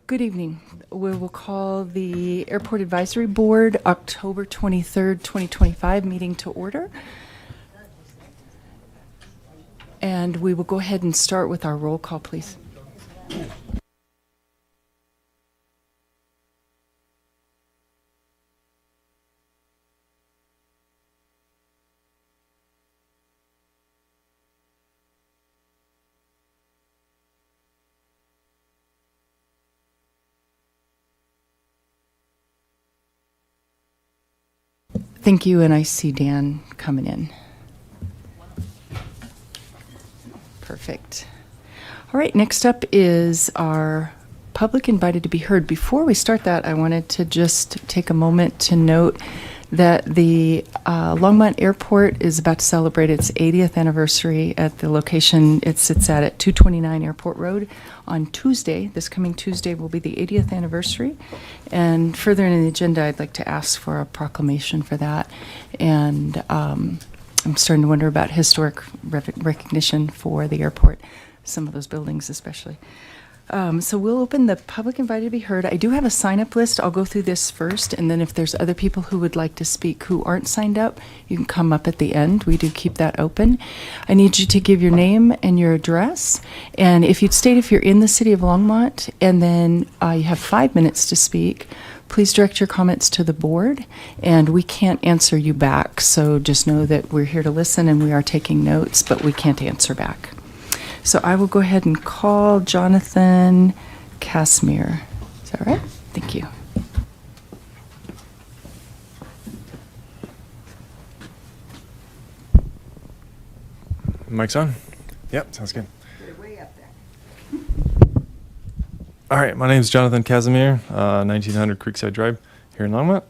Good evening. We will call the Airport Advisory Board October 23rd, 2025 meeting to order. And we will go ahead and start with our roll call, please. Thank you, and I see Dan coming in. Perfect. All right, next up is our public invited to be heard. Before we start that, I wanted to just take a moment to note that the Longmont Airport is about to celebrate its 80th anniversary at the location it sits at 229 Airport Road on Tuesday. This coming Tuesday will be the 80th anniversary. And further in the agenda, I'd like to ask for a proclamation for that. And I'm starting to wonder about historic recognition for the airport, some of those buildings especially. So we'll open the public invited to be heard. I do have a sign-up list. I'll go through this first, and then if there's other people who would like to speak who aren't signed up, you can come up at the end. We do keep that open. I need you to give your name and your address, and if you'd state if you're in the city of Longmont, and then you have 5 minutes to speak, please direct your comments to the board, and we can't answer you back. So just know that we're here to listen, and we are taking notes, but we can't answer back. So I will go ahead and call Jonathan Casimir. Is that right? Thank you. Mic's on? Yep, sounds good. You're way up there. All right, my name is Jonathan Casimir, 1900 Creekside Drive here in Longmont.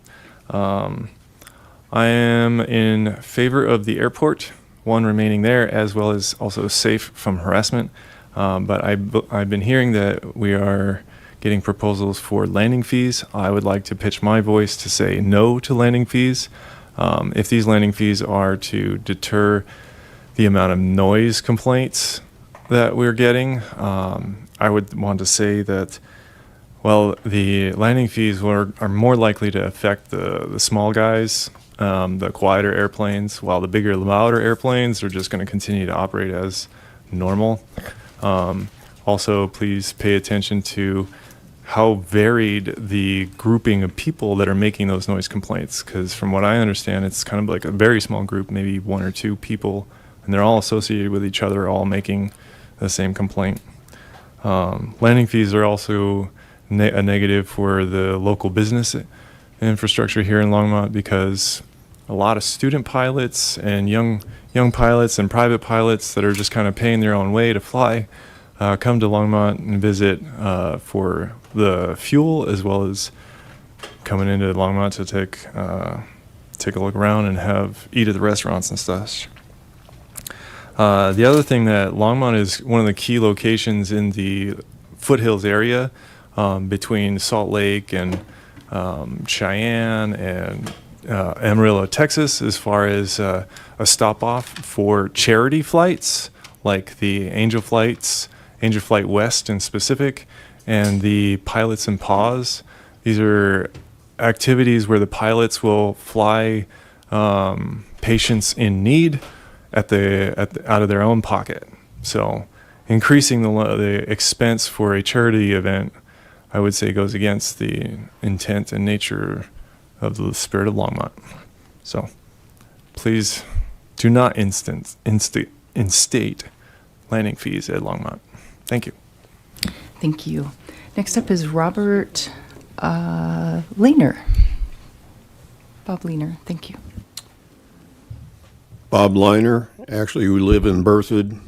I am in favor of the airport, one remaining there, as well as also safe from harassment. But I've been hearing that we are getting proposals for landing fees. I would like to pitch my voice to say no to landing fees. If these landing fees are to deter the amount of noise complaints that we're getting, I would want to say that, well, the landing fees are more likely to affect the small guys, the quieter airplanes, while the bigger, louder airplanes are just going to continue to operate as normal. Also, please pay attention to how varied the grouping of people that are making those noise complaints, because from what I understand, it's kind of like a very small group, maybe one or two people, and they're all associated with each other, all making the same complaint. Landing fees are also a negative for the local business infrastructure here in Longmont, because a lot of student pilots and young pilots and private pilots that are just kind of paying their own way to fly come to Longmont and visit for the fuel, as well as coming into Longmont to take a look around and eat at the restaurants and stuff. The other thing, that Longmont is one of the key locations in the foothills area between Salt Lake and Cheyenne and Amarillo, Texas, as far as a stop off for charity flights like the Angel Flight West in specific, and the Pilots and Paws. These are activities where the pilots will fly patients in need out of their own pocket. So increasing the expense for a charity event, I would say, goes against the intent and nature of the spirit of Longmont. So please do not instate landing fees at Longmont. Thank you. Thank you. Next up is Robert Lehner. Bob Lehner, thank you. Bob Lehner. Actually, we live in Berthoud.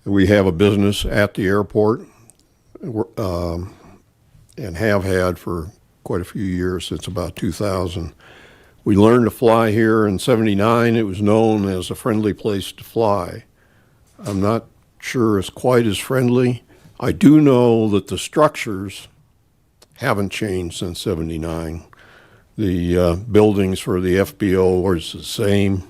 We have a business at the airport and have had for quite a few years, since about 2000. We learned to fly here in '79. It was known as a friendly place to fly. I'm not sure it's quite as friendly. I do know that the structures haven't changed since '79. The buildings for the FBO are the same,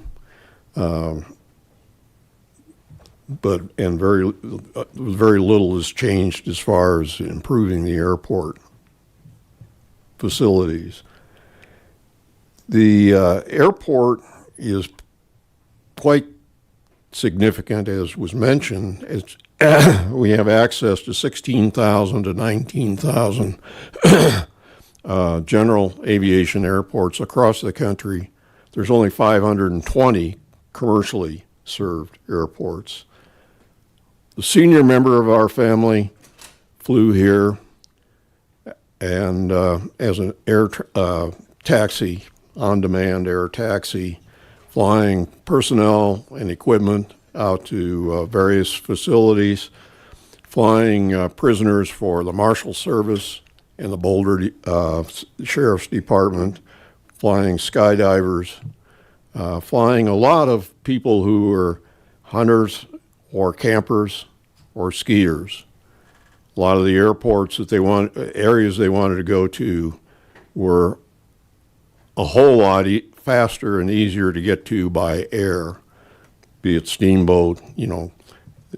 but very little has changed as far as improving the airport. facilities. The airport is quite significant, as was mentioned. It's, we have access to 16,000 to 19,000 general aviation airports across the country. There's only 520 commercially served airports. The senior member of our family flew here and as an air taxi, on-demand air taxi, flying personnel and equipment out to various facilities, flying prisoners for the Marshal Service and the Boulder Sheriff's Department, flying skydivers, flying a lot of people who are hunters or campers or skiers. A lot of the airports that areas they wanted to go to were a whole lot faster and easier to get to by air, be it steamboat,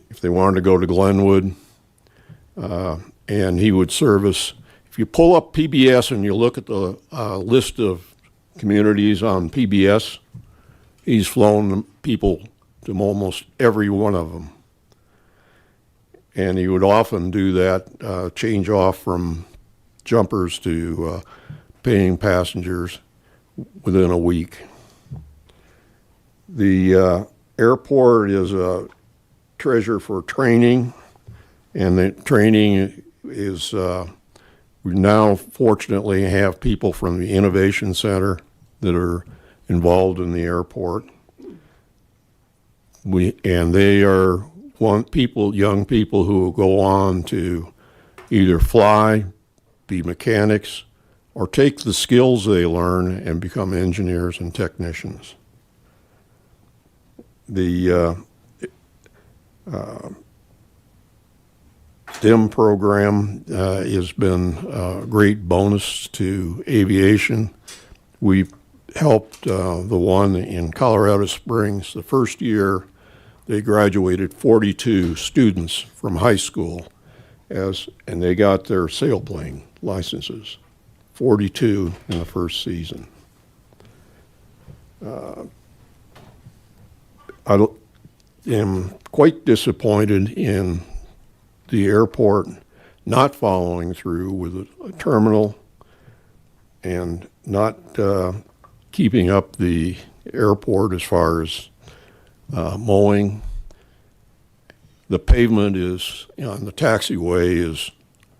if they wanted to go to Glenwood, and he would service. If you pull up PBS and you look at the list of communities on PBS, he's flown people to almost every one of them. And he would often do that, change off from jumpers to paying passengers within a week. The airport is a treasure for training, and the training is, we now fortunately have people from the Innovation Center that are involved in the airport. And they are young people who will go on to either fly, be mechanics, or take the skills they learn and become engineers and technicians. The STEM program has been a great bonus to aviation. We helped the one in Colorado Springs. The first year, they graduated 42 students from high school, and they got their sailplane licenses. 42 in the first season. I am quite disappointed in the airport not following through with a terminal and not keeping up the airport as far as mowing. The pavement on the taxiway is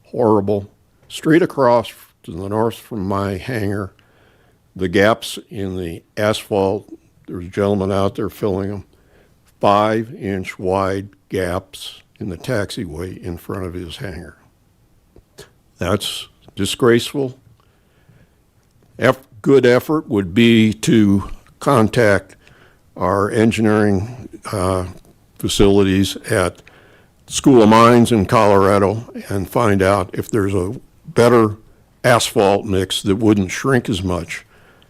horrible. Straight across to the north from my hangar, the gaps in the asphalt, there's a gentleman out there filling them, 5-inch wide gaps in the taxiway in front of his hangar. That's disgraceful. Good effort would be to contact our engineering facilities at School of Mines in Colorado and find out if there's a better asphalt mix that wouldn't shrink as much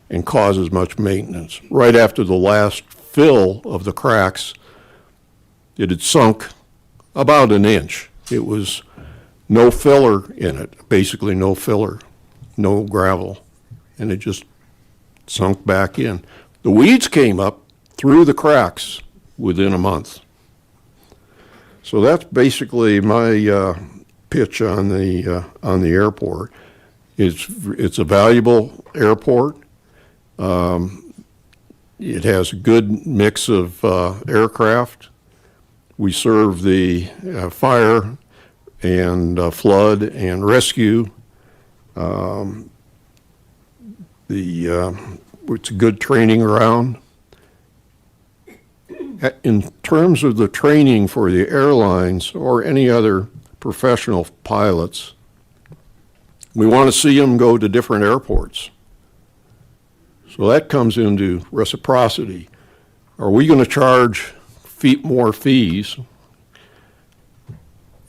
and cause as much maintenance. Right after the last fill of the cracks, it had sunk about an inch. It was no filler in it, basically no filler, no gravel, and it just sunk back in. The weeds came up through the cracks within a month. So that's basically my pitch on the airport. It's a valuable airport. It has a good mix of aircraft. We serve the fire and flood and rescue. It's a good training ground. In terms of the training for the airlines or any other professional pilots, we want to see them go to different airports. So that comes into reciprocity. Are we going to charge more fees?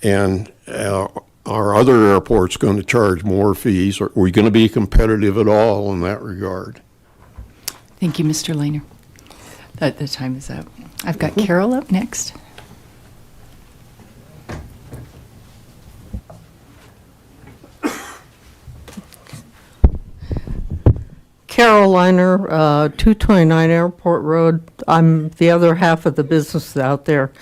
And are other airports going to charge more fees? Or are we going to be competitive at all in that regard? Thank you, Mr. Lehner. The time is up. I've got Carol up next. Carolina, 229 Airport Road. I'm the other half of the business out there.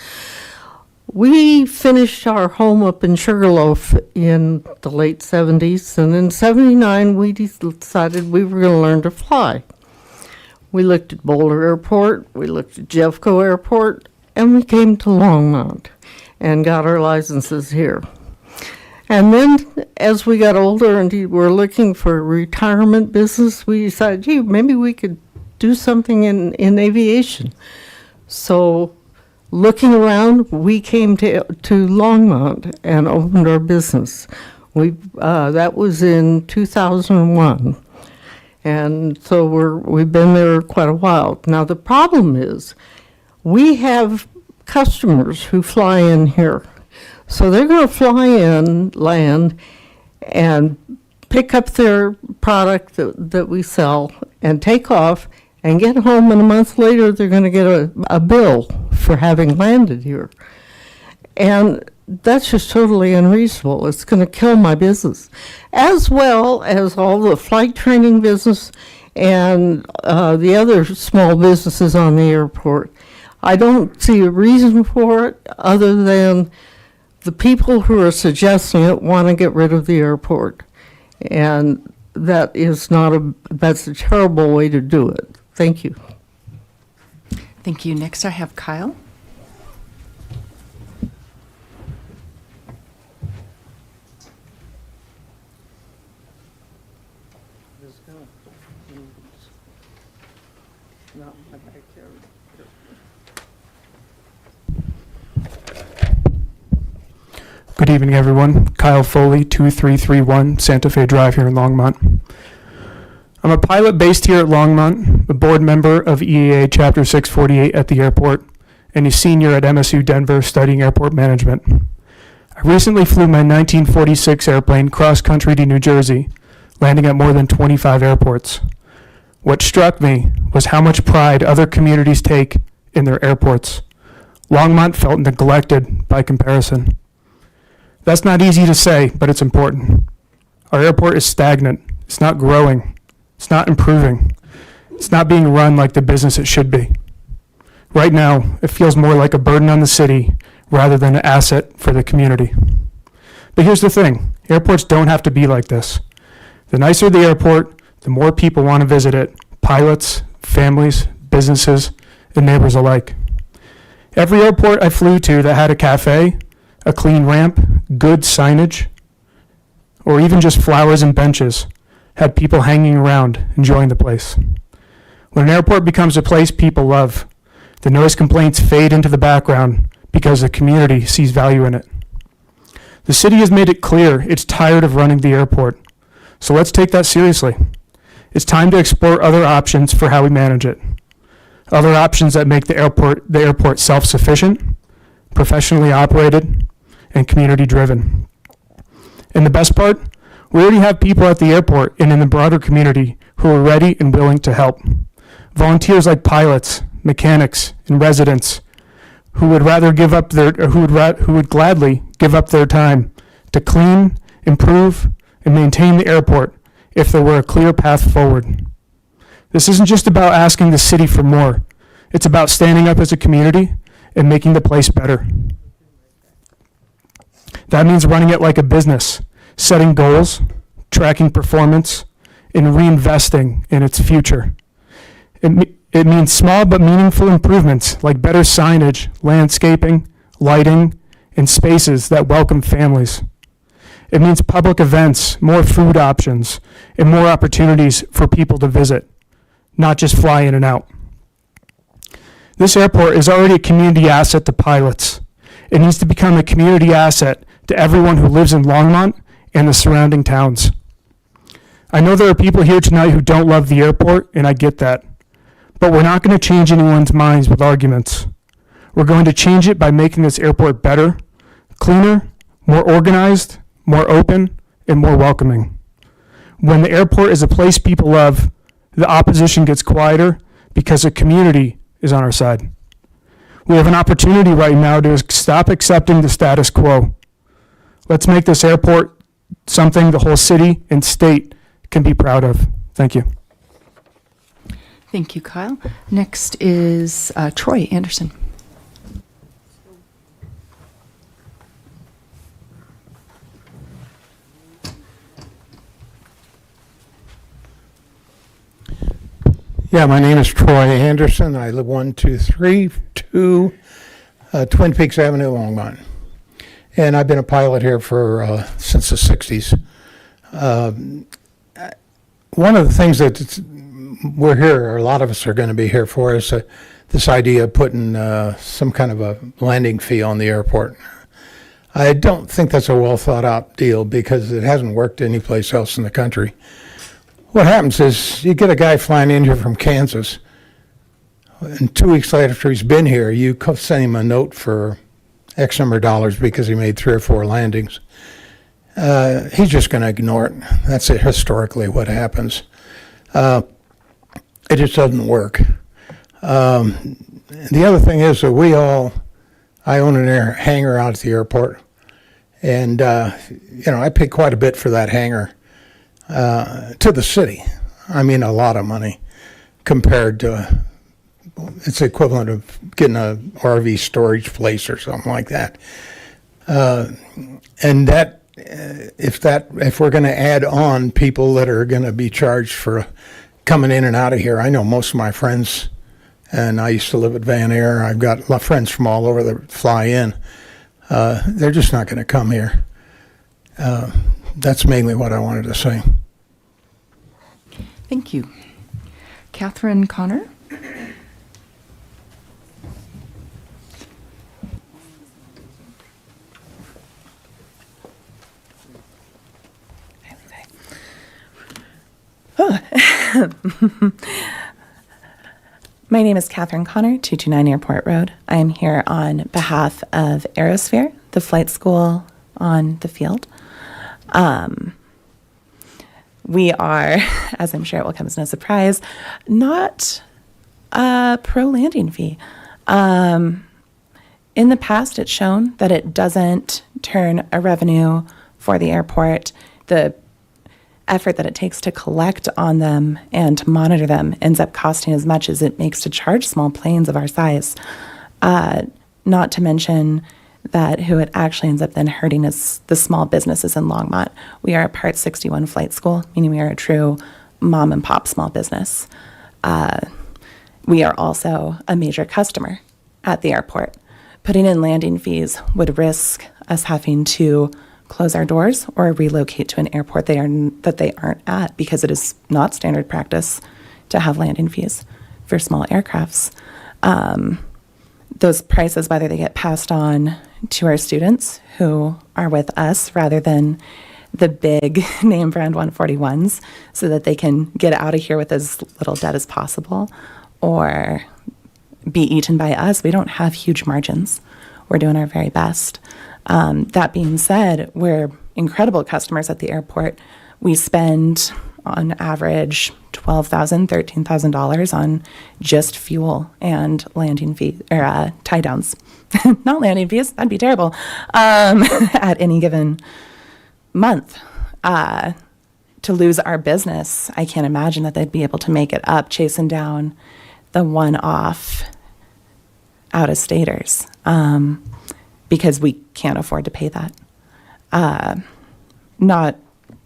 We finished our home up in Sugarloaf in the late 70s, and in 79 we decided we were going to learn to fly. We looked at Boulder Airport, we looked at Jeffco Airport, and we came to Longmont and got our licenses here. And then as we got older and we were looking for a retirement business, we decided, gee, maybe we could do something in aviation. So looking around, we came to Longmont and opened our business. That was in 2001. And so we've been there quite a while. Now the problem is we have customers who fly in here. So they're going to fly in, land, and pick up their product that we sell and take off and get home, and a month later they're going to get a bill for having landed here. And that's just totally unreasonable. It's going to kill my business, as well as all the flight training business and the other small businesses on the airport. I don't see a reason for it other than the people who are suggesting it want to get rid of the airport. And that's a terrible way to do it. Thank you. Thank you. Next, I have Kyle. Good evening, everyone. Kyle Foley, 2331 Santa Fe Drive here in Longmont. I'm a pilot based here at Longmont, a board member of EAA Chapter 648 at the airport, and a senior at MSU Denver studying airport management. I recently flew my 1946 airplane cross-country to New Jersey, landing at more than 25 airports. What struck me was how much pride other communities take in their airports. Longmont felt neglected by comparison. That's not easy to say, but it's important. Our airport is stagnant. It's not growing. It's not improving. It's not being run like the business it should be. Right now, it feels more like a burden on the city rather than an asset for the community. But here's the thing. Airports don't have to be like this. The nicer the airport, the more people want to visit it. Pilots, families, businesses, and neighbors alike. Every airport I flew to that had a cafe, a clean ramp, good signage, or even just flowers and benches, had people hanging around, enjoying the place. When an airport becomes a place people love, the noise complaints fade into the background because the community sees value in it. The city has made it clear it's tired of running the airport, so let's take that seriously. It's time to explore other options for how we manage it. Other options that make the airport self-sufficient, professionally operated, and community-driven. And the best part, we already have people at the airport and in the broader community who are ready and willing to help. Volunteers like pilots, mechanics, and residents who would gladly give up their time to clean, improve, and maintain the airport if there were a clear path forward. This isn't just about asking the city for more. It's about standing up as a community and making the place better. That means running it like a business, setting goals, tracking performance, and reinvesting in its future. It means small but meaningful improvements like better signage, landscaping, lighting, and spaces that welcome families. It means public events, more food options, and more opportunities for people to visit, not just fly in and out. This airport is already a community asset to pilots. It needs to become a community asset to everyone who lives in Longmont and the surrounding towns. I know there are people here tonight who don't love the airport, and I get that. But we're not going to change anyone's minds with arguments. We're going to change it by making this airport better, cleaner, more organized, more open, and more welcoming. When the airport is a place people love, the opposition gets quieter because the community is on our side. We have an opportunity right now to stop accepting the status quo. Let's make this airport something the whole city and state can be proud of. Thank you. Thank you, Kyle. Next is Troy Anderson. Yeah, my name is Troy Anderson. I live 1232 Twin Peaks Avenue, Longmont. And I've been a pilot here for since the 60s. One of the things that we're here, or a lot of us are going to be here for, is this idea of putting some kind of a landing fee on the airport. I don't think that's a well thought out deal because it hasn't worked anyplace else in the country. What happens is you get a guy flying in here from Kansas, and 2 weeks later after he's been here, you send him a note for X number of dollars because he made 3 or 4 landings. He's just going to ignore it. That's historically what happens. It just doesn't work. The other thing is that I own an hangar out at the airport, and I pay quite a bit for that hangar. To the city, I mean a lot of money compared to, it's the equivalent of getting a RV storage place or something like that. And that, if we're going to add on people that are going to be charged for coming in and out of here, I know most of my friends, and I used to live at Van Air. I've got friends from all over that fly in. They're just not going to come here. That's mainly what I wanted to say. Thank you. Catherine Connor. My name is Catherine Connor, 229 Airport Road. I am here on behalf of Aerosphere, the flight school on the field. We are, as I'm sure it will come as no surprise, not a pro-landing fee. In the past, it's shown that it doesn't turn a revenue for the airport. The effort that it takes to collect on them and to monitor them ends up costing as much as it makes to charge small planes of our size. Not to mention that who it actually ends up then hurting is the small businesses in Longmont. We are a Part 61 flight school, meaning we are a true mom and pop small business. We are also a major customer at the airport. Putting in landing fees would risk us having to close our doors or relocate to an airport that they aren't at, because it is not standard practice to have landing fees for small aircrafts. Those prices, whether they get passed on to our students who are with us rather than the big name brand 141s so that they can get out of here with as little debt as possible or be eaten by us, we don't have huge margins. We're doing our very best. That being said, we're incredible customers at the airport. We spend on average $12,000, $13,000 on just fuel and landing fee or tie downs. Not landing fees, that'd be terrible. At any given month, to lose our business, I can't imagine that they'd be able to make it up chasing down the one-off out-of-staters, because we can't afford to pay that.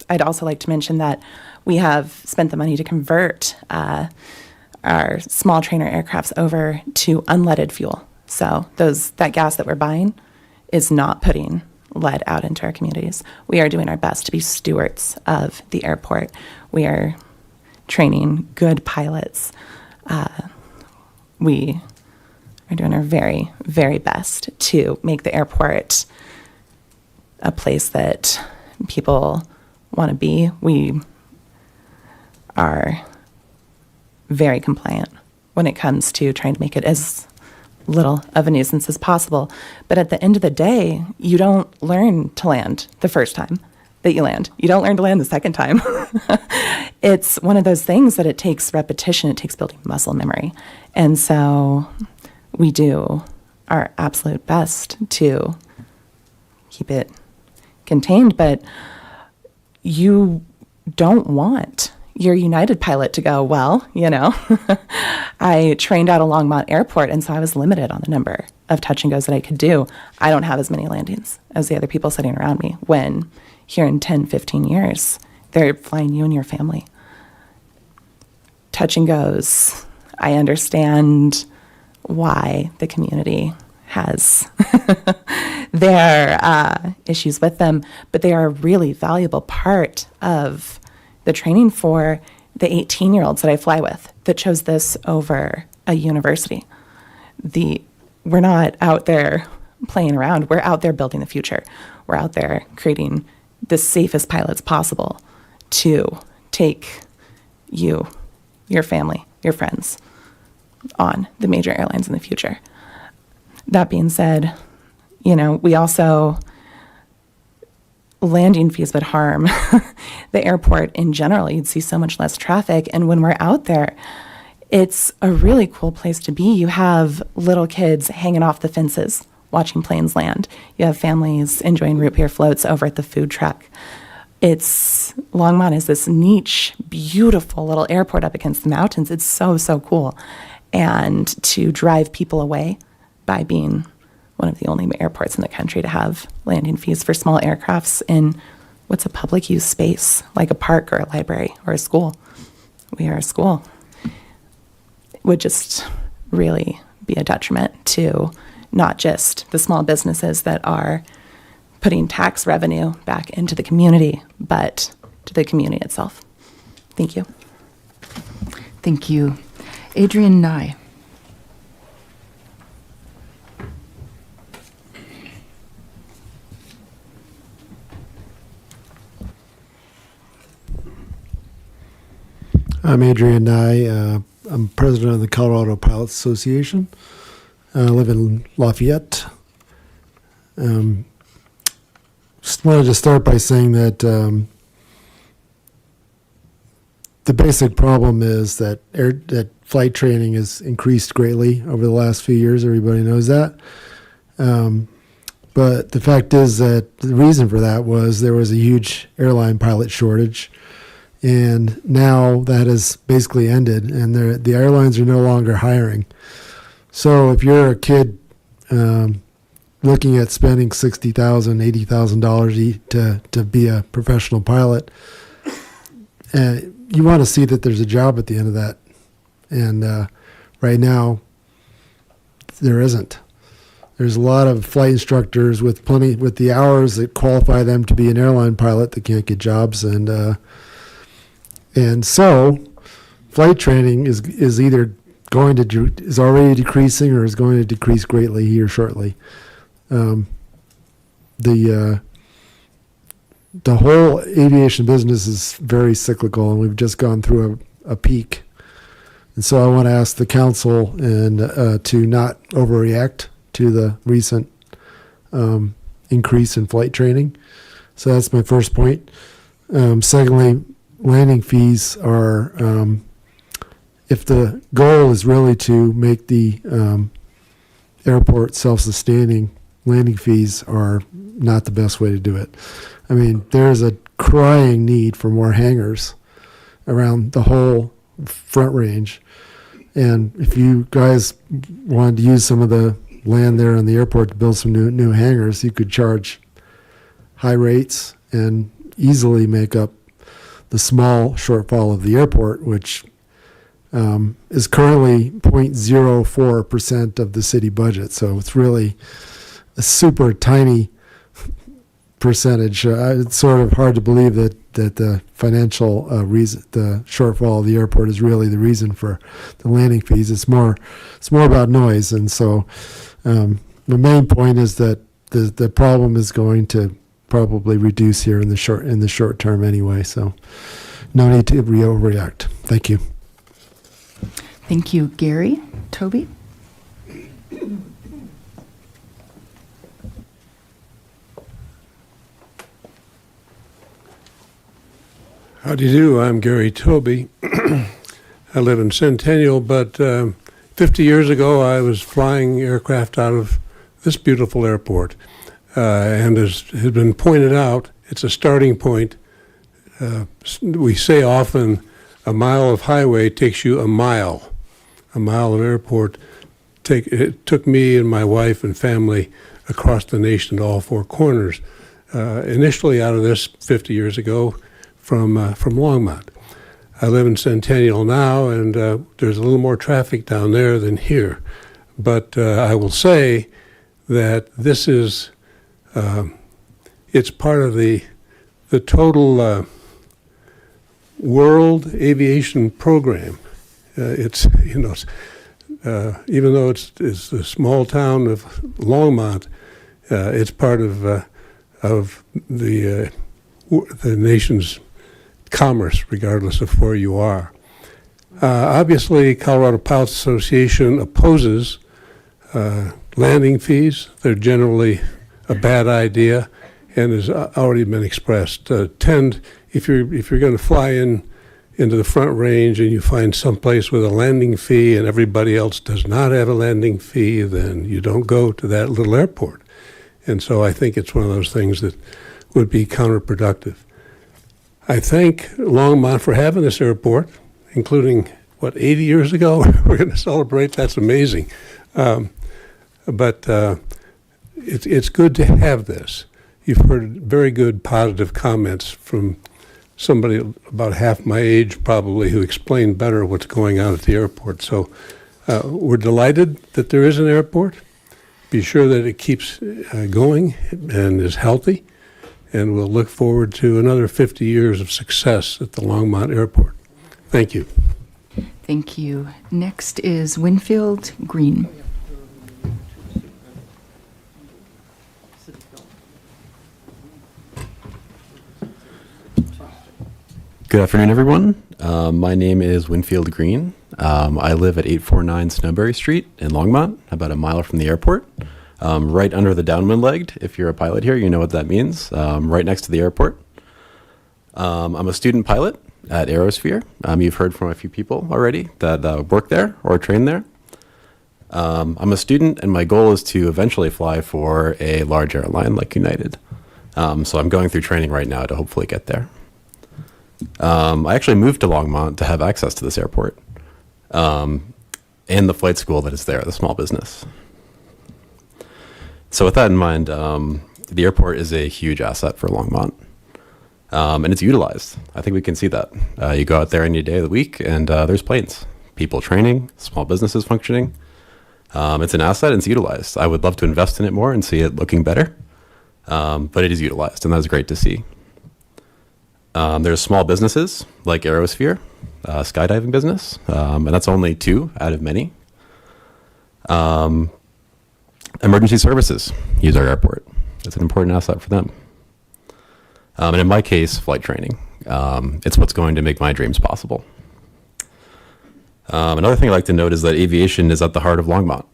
I'd also like to mention that we have spent the money to convert our small trainer aircrafts over to unleaded fuel. So that gas that we're buying is not putting lead out into our communities. We are doing our best to be stewards of the airport. We are training good pilots. We are doing our very, very best to make the airport a place that people want to be. We are very compliant when it comes to trying to make it as little of a nuisance as possible. But at the end of the day, you don't learn to land the first time that you land. You don't learn to land the second time. It's one of those things that it takes repetition. It takes building muscle memory. And so we do our absolute best to keep it contained, but you don't want your United pilot to go, well, I trained out of Longmont Airport, and so I was limited on the number of touch and goes that I could do. I don't have as many landings as the other people sitting around me, when here in 10, 15 years, they're flying you and your family. Touch and goes, I understand why the community has their issues with them, but they are a really valuable part of the training for the 18-year-olds that I fly with that chose this over a university. We're not out there playing around. We're out there building the future. We're out there creating the safest pilots possible to take you, your family, your friends on the major airlines in the future. That being said, we also, landing fees would harm the airport in general. You'd see so much less traffic. And when we're out there, it's a really cool place to be. You have little kids hanging off the fences watching planes land. You have families enjoying root beer floats over at the food truck. Longmont is this niche, beautiful little airport up against the mountains. It's so, so cool. And to drive people away by being one of the only airports in the country to have landing fees for small aircrafts in what's a public use space, like a park or a library or a school. We are a school. It would just really be a detriment to not just the small businesses that are putting tax revenue back into the community, but to the community itself. Thank you. Thank you. Adrian Nye. I'm Adrian Nye. I'm president of the Colorado Pilots Association. I live in Lafayette. Just wanted to start by saying that the basic problem is that flight training has increased greatly over the last few years. Everybody knows that. But the fact is that the reason for that was there was a huge airline pilot shortage. And now that has basically ended, and the airlines are no longer hiring. So if you're a kid looking at spending $60,000, $80,000 to be a professional pilot, you want to see that there's a job at the end of that. And right now, there isn't. There's a lot of flight instructors with the hours that qualify them to be an airline pilot that can't get jobs, and so flight training is either is already decreasing or is going to decrease greatly here shortly. The whole aviation business is very cyclical, and we've just gone through a peak. And so I want to ask the council to not overreact to the recent increase in flight training. So that's my first point. Secondly, landing fees are, if the goal is really to make the airport self-sustaining, landing fees are not the best way to do it. I mean, there's a crying need for more hangars around the whole front range. And if you guys wanted to use some of the land there in the airport to build some new hangars, you could charge high rates and easily make up the small shortfall of the airport, which is currently 0.04% of the city budget. So it's really a super tiny percentage. It's sort of hard to believe that the financial reason, the shortfall of the airport, is really the reason for the landing fees. It's more about noise. And so the main point is that the problem is going to probably reduce here in the short term anyway. So no need to overreact. Thank you. Thank you. Gary? Toby? How do you do? I'm Gary Toby. I live in Centennial, but 50 years ago I was flying aircraft out of this beautiful airport. And as has been pointed out, it's a starting point. We say often A mile of highway takes you a mile. A mile of airport it took me and my wife and family across the nation to all four corners. Initially out of this 50 years ago from Longmont. I live in Centennial now, and there's a little more traffic down there than here. But I will say that this is, it's part of the total world aviation program. It's, even though it's the small town of Longmont, it's part of the nation's commerce, regardless of where you are. Obviously, Colorado Pilots Association opposes landing fees. They're generally a bad idea, and has already been expressed. If you're going to fly into the Front Range and you find someplace with a landing fee and everybody else does not have a landing fee, then you don't go to that little airport. And so I think it's one of those things that would be counterproductive. I thank Longmont for having this airport, including, 80 years ago? We're going to celebrate. That's amazing. But it's good to have this. You've heard very good positive comments from somebody about half my age probably who explained better what's going on at the airport. So we're delighted that there is an airport. Be sure that it keeps going and is healthy. And we'll look forward to another 50 years of success at the Longmont Airport. Thank you. Thank you. Next is Winfield Green. Good afternoon, everyone. My name is Winfield Green. I live at 849 Snowberry Street in Longmont, about a mile from the airport, right under the downwind legged. If you're a pilot here, you know what that means, right next to the airport. I'm a student pilot at Aerosphere. You've heard from a few people already that work there or train there. I'm a student, and my goal is to eventually fly for a large airline like United. So I'm going through training right now to hopefully get there. I actually moved to Longmont to have access to this airport and the flight school that is there, the small business. So with that in mind, the airport is a huge asset for Longmont, and it's utilized. I think we can see that. You go out there any day of the week, and there's planes, people training, small businesses functioning. It's an asset, and it's utilized. I would love to invest in it more and see it looking better, but it is utilized, and that's great to see. There's small businesses like Aerosphere, skydiving business, and that's only 2 out of many. Emergency services use our airport. It's an important asset for them. And in my case, flight training. It's what's going to make my dreams possible. Another thing I'd like to note is that aviation is at the heart of Longmont.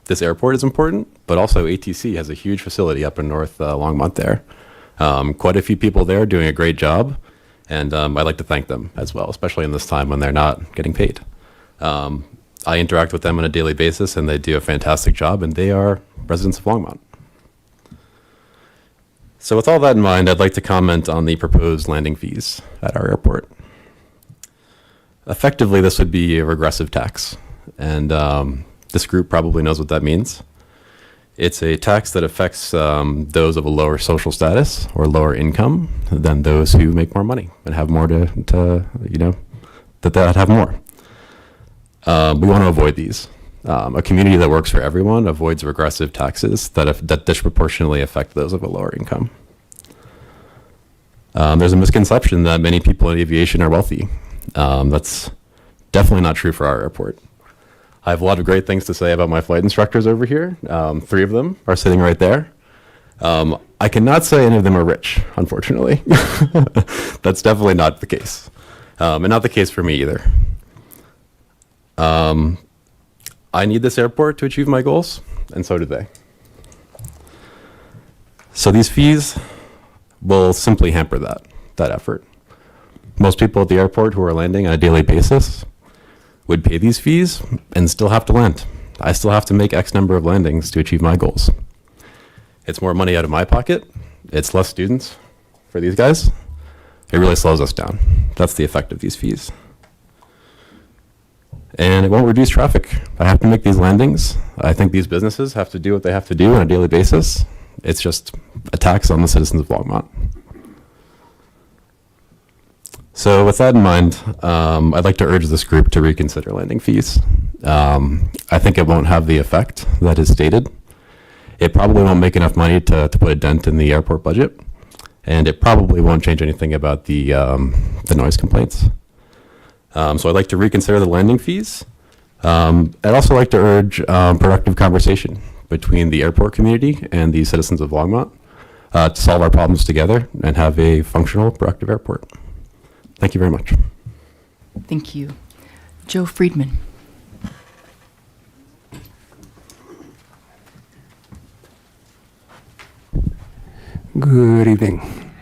This airport is important, but also ATC has a huge facility up in North Longmont there. Quite a few people there doing a great job, and I'd like to thank them as well, especially in this time when they're not getting paid. I interact with them on a daily basis, and they do a fantastic job, and they are residents of Longmont. So with all that in mind, I'd like to comment on the proposed landing fees at our airport. Effectively, this would be a regressive tax, and this group probably knows what that means. It's a tax that affects those of a lower social status or lower income than those who make more money and have more that have more. We want to avoid these. A community that works for everyone avoids regressive taxes that disproportionately affect those of a lower income. There's a misconception that many people in aviation are wealthy. That's definitely not true for our airport. I have a lot of great things to say about my flight instructors over here. 3 of them are sitting right there. I cannot say any of them are rich, unfortunately. That's definitely not the case. And not the case for me either. I need this airport to achieve my goals, and so do they. So these fees will simply hamper that effort. Most people at the airport who are landing on a daily basis would pay these fees and still have to land. I still have to make X number of landings to achieve my goals. It's more money out of my pocket. It's less students for these guys. It really slows us down. That's the effect of these fees. And it won't reduce traffic. I have to make these landings. I think these businesses have to do what they have to do on a daily basis. It's just a tax on the citizens of Longmont. So with that in mind, I'd like to urge this group to reconsider landing fees. I think it won't have the effect that is stated. It probably won't make enough money to put a dent in the airport budget, and it probably won't change anything about the noise complaints. So I'd like to reconsider the landing fees. I'd also like to urge productive conversation between the airport community and the citizens of Longmont to solve our problems together and have a functional, productive airport. Thank you very much. Thank you. Joe Friedman. Good evening.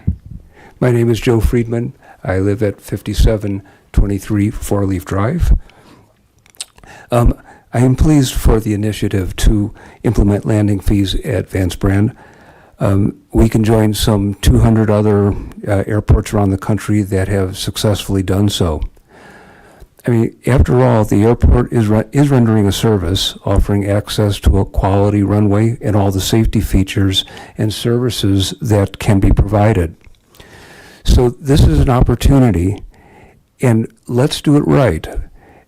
My name is Joe Friedman. I live at 5723 Four Leaf Drive. I am pleased for the initiative to implement landing fees at Vance Brand. We can join some 200 other airports around the country that have successfully done so. I mean, after all, the airport is rendering a service, offering access to a quality runway and all the safety features and services that can be provided. So this is an opportunity, and let's do it right.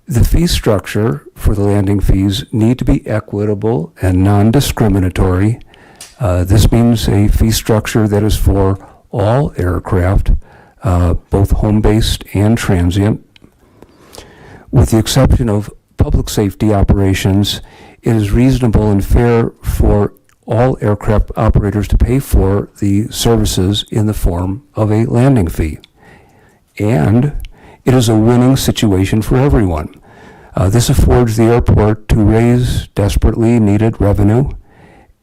The fee structure for the landing fees need to be equitable and non-discriminatory. This means a fee structure that is for all aircraft, both home-based and transient. With the exception of public safety operations, it is reasonable and fair for all aircraft operators to pay for the services in the form of a landing fee. And it is a winning situation for everyone. This affords the airport to raise desperately needed revenue,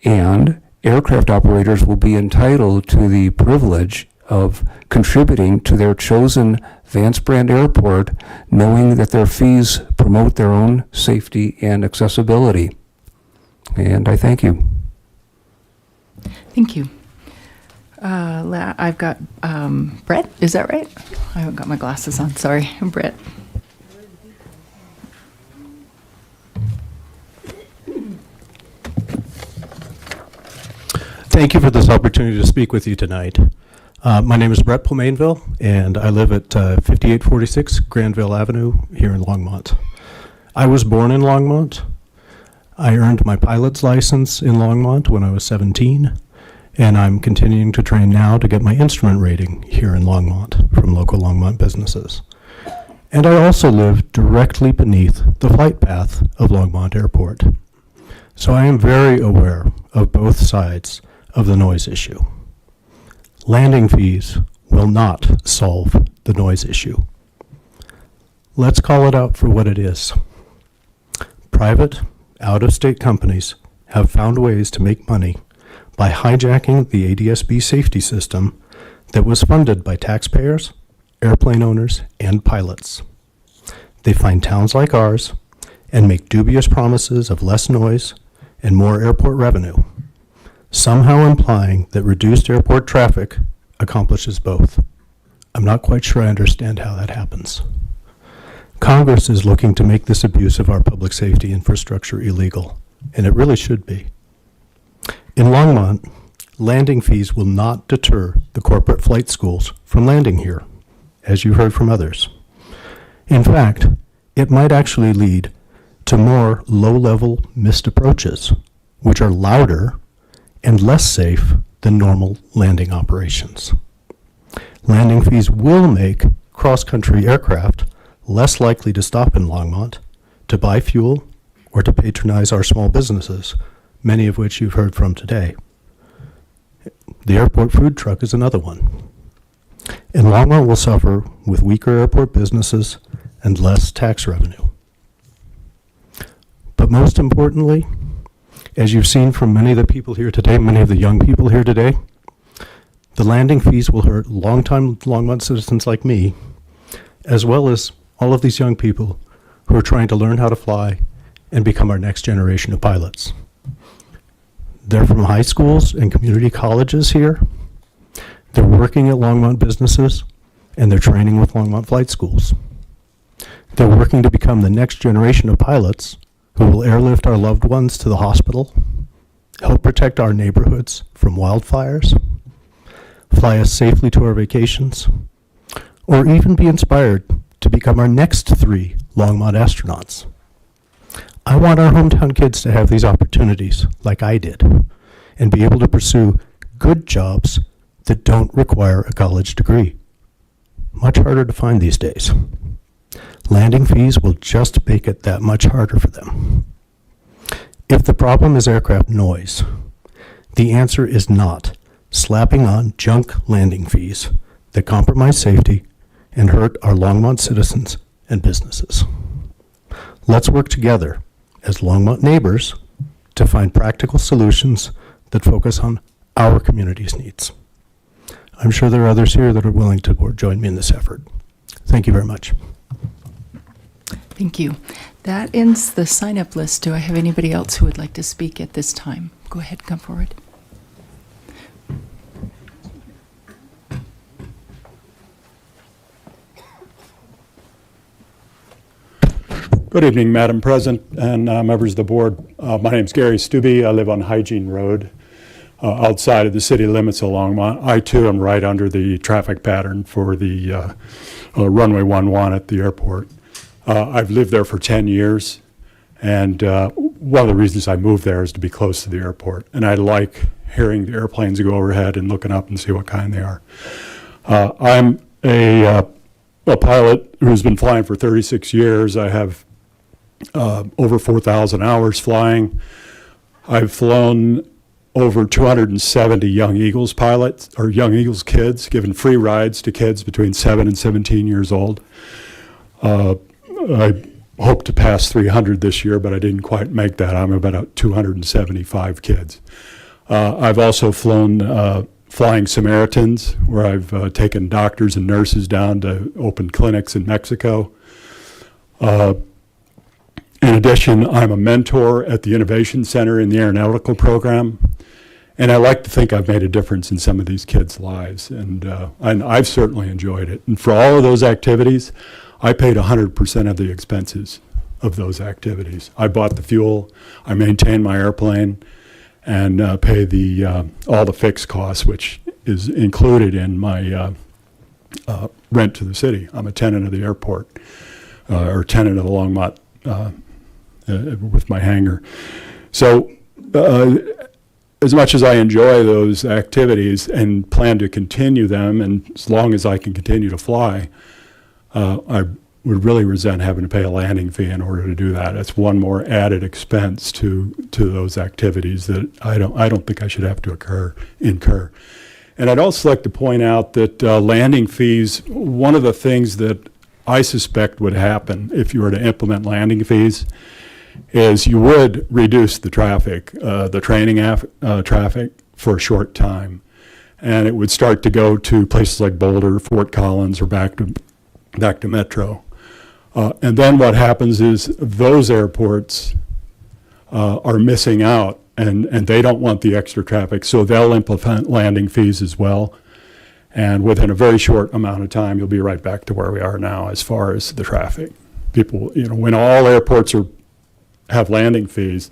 and aircraft operators will be entitled to the privilege of contributing to their chosen Vance Brand Airport, knowing that their fees promote their own safety and accessibility. And I thank you. Thank you. I've got Brett, is that right? I haven't got my glasses on, sorry. Brett. Thank you for this opportunity to speak with you tonight. My name is Brett Pomainville, and I live at 5846 Granville Avenue here in Longmont. I was born in Longmont. I earned my pilot's license in Longmont when I was 17, and I'm continuing to train now to get my instrument rating here in Longmont from local Longmont businesses. And I also live directly beneath the flight path of Longmont Airport. So I am very aware of both sides of the noise issue. Landing fees will not solve the noise issue. Let's call it out for what it is. Private, out-of-state companies have found ways to make money by hijacking the ADS-B safety system that was funded by taxpayers, airplane owners, and pilots. They find towns like ours and make dubious promises of less noise and more airport revenue, somehow implying that reduced airport traffic accomplishes both. I'm not quite sure I understand how that happens. Congress is looking to make this abuse of our public safety infrastructure illegal, and it really should be. In Longmont, landing fees will not deter the corporate flight schools from landing here, as you heard from others. In fact, it might actually lead to more low-level missed approaches, which are louder and less safe than normal landing operations. Landing fees will make cross-country aircraft less likely to stop in Longmont, to buy fuel, or to patronize our small businesses, many of which you've heard from today. The airport food truck is another one. And Longmont will suffer with weaker airport businesses and less tax revenue. But most importantly, as you've seen from many of the people here today, many of the young people here today, the landing fees will hurt longtime Longmont citizens like me, as well as all of these young people who are trying to learn how to fly and become our next generation of pilots. They're from high schools and community colleges here. They're working at Longmont businesses, and they're training with Longmont Flight Schools. They're working to become the next generation of pilots who will airlift our loved ones to the hospital, help protect our neighborhoods from wildfires, fly us safely to our vacations, or even be inspired to become our next 3 Longmont astronauts. I want our hometown kids to have these opportunities like I did and be able to pursue good jobs that don't require a college degree. Much harder to find these days. Landing fees will just make it that much harder for them. If the problem is aircraft noise, the answer is not slapping on junk landing fees that compromise safety and hurt our Longmont citizens and businesses. Let's work together as Longmont neighbors to find practical solutions that focus on our community's needs. I'm sure there are others here that are willing to join me in this effort. Thank you very much. Thank you. That ends the sign-up list. Do I have anybody else who would like to speak at this time? Go ahead, come forward. Good evening, Madam President and members of the board. My name is Gary Stubbe. I live on Hygiene Road, outside of the city limits of Longmont. I too am right under the traffic pattern for the runway 11 at the airport. I've lived there for 10 years, and one of the reasons I moved there is to be close to the airport. And I like hearing the airplanes go overhead and looking up and see what kind they are. I'm a pilot who's been flying for 36 years. I have over 4,000 hours flying. I've flown over 270 Young Eagles pilots, or Young Eagles kids, given free rides to kids between 7 and 17 years old. I hope to pass 300 this year, but I didn't quite make that. I'm about 275 kids. I've also flown Flying Samaritans, where I've taken doctors and nurses down to open clinics in Mexico. In addition, I'm a mentor at the Innovation Center in the Aeronautical Program, and I like to think I've made a difference in some of these kids' lives, and I've certainly enjoyed it. And for all of those activities, I paid 100% of the expenses of those activities. I bought the fuel, I maintained my airplane, and pay all the fixed costs, which is included in my rent to the city. I'm a tenant of the airport, or tenant of the Longmont with my hangar. So as much as I enjoy those activities and plan to continue them, and as long as I can continue to fly, I would really resent having to pay a landing fee in order to do that. It's one more added expense to those activities that I don't think I should have to incur. And I'd also like to point out that landing fees, one of the things that I suspect would happen if you were to implement landing fees is you would reduce the traffic, the training traffic for a short time. And it would start to go to places like Boulder, Fort Collins, or back to Metro. And then what happens is those airports are missing out, and they don't want the extra traffic, so they'll implement landing fees as well. And within a very short amount of time, you'll be right back to where we are now as far as the traffic. People, when all airports have landing fees,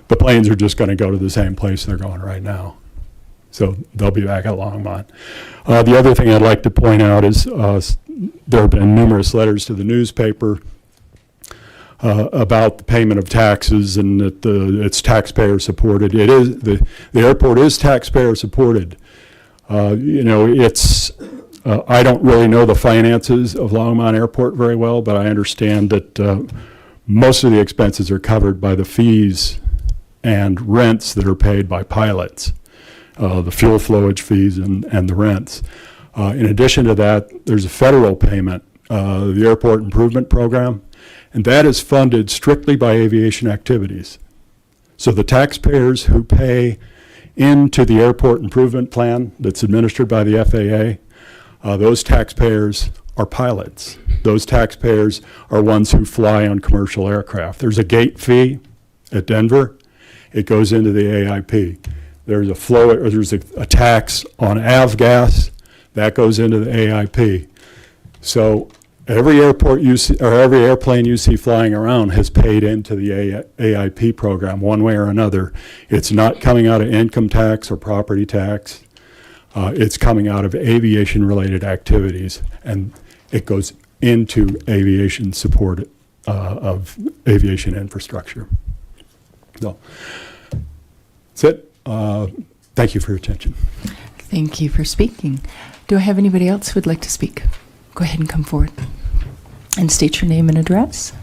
the planes are just going to go to the same place they're going right now. So they'll be back at Longmont. The other thing I'd like to point out is there have been numerous letters to the newspaper about the payment of taxes and that it's taxpayer supported. It is the airport is taxpayer supported. It's I don't really know the finances of Longmont Airport very well, but I understand that most of the expenses are covered by the fees and rents that are paid by pilots, the fuel flowage fees and the rents. In addition to that, there's a federal payment, the Airport Improvement Program, and that is funded strictly by aviation activities. So the taxpayers who pay into the Airport Improvement Plan that's administered by the FAA, those taxpayers are pilots. Those taxpayers are ones who fly on commercial aircraft. There's a gate fee at Denver. It goes into the AIP. There's a tax on avgas that goes into the AIP. So every airport you see, or every airplane you see flying around has paid into the AIP program one way or another. It's not coming out of income tax or property tax. It's coming out of aviation-related activities, and it goes into aviation support of aviation infrastructure. So that's it. Thank you for your attention. Thank you for speaking. Do I have anybody else who would like to speak? Go ahead and come forward and state your name and address.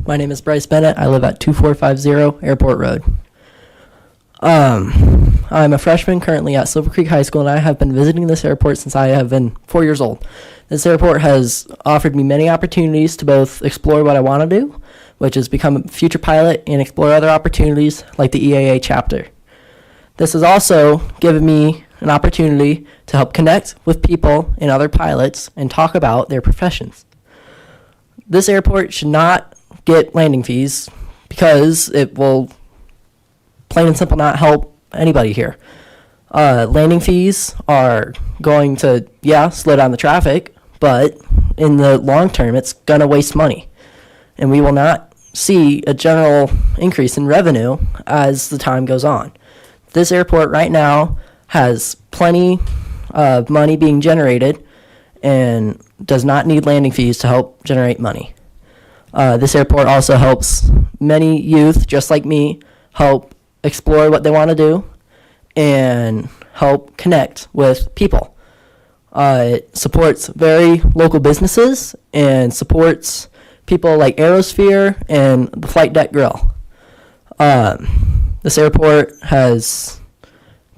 My name is Bryce Bennett. I live at 2450 Airport Road. I'm a freshman currently at Silver Creek High School, and I have been visiting this airport since I have been 4 years old. This airport has offered me many opportunities to both explore what I want to do, which is become a future pilot, and explore other opportunities like the EAA chapter. This has also given me an opportunity to help connect with people and other pilots and talk about their professions. This airport should not get landing fees because it will plain and simple not help anybody here. Landing fees are going to, slow down the traffic, but in the long term, it's going to waste money. And we will not see a general increase in revenue as the time goes on. This airport right now has plenty of money being generated and does not need landing fees to help generate money. This airport also helps many youth, just like me, help explore what they want to do and help connect with people. It supports very local businesses and supports people like Aerosphere and the Flight Deck Grill. This airport has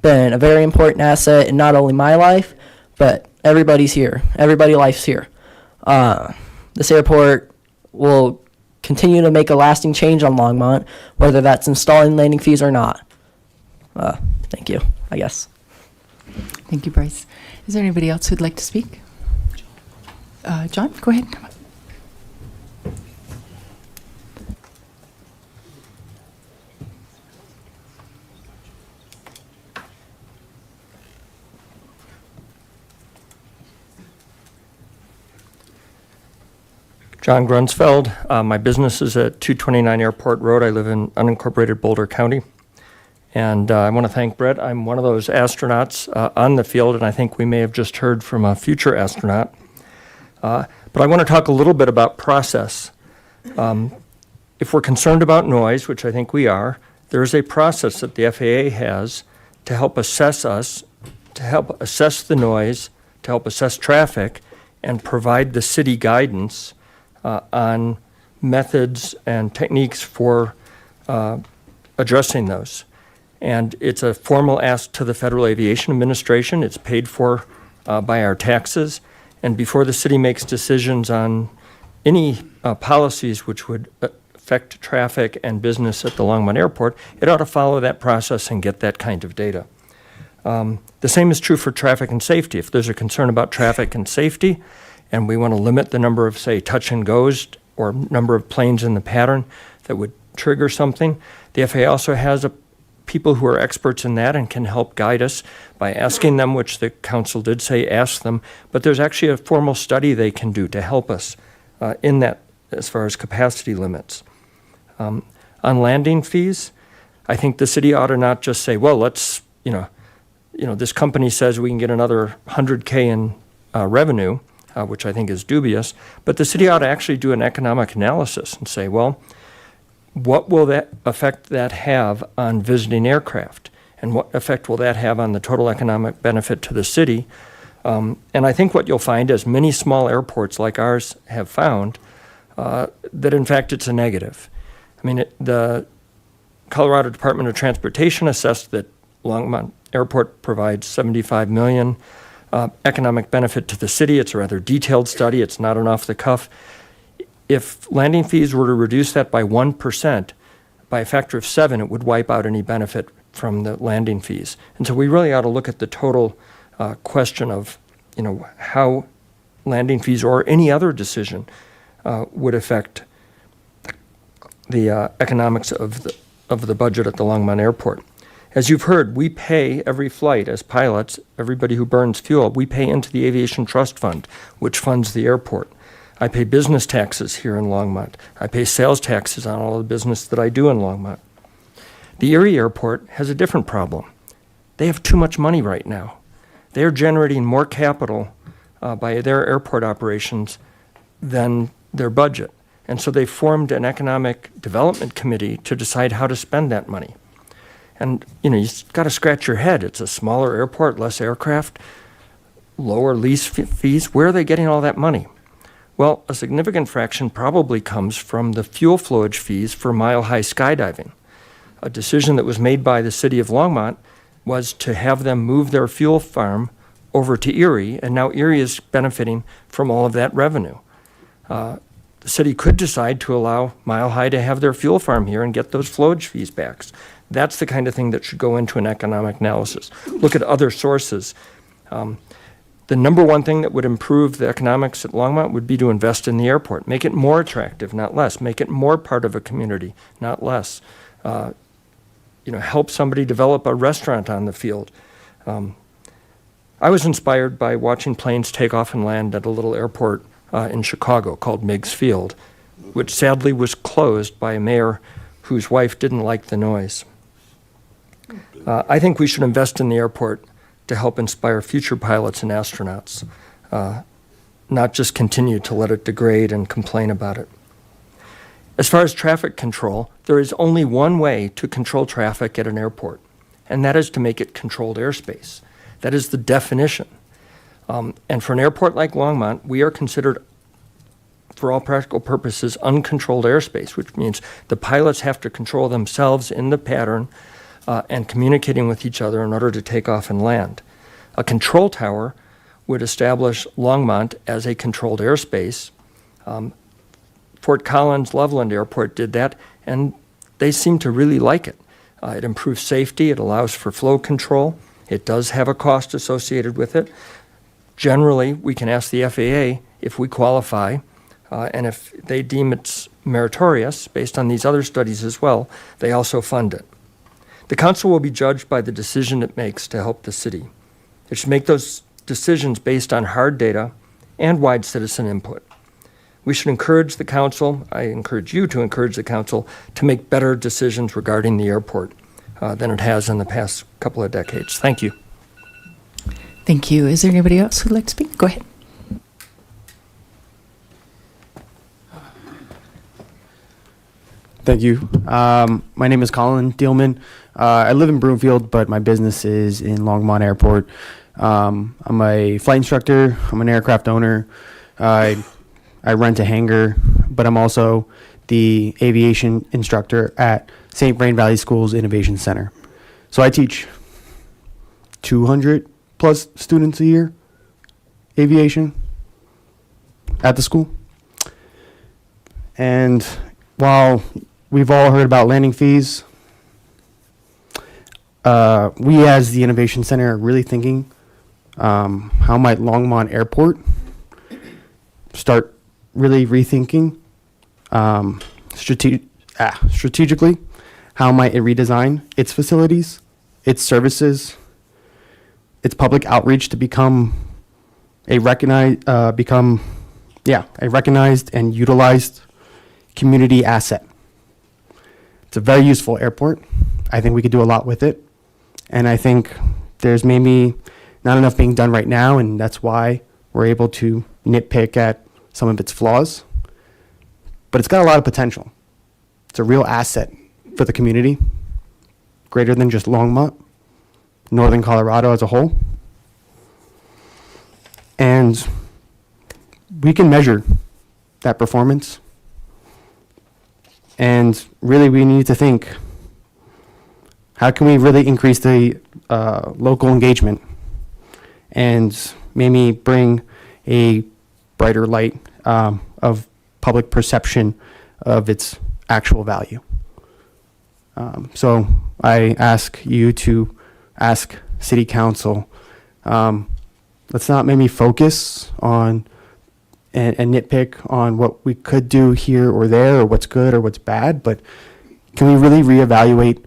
been a very important asset in not only my life, but everybody's here. Everybody life's here. This airport will continue to make a lasting change on Longmont, whether that's installing landing fees or not. Thank you, I guess. Thank you, Bryce. Is there anybody else who'd like to speak? John, go ahead. John Grunsfeld. My business is at 229 Airport Road. I live in unincorporated Boulder County. And I want to thank Brett. I'm one of those astronauts on the field, and I think we may have just heard from a future astronaut. But I want to talk a little bit about process. If we're concerned about noise, which I think we are, there is a process that the FAA has to help assess us, to help assess the noise, to help assess traffic, and provide the city guidance on methods and techniques for addressing those. And it's a formal ask to the Federal Aviation Administration. It's paid for by our taxes. And before the city makes decisions on any policies which would affect traffic and business at the Longmont Airport, it ought to follow that process and get that kind of data. The same is true for traffic and safety. If there's a concern about traffic and safety, and we want to limit the number of, say, touch and goes or number of planes in the pattern that would trigger something, the FAA also has people who are experts in that and can help guide us by asking them, which the council did say ask them, but there's actually a formal study they can do to help us in that as far as capacity limits. On landing fees, I think the city ought to not just say, well, let's, this company says we can get another 100K in revenue, which I think is dubious, but the city ought to actually do an economic analysis and say, well, what will that effect that have on visiting aircraft? And what effect will that have on the total economic benefit to the city? And I think what you'll find, as many small airports like ours have found, that in fact it's a negative. I mean, the Colorado Department of Transportation assessed that Longmont Airport provides $75 million economic benefit to the city. It's a rather detailed study. It's not an off the cuff. If landing fees were to reduce that by 1%, by a factor of 7, it would wipe out any benefit from the landing fees. And so we really ought to look at the total question of, how landing fees or any other decision would affect economics of the budget at the Longmont Airport. As you've heard, we pay every flight as pilots, everybody who burns fuel, we pay into the Aviation Trust Fund, which funds the airport. I pay business taxes here in Longmont. I pay sales taxes on all the business that I do in Longmont. The Erie Airport has a different problem. They have too much money right now. They're generating more capital by their airport operations than their budget. And so they formed an economic development committee to decide how to spend that money. And, you've got to scratch your head. It's a smaller airport, less aircraft, lower lease fees. Where are they getting all that money? Well, a significant fraction probably comes from the fuel flowage fees for mile-high skydiving. A decision that was made by the city of Longmont was to have them move their fuel farm over to Erie, and now Erie is benefiting from all of that revenue. The city could decide to allow Mile High to have their fuel farm here and get those flowage fees back. That's the kind of thing that should go into an economic analysis. Look at other sources. The number one thing that would improve the economics at Longmont would be to invest in the airport. Make it more attractive, not less. Make it more part of a community, not less. Help somebody develop a restaurant on the field. I was inspired by watching planes take off and land at a little airport in Chicago called Meigs Field, which sadly was closed by a mayor whose wife didn't like the noise. I think we should invest in the airport to help inspire future pilots and astronauts, not just continue to let it degrade and complain about it. As far as traffic control, there is only one way to control traffic at an airport, and that is to make it controlled airspace. That is the definition. And for an airport like Longmont, we are considered, for all practical purposes, uncontrolled airspace, which means the pilots have to control themselves in the pattern and communicating with each other in order to take off and land. A control tower would establish Longmont as a controlled airspace. Fort Collins Loveland Airport did that, and they seem to really like it. It improves safety. It allows for flow control. It does have a cost associated with it. Generally, we can ask the FAA if we qualify, and if they deem it's meritorious, based on these other studies as well, they also fund it. The council will be judged by the decision it makes to help the city. It should make those decisions based on hard data and wide citizen input. We should encourage the council, I encourage you to encourage the council to make better decisions regarding the airport than it has in the past couple of decades. Thank you. Thank you. Is there anybody else who'd like to speak? Go ahead. Thank you. My name is Colin Dielman. I live in Broomfield, but my business is in Longmont Airport. I'm a flight instructor. I'm an aircraft owner. I rent a hangar, but I'm also the aviation instructor at St. Vrain Valley School's Innovation Center. So I teach 200 plus students a year, aviation, at the school. And while we've all heard about landing fees, we as the Innovation Center are really thinking how might Longmont Airport start really rethinking strategically how might it redesign its facilities, its services, its public outreach to become a recognized and utilized community asset. It's a very useful airport. I think we could do a lot with it. And I think there's maybe not enough being done right now, and that's why we're able to nitpick at some of its flaws. But it's got a lot of potential. It's a real asset for the community, greater than just Longmont, northern Colorado as a whole. And we can measure that performance. And really, we need to think, how can we really increase the local engagement and maybe bring a brighter light of public perception of its actual value. So I ask you to ask City Council, let's not maybe focus on and nitpick on what we could do here or there, or what's good or what's bad, but can we really reevaluate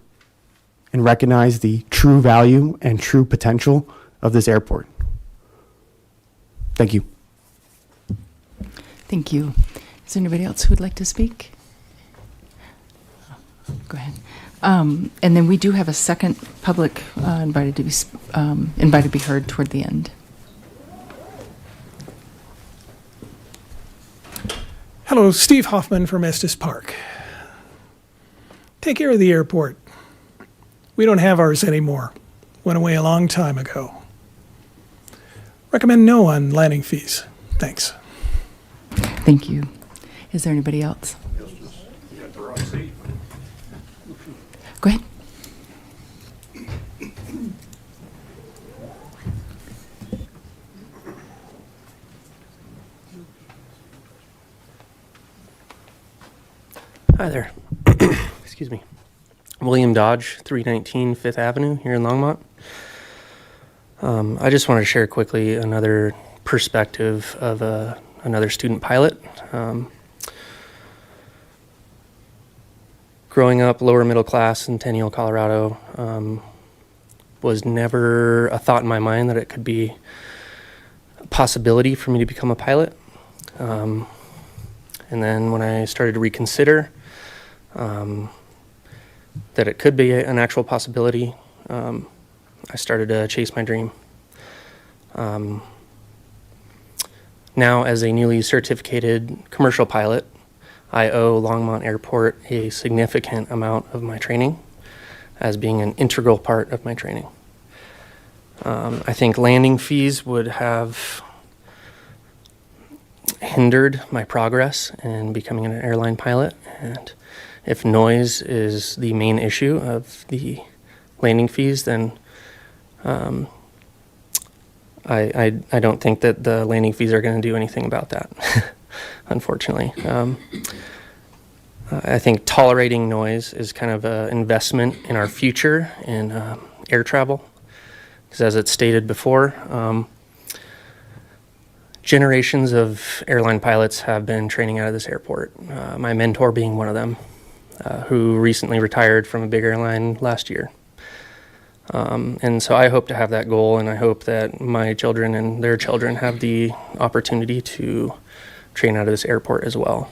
and recognize the true value and true potential of this airport? Thank you. Thank you. Is there anybody else who would like to speak? Go ahead. And then we do have a second public invited to be heard toward the end. Hello, Steve Hoffman from Estes Park. Take care of the airport. We don't have ours anymore. Went away a long time ago. Recommend no on landing fees. Thanks. Thank you. Is there anybody else? Go ahead. Hi there. Excuse me. William Dodge, 319 Fifth Avenue here in Longmont. I just wanted to share quickly another perspective of another student pilot. Growing up lower middle class in Centennial, Colorado, was never a thought in my mind that it could be a possibility for me to become a pilot. And then when I started to reconsider that it could be an actual possibility, I started to chase my dream. Now, as a newly certificated commercial pilot, I owe Longmont Airport a significant amount of my training as being an integral part of my training. I think landing fees would have hindered my progress in becoming an airline pilot, and if noise is the main issue of the landing fees, then I don't think that the landing fees are going to do anything about that, unfortunately. I think tolerating noise is kind of an investment in our future in air travel, because as it's stated before, generations of airline pilots have been training out of this airport, my mentor being one of them, who recently retired from a big airline last year. And so I hope to have that goal, and I hope that my children and their children have the opportunity to train out of this airport as well.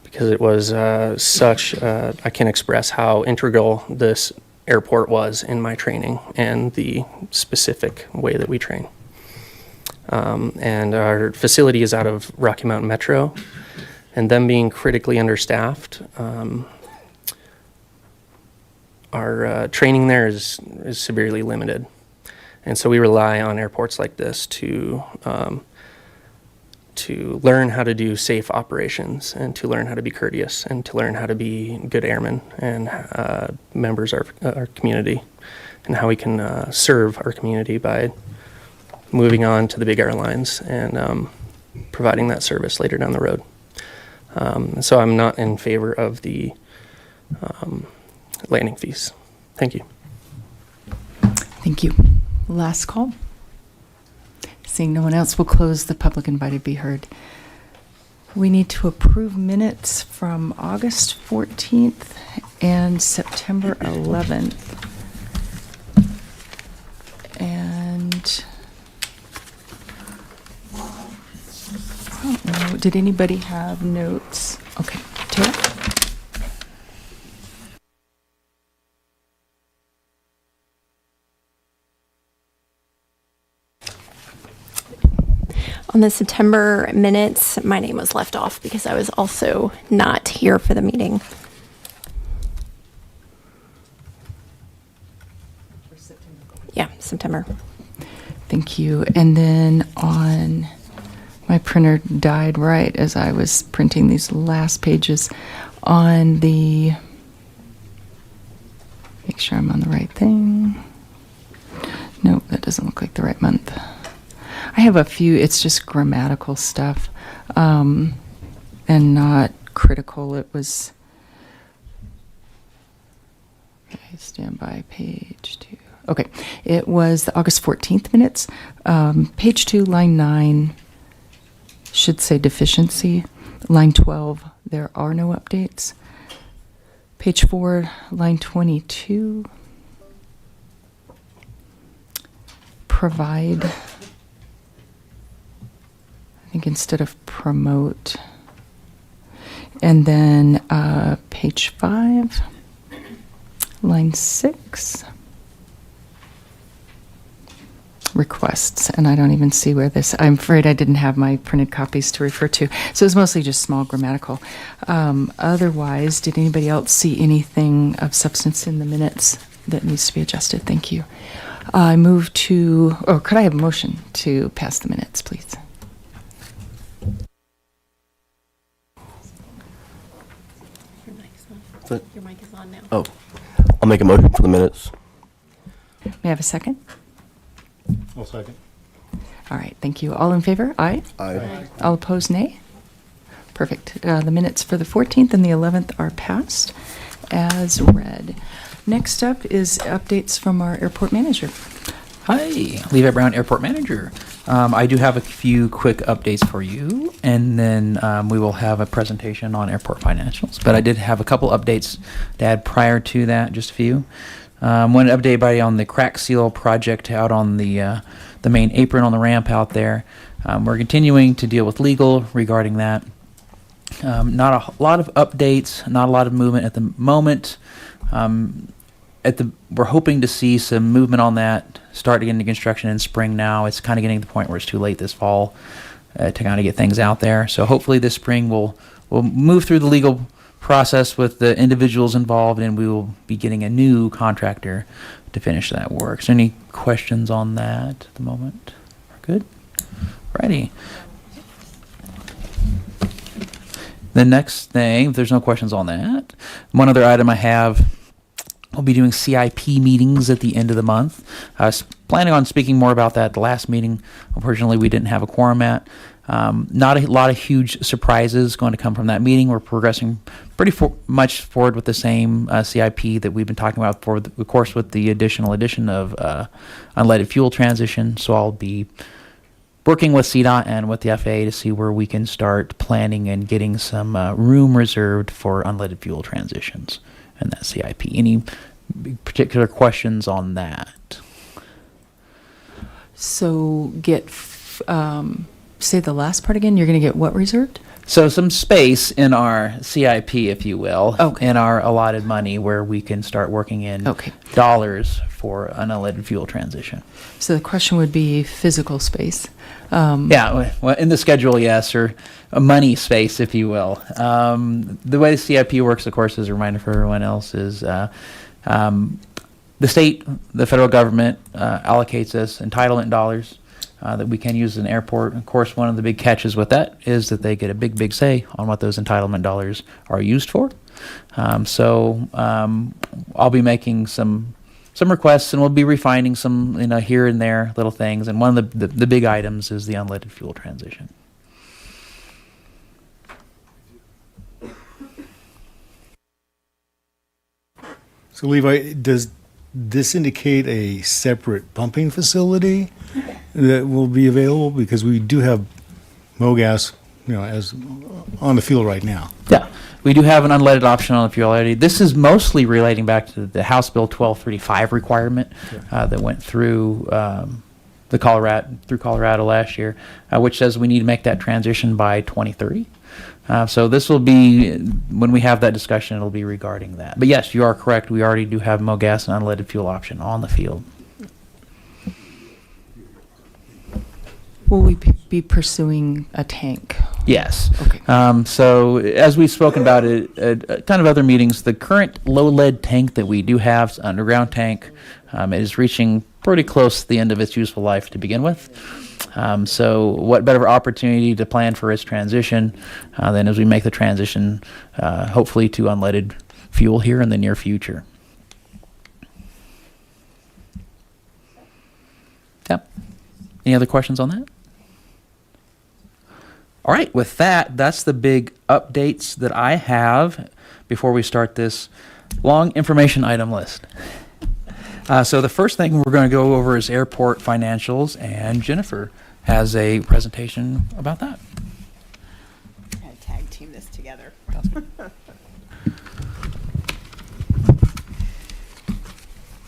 Because it was I can't express how integral this airport was in my training and the specific way that we train. And our facility is out of Rocky Mountain Metro, and them being critically understaffed, our training there is severely limited. And so we rely on airports like this to learn how to do safe operations, and to learn how to be courteous, and to learn how to be good airmen and members of our community, and how we can serve our community by moving on to the big airlines and providing that service later down the road. So I'm not in favor of the landing fees. Thank you. Thank you. Last call. Seeing no one else, we'll close the public invited be heard. We need to approve minutes from August 14th and September 11th. And I don't know, did anybody have notes? Okay, Tara? On the September minutes, my name was left off because I was also not here for the meeting. Yeah, September. Thank you. And then on, my printer died right as I was printing these last pages. On the, make sure I'm on the right thing. No, that doesn't look like the right month. I have a few, it's just grammatical stuff, and not critical. It was, okay, stand by page 2. Okay, it was the August 14th minutes, page 2, line 9, should say deficiency. Line 12, there are no updates. Page 4, line 22. Provide. I think instead of promote. And then page 5, line 6. Requests, and I don't even see where this, I'm afraid I didn't have my printed copies to refer to. So it's mostly just small grammatical. Otherwise, did anybody else see anything of substance in the minutes that needs to be adjusted? Thank you. I move to, or could I have a motion to pass the minutes, please? Your mic is on now. Oh, I'll make a motion for the minutes. May I have a second? I'll second. All right, thank you. All in favor? Aye. Aye. All opposed, nay? Perfect. The minutes for the 14th and the 11th are passed as read. Next up is updates from our airport manager. Hi, Vance Brand Airport Manager. I do have a few quick updates for you, and then we will have a presentation on airport financials. But I did have a couple updates to add prior to that, just a few. Want to update everybody on the crack seal project out on the main apron on the ramp out there. We're continuing to deal with legal regarding that. Not a lot of updates, not a lot of movement at the moment. We're hoping to see some movement on that, start to get into construction in spring now. It's kind of getting to the point where it's too late this fall to kind of get things out there. So hopefully this spring we'll move through the legal process with the individuals involved, and we will be getting a new contractor to finish that work. So any questions on that at the moment? Good? Righty. The next thing, if there's no questions on that, one other item I have, we'll be doing CIP meetings at the end of the month. I was planning on speaking more about that at the last meeting. Unfortunately, we didn't have a quorum at. Not a lot of huge surprises going to come from that meeting. We're progressing pretty much forward with the same CIP that we've been talking about for, of course, with the additional addition of unleaded fuel transition. So I'll be working with CDOT and with the FAA to see where we can start planning and getting some room reserved for unleaded fuel transitions in that CIP. Any particular questions on that? So say the last part again. You're going to get what reserved? So some space in our CIP, if you will, in our allotted money where we can start working in dollars for an unleaded fuel transition. So the question would be physical space. Yeah, well, in the schedule, yes, or a money space, if you will. The way the CIP works, of course, as a reminder for everyone else, is the state, the federal government allocates us entitlement dollars that we can use as an airport. Of course, one of the big catches with that is that they get a big say on what those entitlement dollars are used for. So I'll be making some requests, and we'll be refining some, here and there little things. And one of the big items is the unleaded fuel transition. So Levi, does this indicate a separate pumping facility that will be available? Because we do have MoGas, as on the field right now. Yeah, we do have an unleaded option on the fuel already. This is mostly relating back to the House Bill 1235 requirement that went through Colorado last year, which says we need to make that transition by 2030. So this will be, when we have that discussion, it'll be regarding that. But yes, you are correct. We already do have MoGas and unleaded fuel option on the field. Will we be pursuing a tank? Yes. Okay. So as we've spoken about it at kind of other meetings, the current low lead tank that we do have, underground tank, is reaching pretty close to the end of its useful life to begin with. So what better opportunity to plan for its transition than as we make the transition, hopefully to unleaded fuel here in the near future. Yep. Any other questions on that? All right, with that, that's the big updates that I have before we start this long information item list. So the first thing we're going to go over is airport financials, and Jennifer has a presentation about that. Sounds good.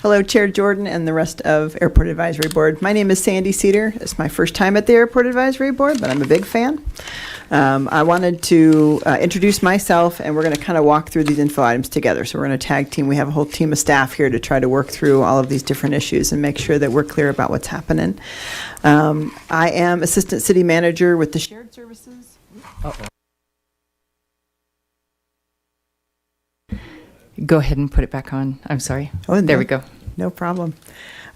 Hello, Chair Jordan and the rest of Airport Advisory Board. My name is Sandy Cedar. It's my first time at the Airport Advisory Board, but I'm a big fan. I wanted to introduce myself, and we're going to kind of walk through these info items together. So we're going to tag team. We have a whole team of staff here to try to work through all of these different issues and make sure that we're clear about what's happening. I am Assistant City Manager with the Shared Services. Go ahead and put it back on. I'm sorry. Oh, there we go. No problem.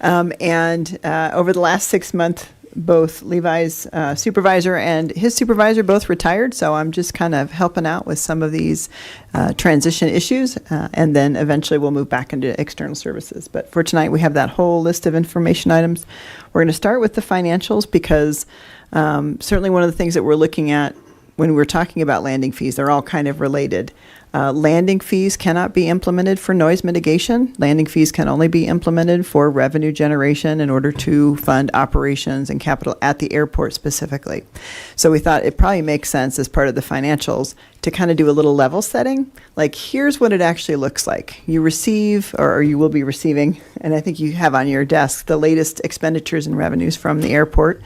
And over the last 6 months, both Levi's supervisor and his supervisor both retired, so I'm just kind of helping out with some of these transition issues, and then eventually we'll move back into external services. But for tonight, we have that whole list of information items. We're going to start with the financials because certainly one of the things that we're looking at when we're talking about landing fees, they're all kind of related. Landing fees cannot be implemented for noise mitigation. Landing fees can only be implemented for revenue generation in order to fund operations and capital at the airport specifically. So we thought it probably makes sense as part of the financials to kind of do a little level setting. Like, here's what it actually looks like. You receive, or you will be receiving, and I think you have on your desk, the latest expenditures and revenues from the airport.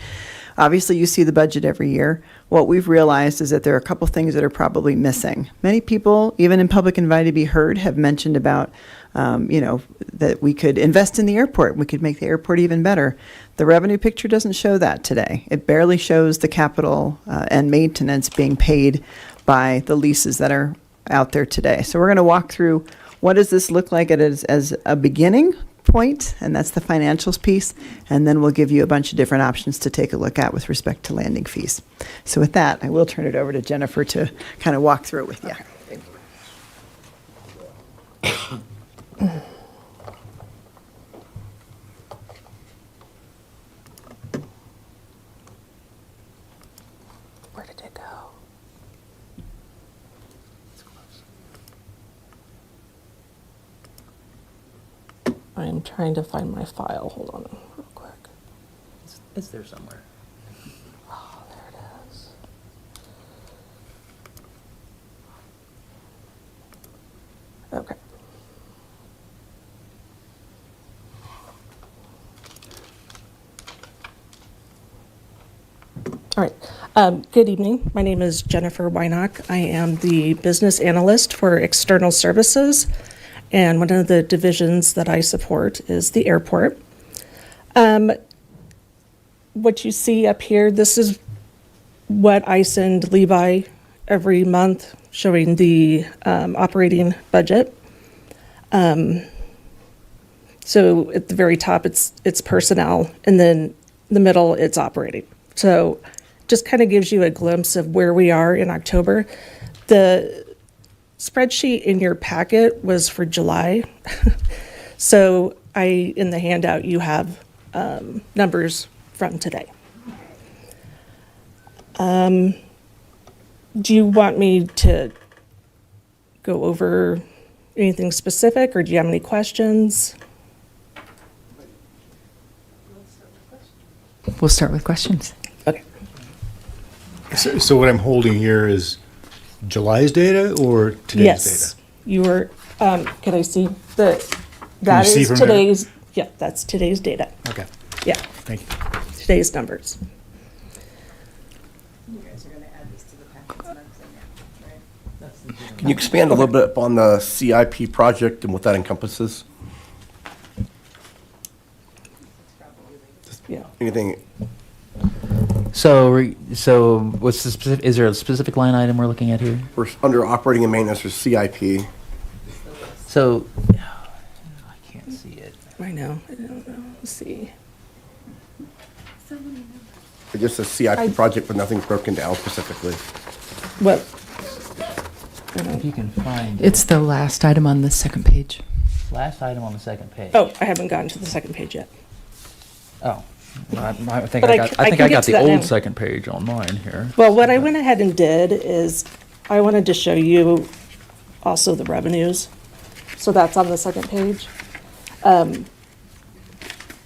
Obviously, you see the budget every year. What we've realized is that there are a couple things that are probably missing. Many people, even in Public Invited to be Heard, have mentioned about, that we could invest in the airport. We could make the airport even better. The revenue picture doesn't show that today. It barely shows the capital and maintenance being paid by the leases that are out there today. So we're going to walk through what does this look like as a beginning point, and that's the financials piece, and then we'll give you a bunch of different options to take a look at with respect to landing fees. So with that, I will turn it over to Jennifer to kind of walk through it with you. Where did it go? I'm trying to find my file. Hold on real quick. It's there somewhere. Oh, there it is. Okay. All right. Good evening. My name is Jennifer Weinock. I am the business analyst for external services, and one of the divisions that I support is the airport. What you see up here, this is what I send Levi every month, showing the operating budget. So at the very top, it's personnel, and then the middle, it's operating. So just kind of gives you a glimpse of where we are in October. The spreadsheet in your packet was for July. So in the handout, you have numbers from today. Do you want me to go over anything specific, or do you have any questions? We'll start with questions. Okay. So what I'm holding here is July's data or today's Yes, you were, can I see that you see is from there? today's, yeah, that's today's data. data? Okay, Yeah, thank you. today's numbers. You guys are going to add this to the packets, and I'm saying that, right? Can you expand a little bit upon the CIP project and what that encompasses? Yeah. Anything? So what's the specific? Is there a specific line item we're looking at here? We're under operating and maintenance or CIP. So I can't see it. I know, I don't know, let's see. Or just a CIP project, but nothing's broken down specifically. What? If you can find It's the last item on the second page. last item on the second page. Oh, I haven't gotten to the second page yet. Oh. I think But I I got, c- I I think can I get got to the that old now. second page on mine here. Well, what I went ahead and did is I wanted to show you also the revenues. So that's on the second page.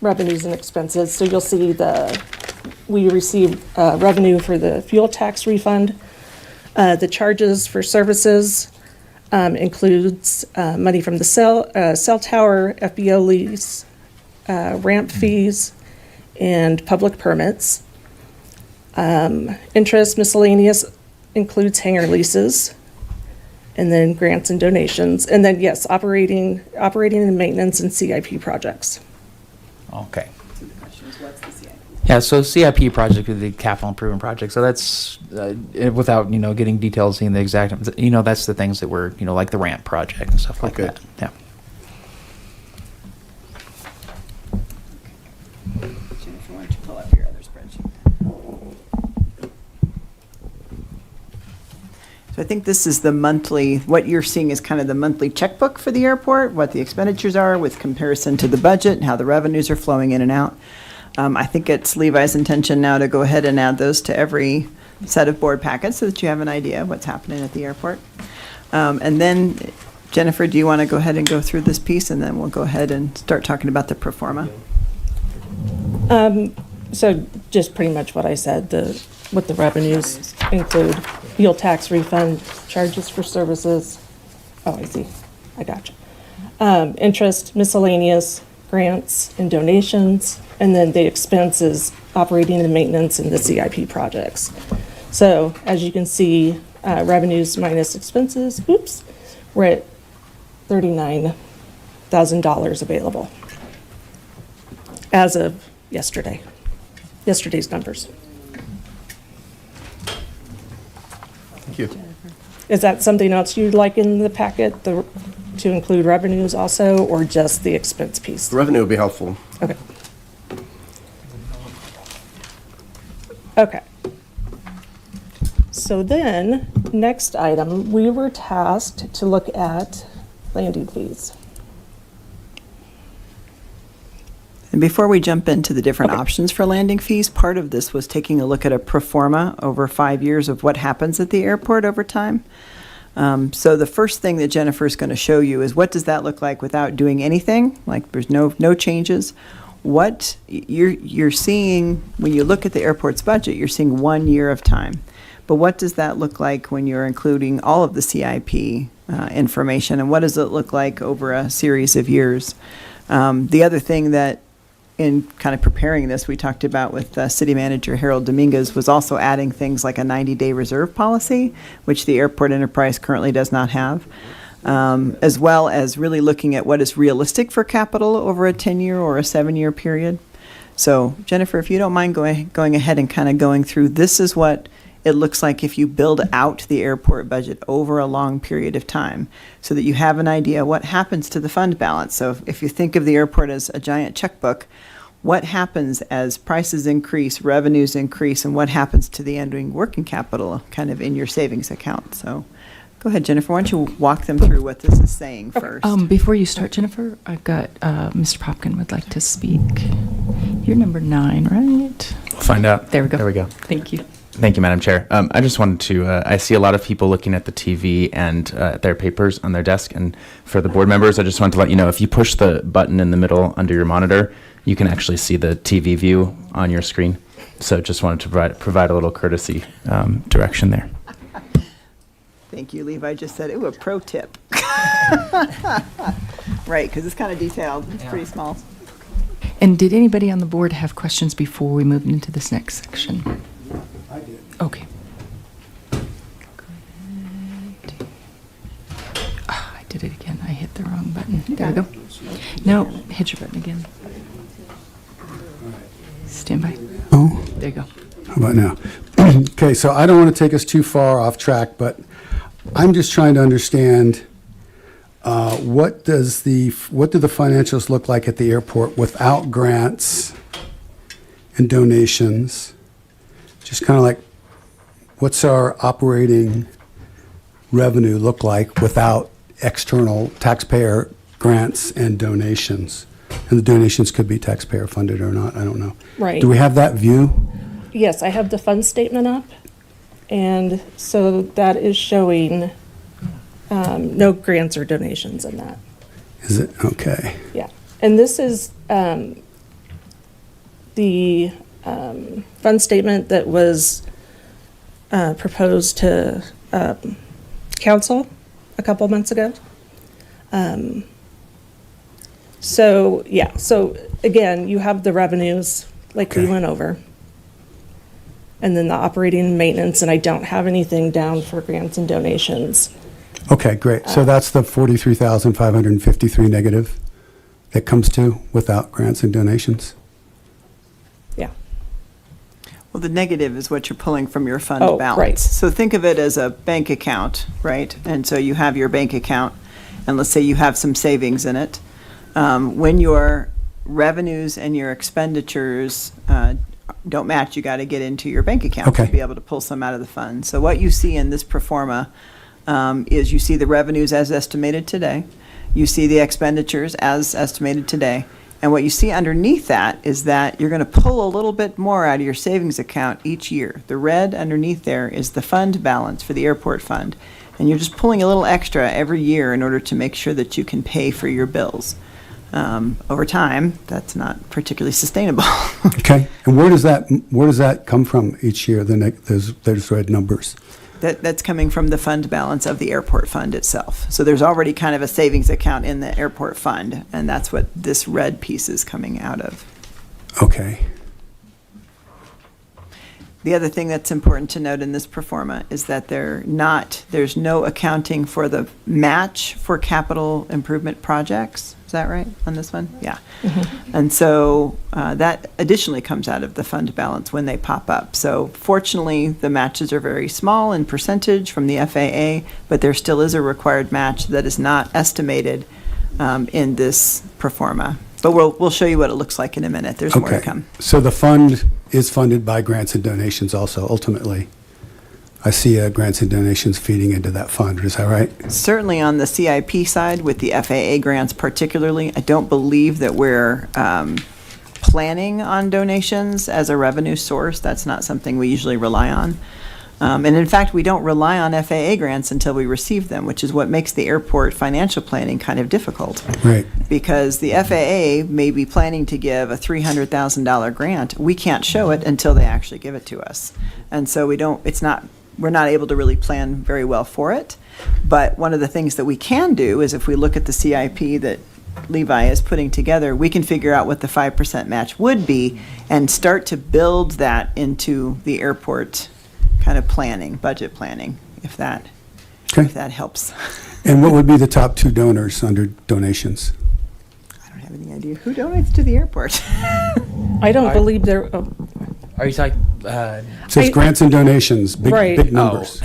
Revenues and expenses. So you'll see we received revenue for the fuel tax refund The charges for services includes money from the cell tower, FBO lease, ramp fees, and public permits. Interest miscellaneous includes hangar leases, and then grants and donations, and then yes, operating and maintenance and CIP projects. Okay. Yeah, so CIP project is the capital improvement project. So that's without getting details, seeing the exact that's the things that were like the ramp project and stuff like that. Yeah. Jennifer, why don't you pull up your other spreadsheet? So I think this is the monthly, what you're seeing is kind of the monthly checkbook for the airport, what the expenditures are with comparison to the budget and how the revenues are flowing in and out. I think it's Levi's intention now to go ahead and add those to every set of board packets so that you have an idea of what's happening at the airport. And then, Jennifer, do you want to go ahead and go through this piece, and then we'll go ahead and start talking about the pro forma? So just pretty much what I said, what the revenues include: fuel tax refund, charges for services. Oh, I see. I gotcha. Interest, miscellaneous, grants, and donations. And then the expenses, operating and maintenance, and the CIP projects. So as you can see, revenues minus expenses, we're at $39,000 available as of yesterday's numbers. Thank you. Is that something else you'd like in the packet to include revenues also, or just the expense piece? The revenue would be helpful. Okay. Okay. So then, next item, we were tasked to look at landing fees. And before we jump into the different options for landing fees, part of this was taking a look at a pro forma over 5 years of what happens at the airport over time. So the first thing that Jennifer is going to show you is what does that look like without doing anything, like there's no changes. What you're seeing when you look at the airport's budget, you're seeing 1 year of time. But what does that look like when you're including all of the CIP information, and what does it look like over a series of years? The other thing that in kind of preparing this, we talked about with City Manager Harold Dominguez was also adding things like a 90-day reserve policy, which the airport enterprise currently does not have. As well as really looking at what is realistic for capital over a 10-year or a 7-year period. So, Jennifer, if you don't mind going ahead and kind of going through, this is what it looks like if you build out the airport budget over a long period of time so that you have an idea what happens to the fund balance. So if you think of the airport as a giant checkbook, what happens as prices increase, revenues increase, and what happens to the ending working capital kind of in your savings account? So go ahead, Jennifer. Why don't you walk them through what this is saying first? Before you start, Jennifer, I've got Mr. Popkin would like to speak. You're number 9, right? We'll find out. There we go. There we go. Thank you. Thank you, Madam Chair. I just wanted to, I see a lot of people looking at the TV and their papers on their desk. And for the board members, I just wanted to let you know, if you push the button in the middle under your monitor, you can actually see the TV view on your screen. So just wanted to provide a little courtesy direction there. Thank you, Levi just said, ooh, a pro tip. Right, because it's kind of detailed. It's pretty small. And did anybody on the board have questions before we moved into this next section? I did. Okay. I did it again. I hit the wrong button. There we go. No, hit your button again. Stand by. Oh. There you go. How about now? Okay, so I don't want to take us too far off track, but I'm just trying to understand what do the financials look like at the airport without grants and donations? Just kind of like, what's our operating revenue look like without external taxpayer grants and donations? And the donations could be taxpayer funded or not, I don't know. Right. Do we have that view? Yes, I have the fund statement up. And so that is showing no grants or donations in that. Is it? Okay. Yeah. And this is the fund statement that was proposed to council a couple months ago. So again, you have the revenues like we went over. And then the operating and maintenance, and I don't have anything down for grants and donations. Okay, great. So that's the 43,553 negative that comes to without grants and donations? Yeah. Well, the negative is what you're pulling from your fund Oh, balance. right. So think of it as a bank account, right? And so you have your bank account, and let's say you have some savings in it. When your revenues and your expenditures don't match, you got to get into your bank account to be able to pull some out of the fund. So what you see in this pro forma is you see the revenues as estimated today. You see the expenditures as estimated today. And what you see underneath that is that you're going to pull a little bit more out of your savings account each year. The red underneath there is the fund balance for the airport fund. And you're just pulling a little extra every year in order to make sure that you can pay for your bills. Over time, that's not particularly sustainable. Okay. And where does that come from each year, those red numbers? That's coming from the fund balance of the airport fund itself. So there's already kind of a savings account in the airport fund, and that's what this red piece is coming out of. Okay. The other thing that's important to note in this pro forma is that there's no accounting for the match for capital improvement projects. Is that right on this one? Yeah. And so that additionally comes out of the fund balance when they pop up. So fortunately, the matches are very small in percentage from the FAA, but there still is a required match that is not estimated in this pro forma. But we'll show you what it looks like in a minute. There's more to come. So the fund is funded by grants and donations also, ultimately. I see grants and donations feeding into that fund. Is that right? Certainly on the CIP side with the FAA grants particularly, I don't believe that we're planning on donations as a revenue source. That's not something we usually rely on. And in fact, we don't rely on FAA grants until we receive them, which is what makes the airport financial planning kind of difficult. Right. Because the FAA may be planning to give a $300,000 grant. We can't show it until they actually give it to us. And so we're not able to really plan very well for it. But one of the things that we can do is if we look at the CIP that Levi is putting together, we can figure out what the 5% match would be and start to build that into the airport kind of planning, budget planning, if that helps. And what would be the top two donors under donations? I don't have any idea. Who donates to the airport? I don't believe there. Are you talking? It says grants and donations, big numbers.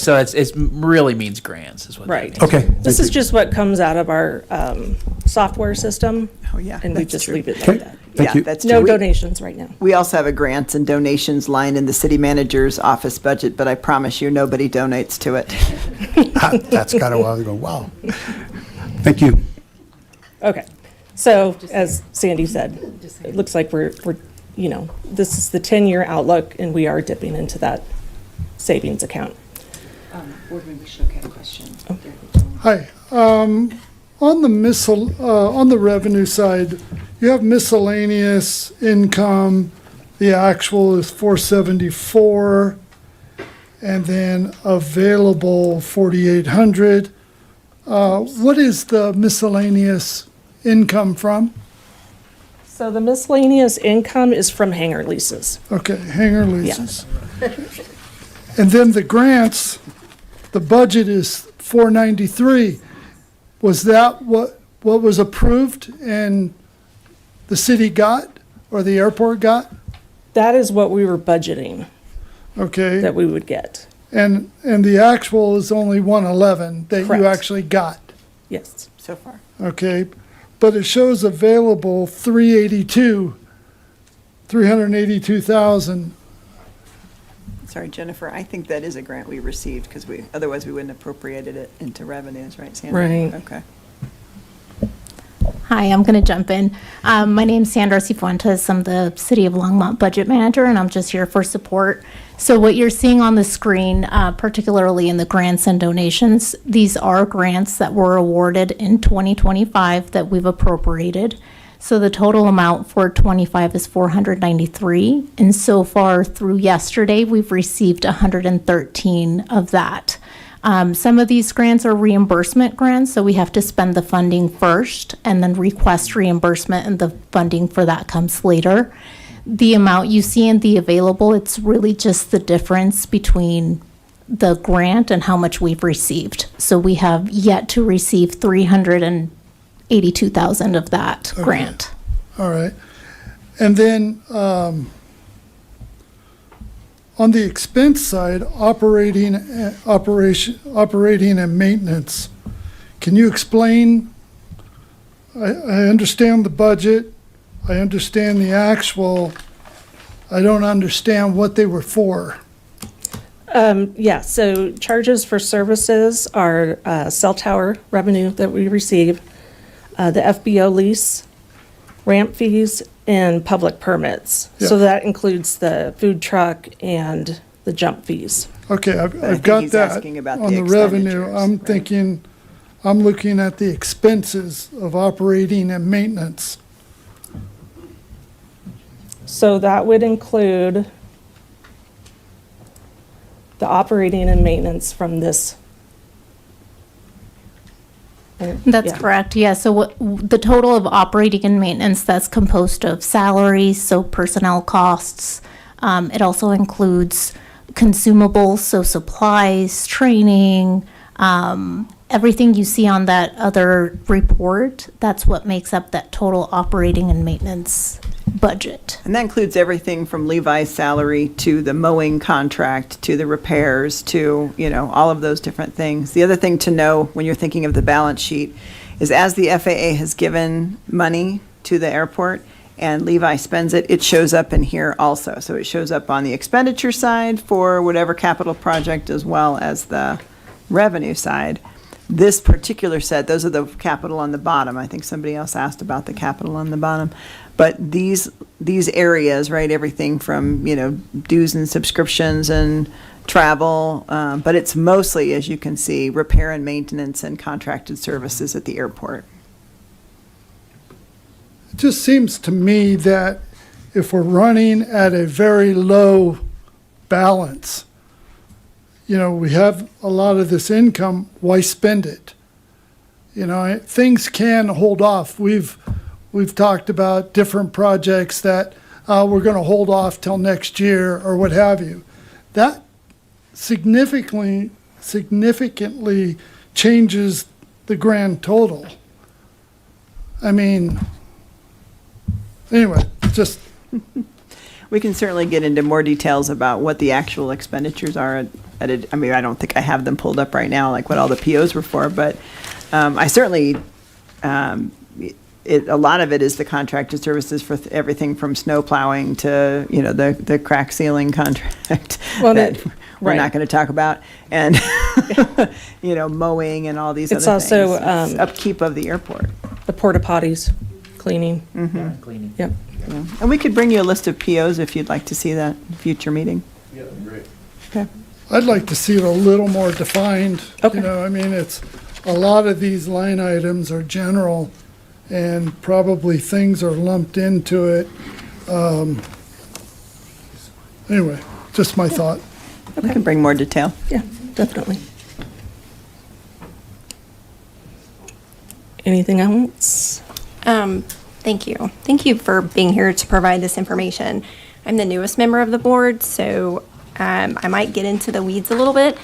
So it really means grants, is what. Right. That means. Okay. This is just what comes out of our software system. Oh, yeah. And we that's just true. leave it like that. Thank you. That's No true. donations right now. We also have a grants and donations line in the city manager's office budget, but I promise you, nobody donates to it. That's kind of why I go, wow. Thank you. Okay. So as Sandy said, it looks like we're this is the 10-year outlook, and we are dipping into that savings account. Board member Shook had a question. Hi. On the revenue side, you have miscellaneous income. The actual is 474, and then available 4,800. What is the miscellaneous income from? So the miscellaneous income is from hangar leases. Okay, hangar leases. And then the grants, the budget is 493. Was that what was approved and the city got, or the airport got? That is what we were budgeting. Okay. That we would get. And the actual is only 111 that Correct. you actually got. Yes. So far. Okay. But it shows available 382,000. Sorry, Jennifer, I think that is a grant we received because otherwise we wouldn't have appropriated it into revenues, right, Sandra? Right. Okay. Hi, I'm going to jump in. My name's Sandra Cifuentes. I'm the City of Longmont Budget Manager, and I'm just here for support. So what you're seeing on the screen, particularly in the grants and donations, these are grants that were awarded in 2025 that we've appropriated. So the total amount for 25 is 493, and so far through yesterday, we've received 113 of that. Some of these grants are reimbursement grants, so we have to spend the funding first and then request reimbursement, and the funding for that comes later. The amount you see in the available, it's really just the difference between the grant and how much we've received. So we have yet to receive 382,000 of that grant. All right. And then on the expense side, operating and maintenance, can you explain? I understand the budget. I understand the actual. I don't understand what they were for. Yeah, so charges for services are cell tower revenue that we receive, the FBO lease, ramp fees, and public permits. So Yeah. that includes the food truck and the jump fees. Okay, I I've think got he's that asking about on the the revenue. expenditures, I'm right. thinking, I'm looking at the expenses of operating and maintenance. So that would include the operating and maintenance from this. That's Yeah. correct, yeah. So the total of operating and maintenance, that's composed of salaries, so personnel costs. It also includes consumables, so supplies, training, everything you see on that other report, that's what makes up that total operating and maintenance budget. And that includes everything from Levi's salary to the mowing contract to the repairs to, all of those different things. The other thing to know when you're thinking of the balance sheet is as the FAA has given money to the airport and Levi spends it, it shows up in here also. So it shows up on the expenditure side for whatever capital project as well as the revenue side. This particular set, those are the capital on the bottom. I think somebody else asked about the capital on the bottom. But these areas, right, everything from, dues and subscriptions and travel, but it's mostly, as you can see, repair and maintenance and contracted services at the airport. It just seems to me that if we're running at a very low balance, we have a lot of this income, why spend it? Things can hold off. We've talked about different projects that we're going to hold off till next year or what have you. That significantly changes the grand total. I mean, anyway, just. We can certainly get into more details about what the actual expenditures are I don't think I have them pulled up right now, like what all the POs were for, but I certainly, a lot of it is the contracted services for everything from snow plowing to, the crack sealing contract that we're not going to talk about, and, mowing and all these It's other things. also, It's upkeep of the airport. The porta potties, cleaning. Cleaning. Yep. Yeah. And we could bring you a list of POs if you'd like to see that in a future meeting. Yeah, great. Okay. I'd like to see it a little more defined. Okay. It's, a lot of these line items are general and probably things are lumped into it. Anyway, just my thought. We can bring more detail. Yeah, definitely. Anything else? Thank you. Thank you for being here to provide this information. I'm the newest member of the board, so I might get into the weeds a little bit,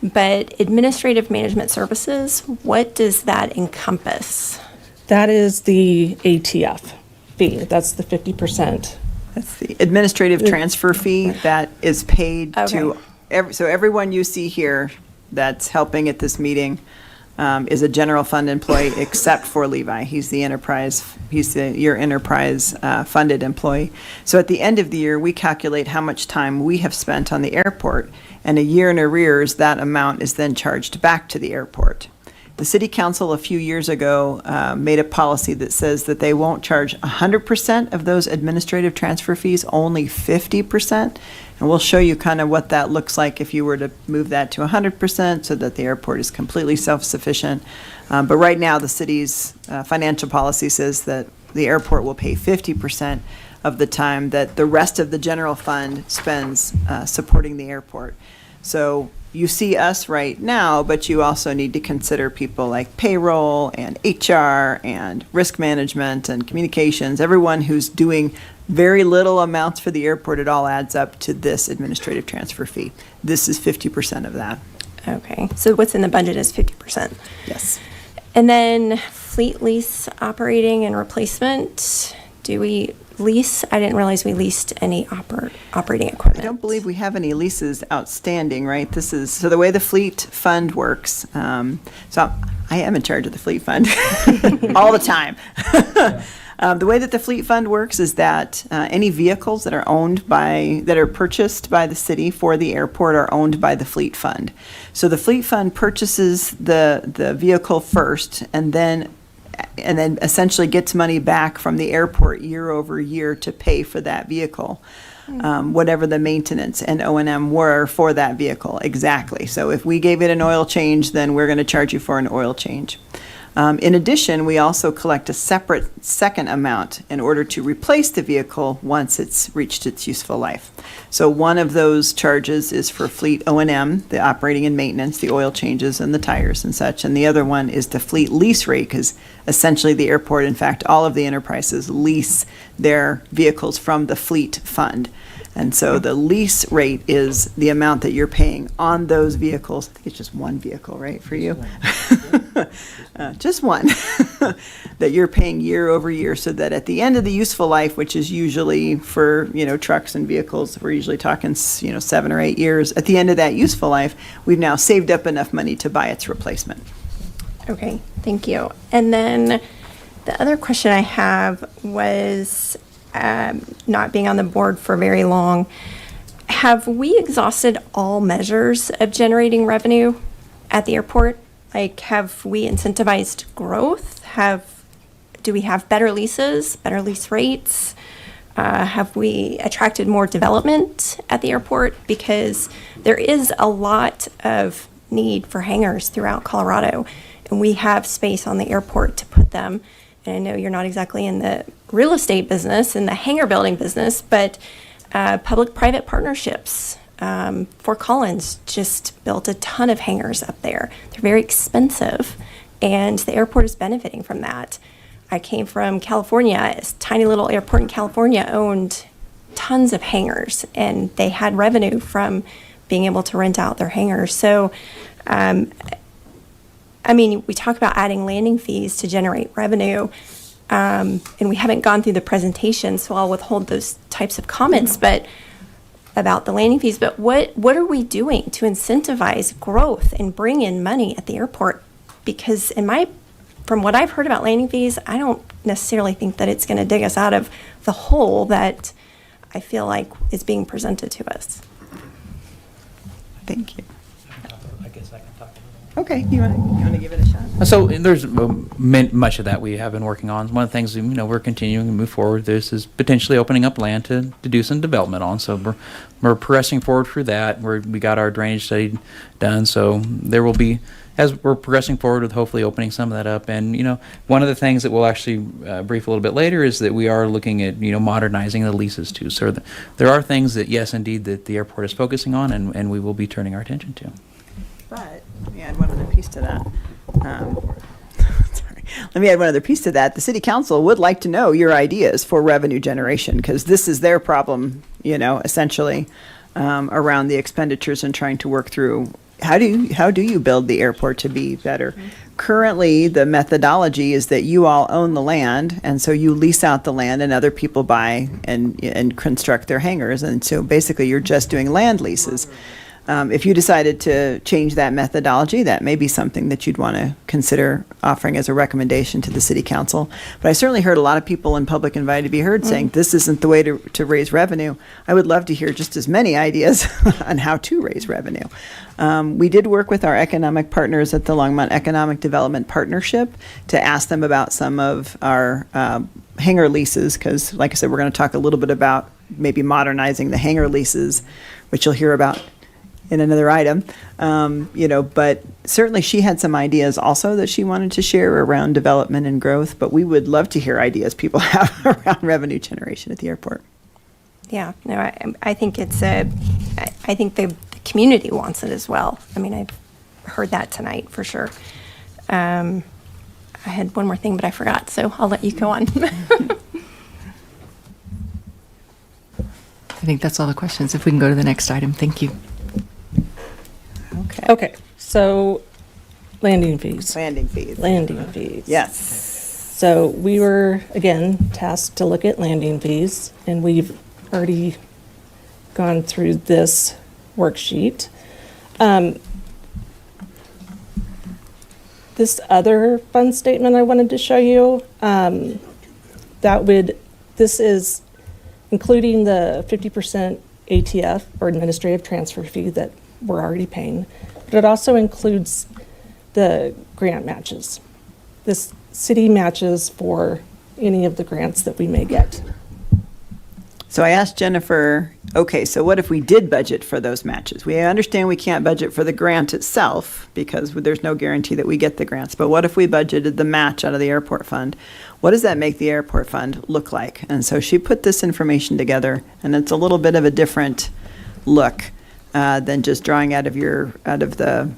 but administrative management services, what does that encompass? That is the ATF fee. That's the 50%. That's the administrative transfer fee that is paid to, so everyone you see here that's helping at this meeting is a general fund employee except for Levi. He's the enterprise, your enterprise funded employee. So at the end of the year, we calculate how much time we have spent on the airport, and a year in arrears, that amount is then charged back to the airport. The city council a few years ago made a policy that says that they won't charge 100% of those administrative transfer fees, only 50%. And we'll show you kind of what that looks like if you were to move that to 100% so that the airport is completely self-sufficient. But right now, the city's financial policy says that the airport will pay 50% of the time that the rest of the general fund spends supporting the airport. So you see us right now, but you also need to consider people like payroll and HR and risk management and communications, everyone who's doing very little amounts for the airport. It all adds up to this administrative transfer fee. This is 50% of that. Okay, so what's in the budget is 50%. Yes. And then fleet lease operating and replacement, do we lease? I didn't realize we leased any operating equipment. I don't believe we have any leases outstanding, right? So the way the fleet fund works, so I am in charge of the fleet fund all the time. The way that the fleet fund works is that any vehicles that are purchased by the city for the airport are owned by the fleet fund. So the fleet fund purchases the vehicle first, and then essentially gets money back from the airport year over year to pay for that vehicle, whatever the maintenance and O&M were for that vehicle. Exactly. So if we gave it an oil change, then we're going to charge you for an oil change. In addition, we also collect a separate second amount in order to replace the vehicle once it's reached its useful life. So one of those charges is for fleet O&M, the operating and maintenance, the oil changes and the tires and such. And the other one is the fleet lease rate, because essentially the airport, in fact, all of the enterprises lease their vehicles from the fleet fund. And so the lease rate is the amount that you're paying on those vehicles. I think it's just one vehicle, right, for you? Just one that you're paying year over year, so that at the end of the useful life, which is usually for, trucks and vehicles, we're usually talking, 7 or 8 years. At the end of that useful life, we've now saved up enough money to buy its replacement. Okay, thank you. And then the other question I have was, not being on the board for very long, have we exhausted all measures of generating revenue at the airport? Like, have we incentivized growth? Do we have better leases, better lease rates? Have we attracted more development at the airport? Because there is a lot of need for hangars throughout Colorado, and we have space on the airport to put them. And I know you're not exactly in the real estate business, in the hangar building business, but public-private partnerships. Fort Collins just built a ton of hangars up there. They're very expensive, and the airport is benefiting from that. I came from California. A tiny little airport in California owned tons of hangars, and they had revenue from being able to rent out their hangars. So, we talk about adding landing fees to generate revenue, and we haven't gone through the presentation, so I'll withhold those types of comments, but about the landing fees. But what are we doing to incentivize growth and bring in money at the airport? Because from what I've heard about landing fees, I don't necessarily think that it's going to dig us out of the hole that I feel like is being presented to us. Thank you. I guess I can talk. Okay, you want to give it a shot? So there's much of that we have been working on. One of the things we're continuing to move forward. This is potentially opening up land to do some development on. So we're progressing forward through that. We got our drainage study done. So there will be, as we're progressing forward with hopefully opening some of that up. And one of the things that we'll actually brief a little bit later is that we are looking at modernizing the leases too. So there are things that yes, indeed, that the airport is focusing on, and we will be turning our attention to. But let me add one other piece to that. Let me add one other piece to that. The city council would like to know your ideas for revenue generation, because this is their problem, essentially, around the expenditures and trying to work through how do you build the airport to be better. Mm-hmm. Currently, the methodology is that you all own the land, and so you lease out the land, and other people buy and construct their hangars, and so basically you're just doing land leases. If you decided to change that methodology, that may be something that you'd want to consider offering as a recommendation to the city council. But I certainly heard a lot of people in public invited to be heard saying this isn't the way to raise revenue. I would love to hear just as many ideas on how to raise revenue. We did work with our economic partners at the Longmont Economic Development Partnership to ask them about some of our hangar leases, because like I said, we're going to talk a little bit about maybe modernizing the hangar leases, which you'll hear about in another item, but certainly she had some ideas also that she wanted to share around development and growth, but we would love to hear ideas people have around revenue generation at the airport. Yeah, no, I think I think the community wants it as well. I mean, I've heard that tonight for sure. I had one more thing, but I forgot, so I'll let you go on. I think that's all the questions. If we can go to the next item, thank you. Okay, so landing fees. Landing fees. Landing fees. Yes. So we were, again, tasked to look at landing fees, and we've already gone through this worksheet. This other fund statement I wanted to show you, this is including the 50% ATF or administrative transfer fee that we're already paying, but it also includes the grant matches. This city matches for any of the grants that we may get. So I asked Jennifer, okay, so what if we did budget for those matches? We understand we can't budget for the grant itself because there's no guarantee that we get the grants, but what if we budgeted the match out of the airport fund? What does that make the airport fund look like? And so she put this information together, and it's a little bit of a different look than just drawing out of the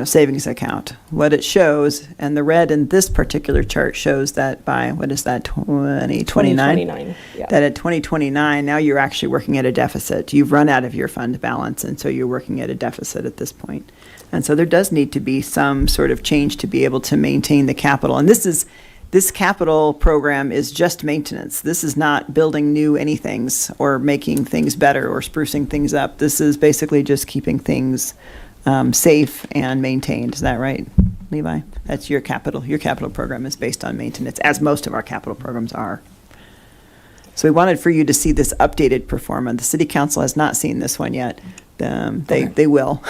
savings account. What it shows, and the red in this particular chart shows that by, what is that, 2029? 2029, yeah. That at 2029, now you're actually working at a deficit. You've run out of your fund balance, and so you're working at a deficit at this point. And so there does need to be some sort of change to be able to maintain the capital. And this capital program is just maintenance. This is not building new anythings or making things better or sprucing things up. This is basically just keeping things safe and maintained. Is that right, Levi? That's your capital. Your capital program is based on maintenance, as most of our capital programs are. So we wanted for you to see this updated pro forma. The city council has not seen this one yet. They will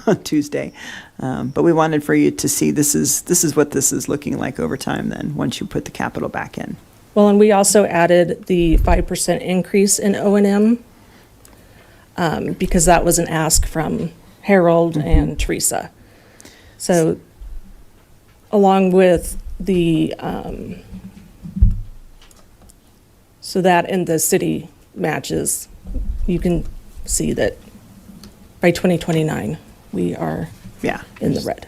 on Tuesday. But we wanted for you to see this is what this is looking like over time then, once you put the capital back in. Well, and we also added the 5% increase in O&M because that was an ask from Harold and Teresa. So along with the, so that and the city matches, you can see that by 2029, we are in the red.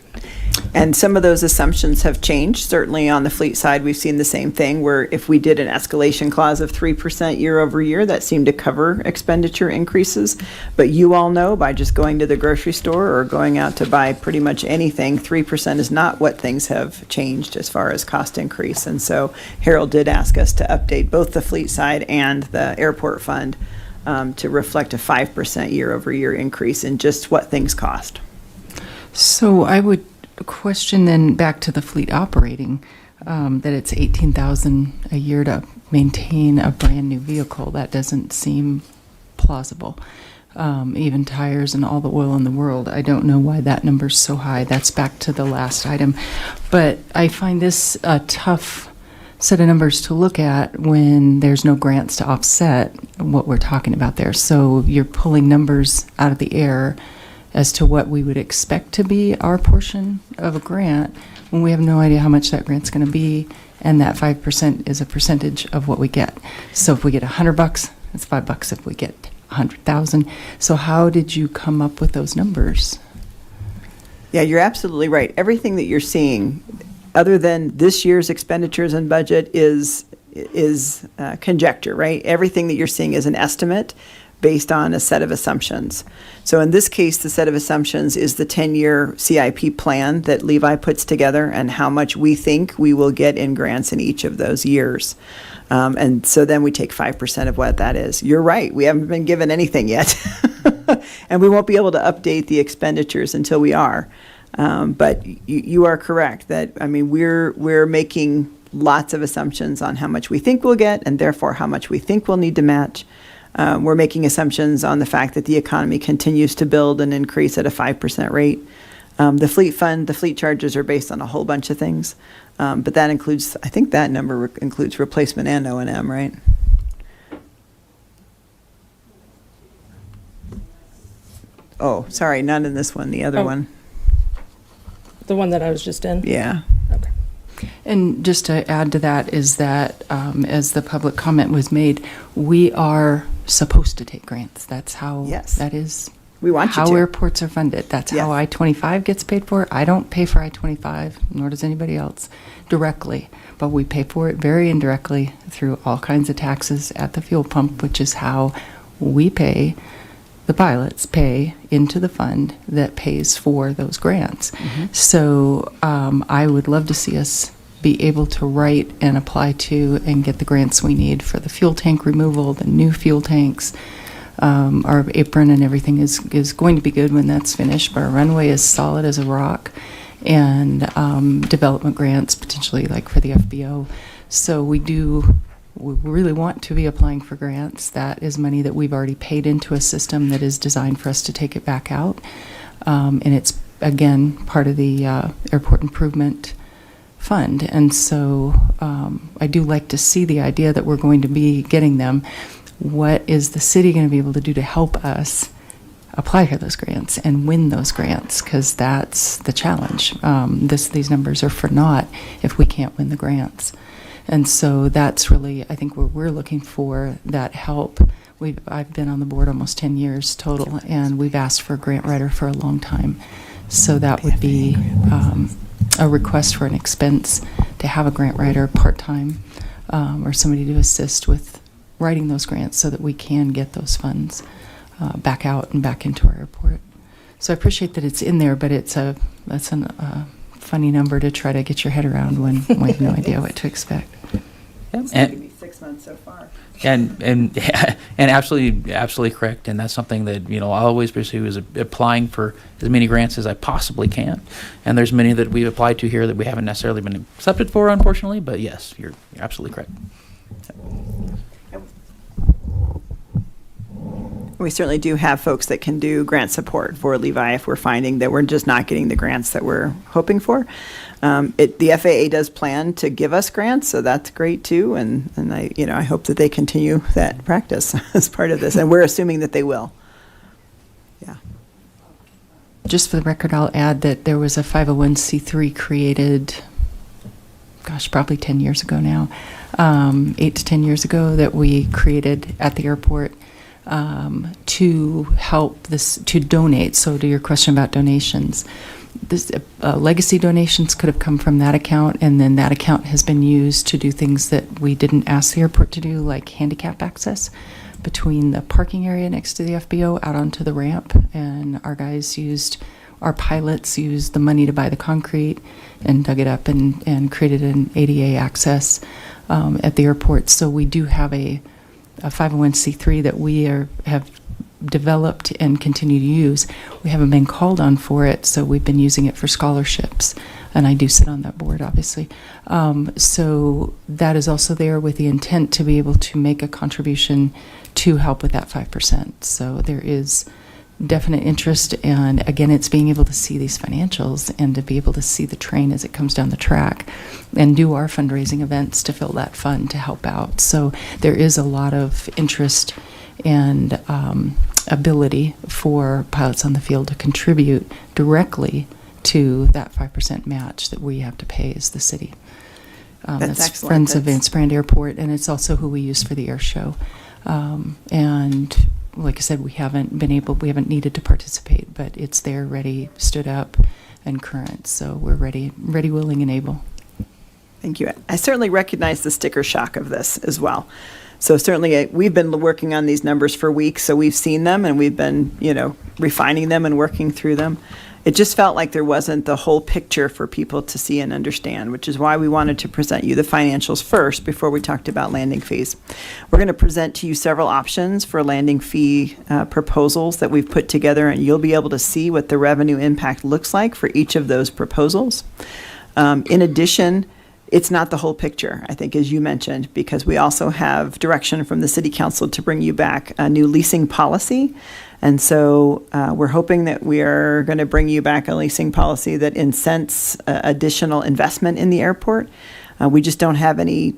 And some of those assumptions have changed. Certainly on the fleet side, we've seen the same thing where if we did an escalation clause of 3% year over year, that seemed to cover expenditure increases. But you all know by just going to the grocery store or going out to buy pretty much anything, 3% is not what things have changed as far as cost increase. And so Harold did ask us to update both the fleet side and the airport fund to reflect a 5% year over year increase in just what things cost. So I would question then back to the fleet operating, that it's $18,000 a year to maintain a brand new vehicle. That doesn't seem plausible. Even tires and all the oil in the world. I don't know why that number's so high. That's back to the last item. But I find this a tough set of numbers to look at when there's no grants to offset what we're talking about there. So you're pulling numbers out of the air as to what we would expect to be our portion of a grant when we have no idea how much that grant's going to be, and that 5% is a percentage of what we get. So if we get $100, it's $5 if we get 100,000. So how did you come up with those numbers? Yeah, you're absolutely right. Everything that you're seeing, other than this year's expenditures and budget, is conjecture, right? Everything that you're seeing is an estimate based on a set of assumptions. So in this case, the set of assumptions is the 10-year CIP plan that Levi puts together and how much we think we will get in grants in each of those years. And so then we take 5% of what that is. You're right, we haven't been given anything yet. And we won't be able to update the expenditures until we are. But you are correct that, I mean, we're making lots of assumptions on how much we think we'll get and therefore how much we think we'll need to match. We're making assumptions on the fact that the economy continues to build and increase at a 5% rate. The fleet fund, the fleet charges are based on a whole bunch of things, but that includes, I think that number includes replacement and O&M, right? Oh, sorry, not in this one, the other one. The one that I was just in? Yeah. Okay. And just to add to that is that, as the public comment was made, we are supposed to take grants. That's how that is We want you how to. airports are funded. That's how I-25 gets paid for. I don't pay for I-25, nor does anybody else directly, but we pay for it very indirectly through all kinds of taxes at the fuel pump, which is how we pay, the pilots pay into the fund that pays for those grants. So I would love to see us be able to write and apply to and get the grants we need for the fuel tank removal, the new fuel tanks. Our apron and everything is going to be good when that's finished, but our runway is solid as a rock, and development grants potentially like for the FBO. So we really want to be applying for grants. That is money that we've already paid into a system that is designed for us to take it back out. And it's, again, part of the airport improvement fund. And so I do like to see the idea that we're going to be getting them. What is the city going to be able to do to help us apply for those grants and win those grants? Because that's the challenge. These numbers are for naught if we can't win the grants. And so that's really, I think, where we're looking for that help. I've been on the board almost 10 years total, and we've asked for a grant writer for a long time. So that would be a request for an expense to have a grant writer part-time or somebody to assist with writing those grants so that we can get those funds back out and back into our airport. So I appreciate that it's in there, but that's a funny number to try to get your head around when you have no idea what to expect. It's going to be 6 months so far. And absolutely correct. And that's something that, I'll always pursue, is applying for as many grants as I possibly can. And there's many that we've applied to here that we haven't necessarily been accepted for, unfortunately. But yes, you're absolutely correct. We certainly do have folks that can do grant support for Levi if we're finding that we're just not getting the grants that we're hoping for. The FAA does plan to give us grants, so that's great too. And I hope that they continue that practice as part of this, and we're assuming that they will. Yeah. Just for the record, I'll add that there was a 501c3 created, probably 10 years ago now, 8 to 10 years ago, that we created at the airport to help to donate. So to your question about donations, legacy donations could have come from that account, and then that account has been used to do things that we didn't ask the airport to do, like handicap access between the parking area next to the FBO out onto the ramp. And our pilots used the money to buy the concrete and dug it up and created an ADA access at the airport. So we do have a 501c3 that we have developed and continue to use. We haven't been called on for it, so we've been using it for scholarships, and I do sit on that board, obviously. So that is also there with the intent to be able to make a contribution to help with that 5%. So there is definite interest, and again, it's being able to see these financials and to be able to see the train as it comes down the track and do our fundraising events to fill that fund to help out. So there is a lot of interest and ability for pilots on the field to contribute directly to that 5% match that we have to pay as the city. That's excellent. Friends of Vance Brand Airport, and it's also who we use for the air show. And like I said, we haven't needed to participate, but it's there, ready, stood up, and current. So we're ready, willing, and able. Thank you. I certainly recognize the sticker shock of this as well. So certainly we've been working on these numbers for weeks, so we've seen them and we've been, refining them and working through them. It just felt like there wasn't the whole picture for people to see and understand, which is why we wanted to present you the financials first before we talked about landing fees. We're going to present to you several options for landing fee proposals that we've put together, and you'll be able to see what the revenue impact looks like for each of those proposals. In addition, it's not the whole picture, I think, as you mentioned, because we also have direction from the City Council to bring you back a new leasing policy. And so we're hoping that we are going to bring you back a leasing policy that incents additional investment in the airport. We just don't have any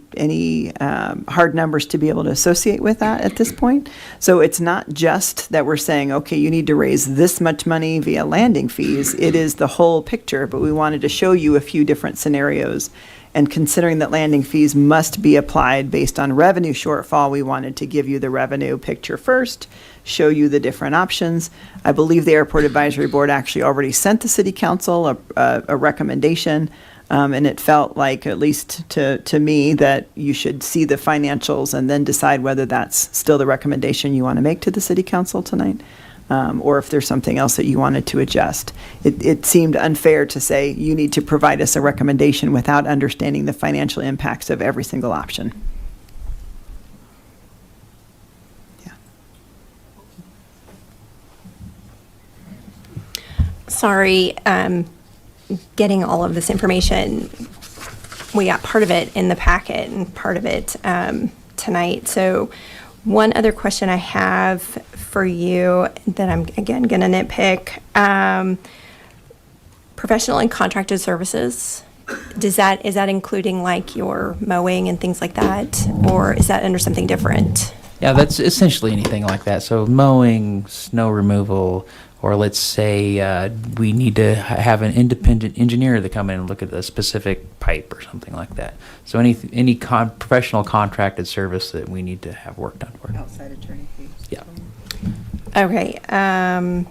hard numbers to be able to associate with that at this point. So it's not just that we're saying, okay, you need to raise this much money via landing fees. It is the whole picture, but we wanted to show you a few different scenarios And considering that landing fees must be applied based on revenue shortfall, we wanted to give you the revenue picture first, show you the different options. I believe the Airport Advisory Board actually already sent the City Council a recommendation, and it felt like, at least to me, that you should see the financials and then decide whether that's still the recommendation you want to make to the City Council tonight. Or if there's something else that you wanted to adjust. It seemed unfair to say you need to provide us a recommendation without understanding the financial impacts of every single option. Yeah. Sorry, getting all of this information. We got part of it in the packet and part of it tonight. So one other question I have for you that I'm, again, going to nitpick. Professional and contracted services, is that including like your mowing and things like that? Or is that under something different? Yeah, that's essentially anything like that. So mowing, snow removal, or let's say we need to have an independent engineer to come in and look at a specific pipe or something like that. So any professional contracted service that we need to have work done for. Outside attorney fees. Yeah. Okay. And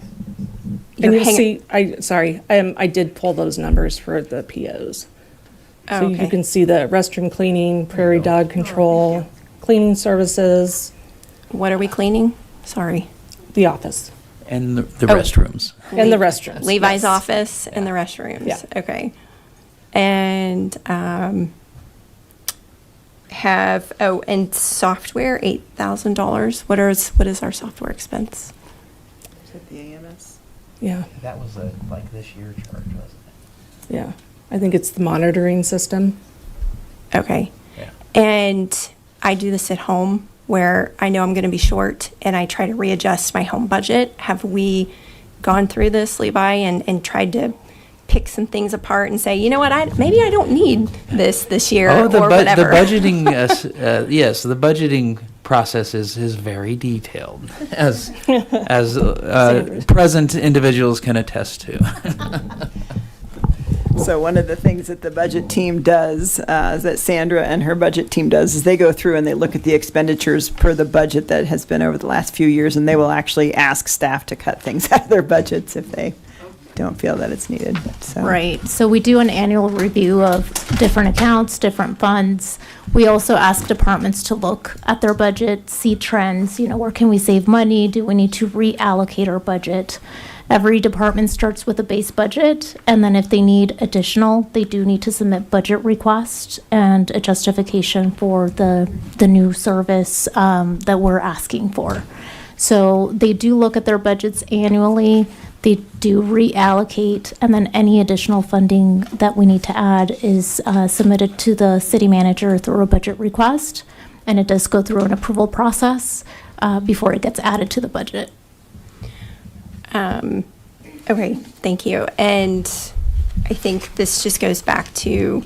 you'll see, I did pull those numbers for the POs. Oh, So okay. you can see the restroom cleaning, prairie dog control, cleaning services. What are we cleaning? Sorry. The office. And the restrooms. And the restrooms. Levi's yes. office and the restrooms. Yeah. Okay. And and software, $8,000. What is our software expense? Is it the AMS? Yeah. That was like this year charge, wasn't it? Yeah. I think it's the monitoring system. Okay. Yeah. And I do this at home where I know I'm going to be short and I try to readjust my home budget. Have we gone through this, Levi, and tried to pick some things apart and say, you know what, maybe I don't need this year or whatever? The budgeting, yes, the budgeting process is very detailed, as present individuals can attest to. So one of the things that the budget team does, that Sandra and her budget team does, is they go through and they look at the expenditures per the budget that has been over the last few years, and they will actually ask staff to cut things out of their budgets if they don't feel that it's needed. So. Right. So we do an annual review of different accounts, different funds. We also ask departments to look at their budget, see trends, where can we save money? Do we need to reallocate our budget? Every department starts with a base budget, and then if they need additional, they do need to submit budget requests and a justification for the new service that we're asking for. So they do look at their budgets annually. They do reallocate, and then any additional funding that we need to add is submitted to the city manager through a budget request, and it does go through an approval process before it gets added to the budget. Okay, thank you. And I think this just goes back to,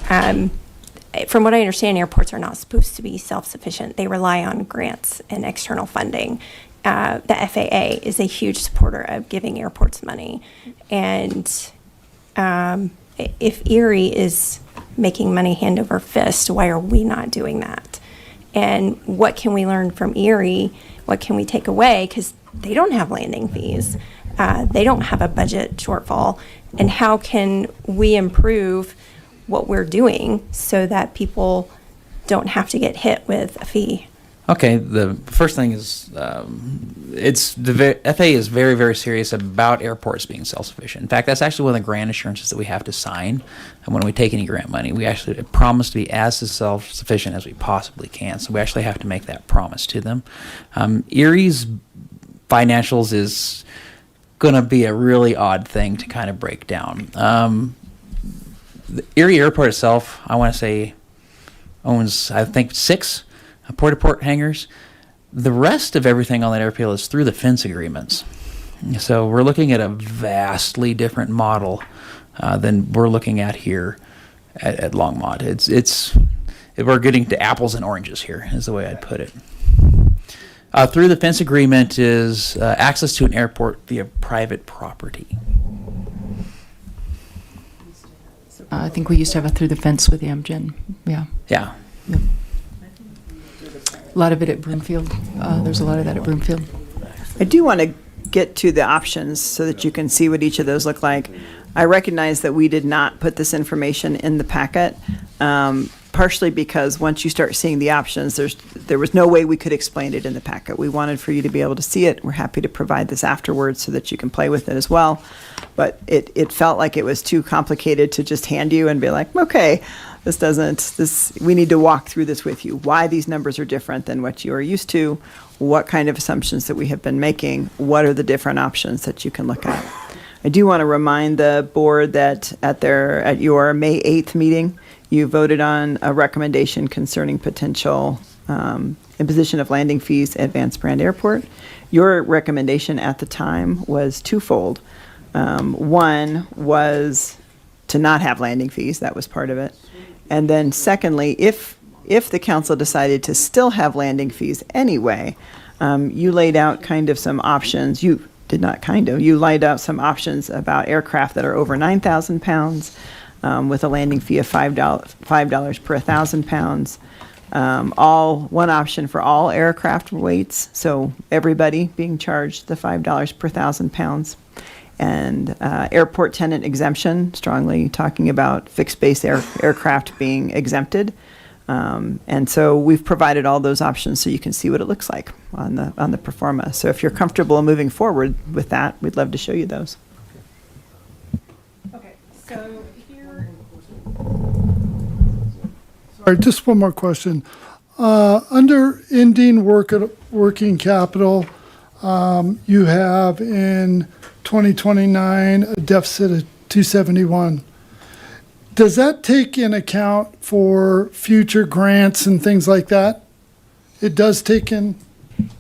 from what I understand, airports are not supposed to be self-sufficient. They rely on grants and external funding. The FAA is a huge supporter of giving airports money. And if Erie is making money hand over fist, why are we not doing that? And what can we learn from Erie? What can we take away? Because they don't have landing fees. They don't have a budget shortfall. And how can we improve what we're doing so that people don't have to get hit with a fee? Okay, the first thing is the FAA is very, very serious about airports being self-sufficient. In fact, that's actually one of the grant assurances that we have to sign. And when we take any grant money, we actually promise to be as self-sufficient as we possibly can. So we actually have to make that promise to them. Erie's financials is going to be a really odd thing to kind of break down. The Erie Airport itself, I want to say, owns, I think, 6 port-to-port hangars. The rest of everything on that airfield is through the fence agreements. So we're looking at a vastly different model than we're looking at here at Longmont. We're getting to apples and oranges here, is the way I'd put it. Through the fence agreement is access to an airport via private property. I think we used to have a through the fence with Amgen. Yeah. Yeah. A lot of it at Broomfield. There's a lot of that at Broomfield. I do want to get to the options so that you can see what each of those look like. I recognize that we did not put this information in the packet, partially because once you start seeing the options, there was no way we could explain it in the packet. We wanted for you to be able to see it. We're happy to provide this afterwards so that you can play with it as well. But it felt like it was too complicated to just hand you and be like, okay, we need to walk through this with you. Why these numbers are different than what you are used to, what kind of assumptions that we have been making, what are the different options that you can look at. I do want to remind the board that at your May 8th meeting, you voted on a recommendation concerning potential imposition of landing fees at Vance Brand Airport. Your recommendation at the time was twofold. One was to not have landing fees. That was part of it. And then secondly, if the council decided to still have landing fees anyway, you laid out kind of some options. You laid out some options about aircraft that are over 9,000 pounds with a landing fee of $5 per 1,000 pounds. One option for all aircraft weights, so everybody being charged the $5 per 1,000 pounds. And airport tenant exemption, strongly talking about fixed base aircraft being exempted. And so we've provided all those options so you can see what it looks like on the pro forma. So if you're comfortable moving forward with that, we'd love to show you those. Okay, so here. Sorry, just one more question. Under ending working capital, you have in 2029 a deficit of 271. Does that take in account for future grants and things like that? It does take in?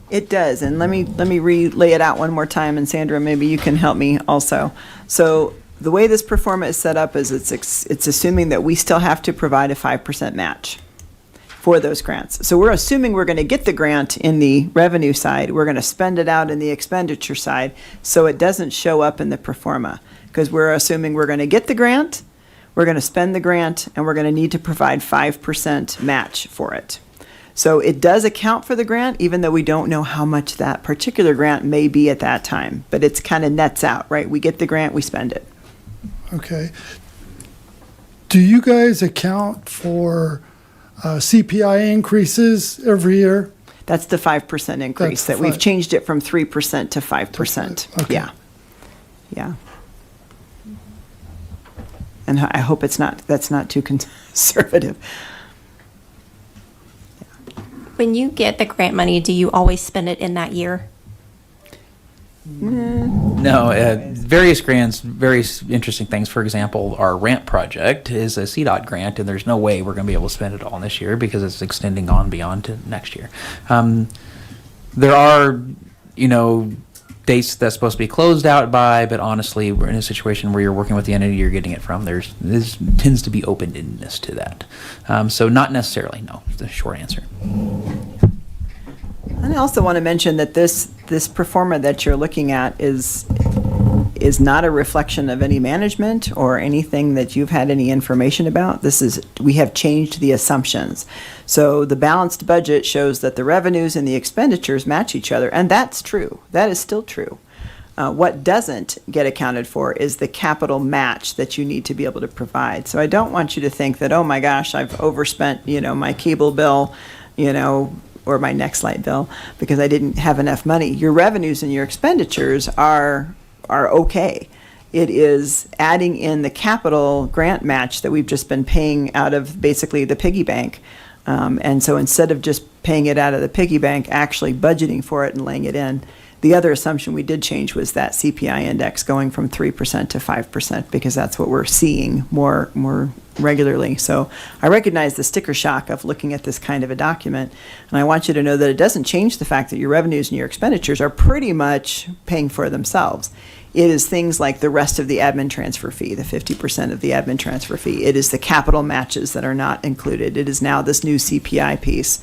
It does, and let me relay it out one more time, and Sandra, maybe you can help me also. So the way this pro forma is set up is it's assuming that we still have to provide a 5% match for those grants. So we're assuming we're going to get the grant in the revenue side, we're going to spend it out in the expenditure side, so it doesn't show up in the pro forma, because we're assuming we're going to get the grant, we're going to spend the grant, and we're going to need to provide 5% match for it. So it does account for the grant, even though we don't know how much that particular grant may be at that time. But it's kind of nets out, right? We get the grant, we spend it. Okay. Do you guys account for CPI increases every year? That's the 5% increase that we've changed it from 3% to 5%. Okay. Yeah. And I hope that's not too conservative. When you get the grant money, do you always spend it in that year? No, various grants, various interesting things. For example, our ramp project is a CDOT grant, and there's no way we're going to be able to spend it all this year because it's extending on beyond to next year. There are, dates that's supposed to be closed out by, but honestly, we're in a situation where you're working with the entity you're getting it from. There tends to be open-endedness to that. So not necessarily, no, is the short answer. And I also want to mention that this pro forma that you're looking at is not a reflection of any management or anything that you've had any information about. We have changed the assumptions. So the balanced budget shows that the revenues and the expenditures match each other, and that's true. That is still true. What doesn't get accounted for is the capital match that you need to be able to provide. So I don't want you to think that, oh my gosh, I've overspent, my cable bill, or my next light bill because I didn't have enough money. Your revenues and your expenditures are okay. It is adding in the capital grant match that we've just been paying out of basically the piggy bank. And so instead of just paying it out of the piggy bank, actually budgeting for it and laying it in. The other assumption we did change was that CPI index going from 3% to 5% because that's what we're seeing more regularly. So I recognize the sticker shock of looking at this kind of a document, and I want you to know that it doesn't change the fact that your revenues and your expenditures are pretty much paying for themselves. It is things like the rest of the admin transfer fee, the 50% of the admin transfer fee. It is the capital matches that are not included. It is now this new CPI piece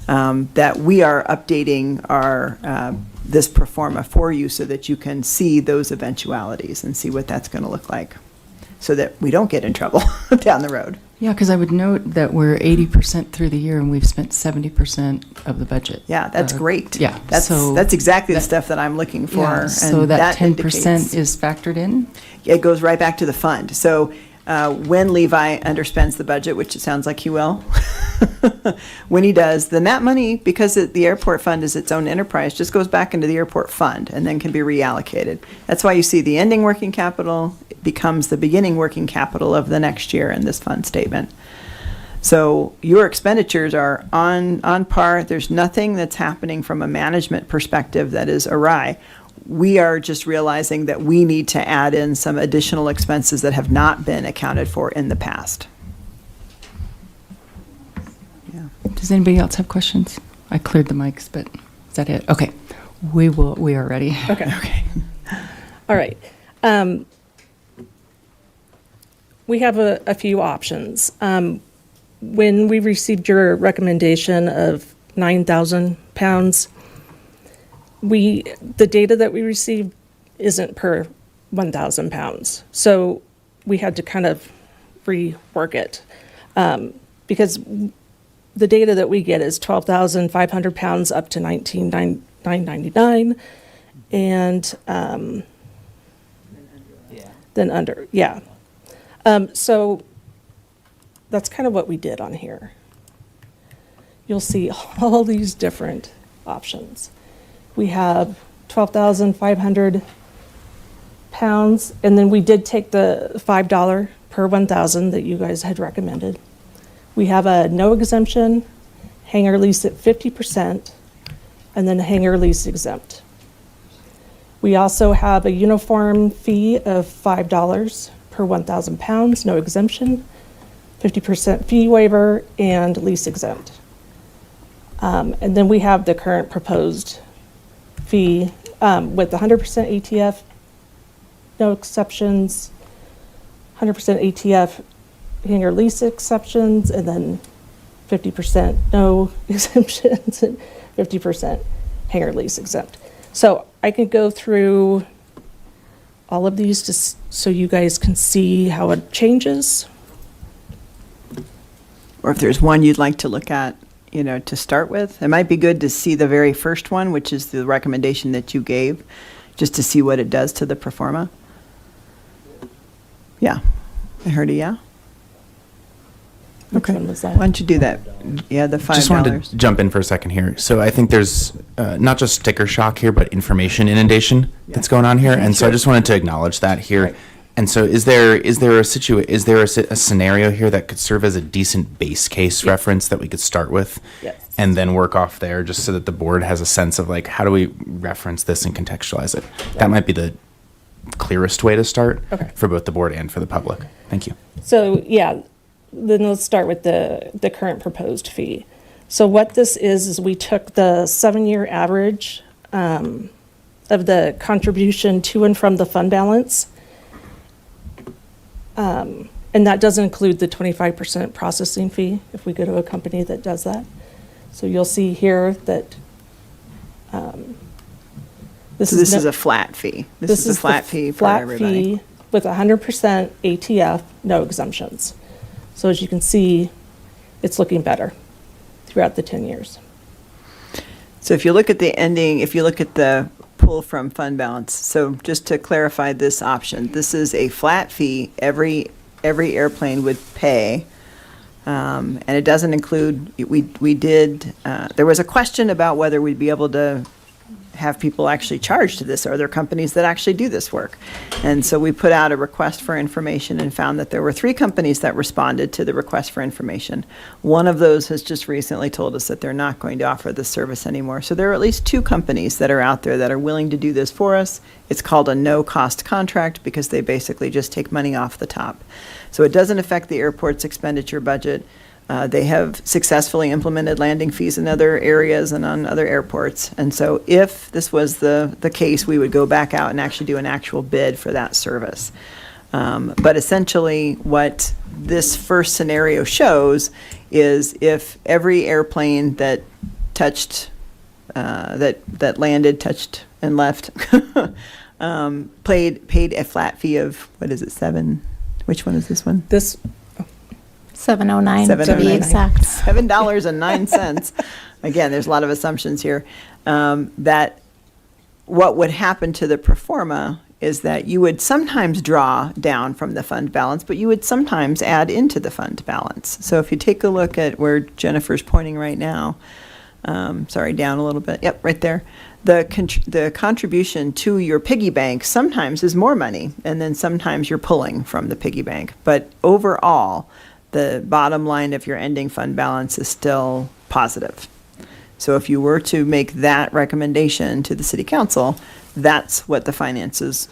that we are updating our this pro forma for you so that you can see those eventualities and see what that's going to look like. so that we don't get in trouble down the road. Yeah, because I would note that we're 80% through the year and we've spent 70% of the budget. Yeah, that's great. Yeah. That's exactly the stuff that I'm looking for. Yeah, so and that 10% indicates- is factored in? It goes right back to the fund. So when Levi underspends the budget, which it sounds like he will, when he does, then that money, because the airport fund is its own enterprise, just goes back into the airport fund and then can be reallocated. That's why you see the ending working capital becomes the beginning working capital of the next year in this fund statement. So your expenditures are on par. There's nothing that's happening from a management perspective that is awry. We are just realizing that we need to add in some additional expenses that have not been accounted for in the past. Does anybody else have questions? I cleared the mics, but is that it? Okay. We are ready. Okay. All right. We have a few options. When we received your recommendation of 9,000 pounds, the data that we received isn't per 1,000 pounds. So we had to kind of rework it because the data that we get is 12,500 pounds up to 19,999 and then under, yeah. So that's kind of what we did on here. You'll see all these different options. We have 12,500 pounds, and then we did take the $5 per 1,000 that you guys had recommended. We have a no exemption, hangar lease at 50%, and then hangar lease exempt. We also have a uniform fee of $5 per 1,000 pounds, no exemption, 50% fee waiver, and lease exempt. And then we have the current proposed fee with 100% ATF, no exceptions, 100% ATF hangar lease exceptions, and then 50% no exemptions and 50% hangar lease exempt. So I can go through all of these just so you guys can see how it changes. Or if there's one you'd like to look at, to start with, it might be good to see the very first one, which is the recommendation that you gave, just to see what it does to the pro forma. Yeah, I heard a yeah. Which Okay. one was that? Why don't you do that? Yeah, the $5. Just wanted to jump in for a second here. So I think there's not just sticker shock here, but information inundation that's going on here, and so I just wanted to acknowledge that here. Right. And so, is there a scenario here that could serve as a decent base case reference that we could start with, Yes. and then work off there, just so that the board has a sense of like how do we reference this and contextualize it? That might be the clearest way to start for both the board and for the public. Thank you. So, yeah, then let's start with the current proposed fee. So what this is we took the 7-year average of the contribution to and from the fund balance. And that doesn't include the 25% processing fee if we go to a company that does that. So you'll see here that This is a flat fee. This is a flat fee for everybody. Flat fee with 100% ATF, no exemptions. So as you can see, it's looking better throughout the 10 years. So if you look at the pull from fund balance, so just to clarify this option, this is a flat fee every airplane would pay. And it doesn't include, there was a question about whether we'd be able to have people actually charged to this. Are there companies that actually do this work? And so we put out a request for information and found that there were 3 companies that responded to the request for information. One of those has just recently told us that they're not going to offer this service anymore. So there are at least 2 companies that are out there that are willing to do this for us. It's called a no-cost contract because they basically just take money off the top. So it doesn't affect the airport's expenditure budget. They have successfully implemented landing fees in other areas and on other airports. And so if this was the case, we would go back out and actually do an actual bid for that service. But essentially what this first scenario shows is if every airplane that touched, that landed, touched, and left, paid a flat fee of, what is it, Which one is this one? This, 709 to be exact. $7.09. Again, there's a lot of assumptions here. That what would happen to the pro forma is that you would sometimes draw down from the fund balance, but you would sometimes add into the fund balance. So if you take a look at where Jennifer's pointing right now, sorry, down a little bit. Yep, right there. The contribution to your piggy bank sometimes is more money, and then sometimes you're pulling from the piggy bank. But overall, the bottom line of your ending fund balance is still positive. So if you were to make that recommendation to the city council, that's what the finances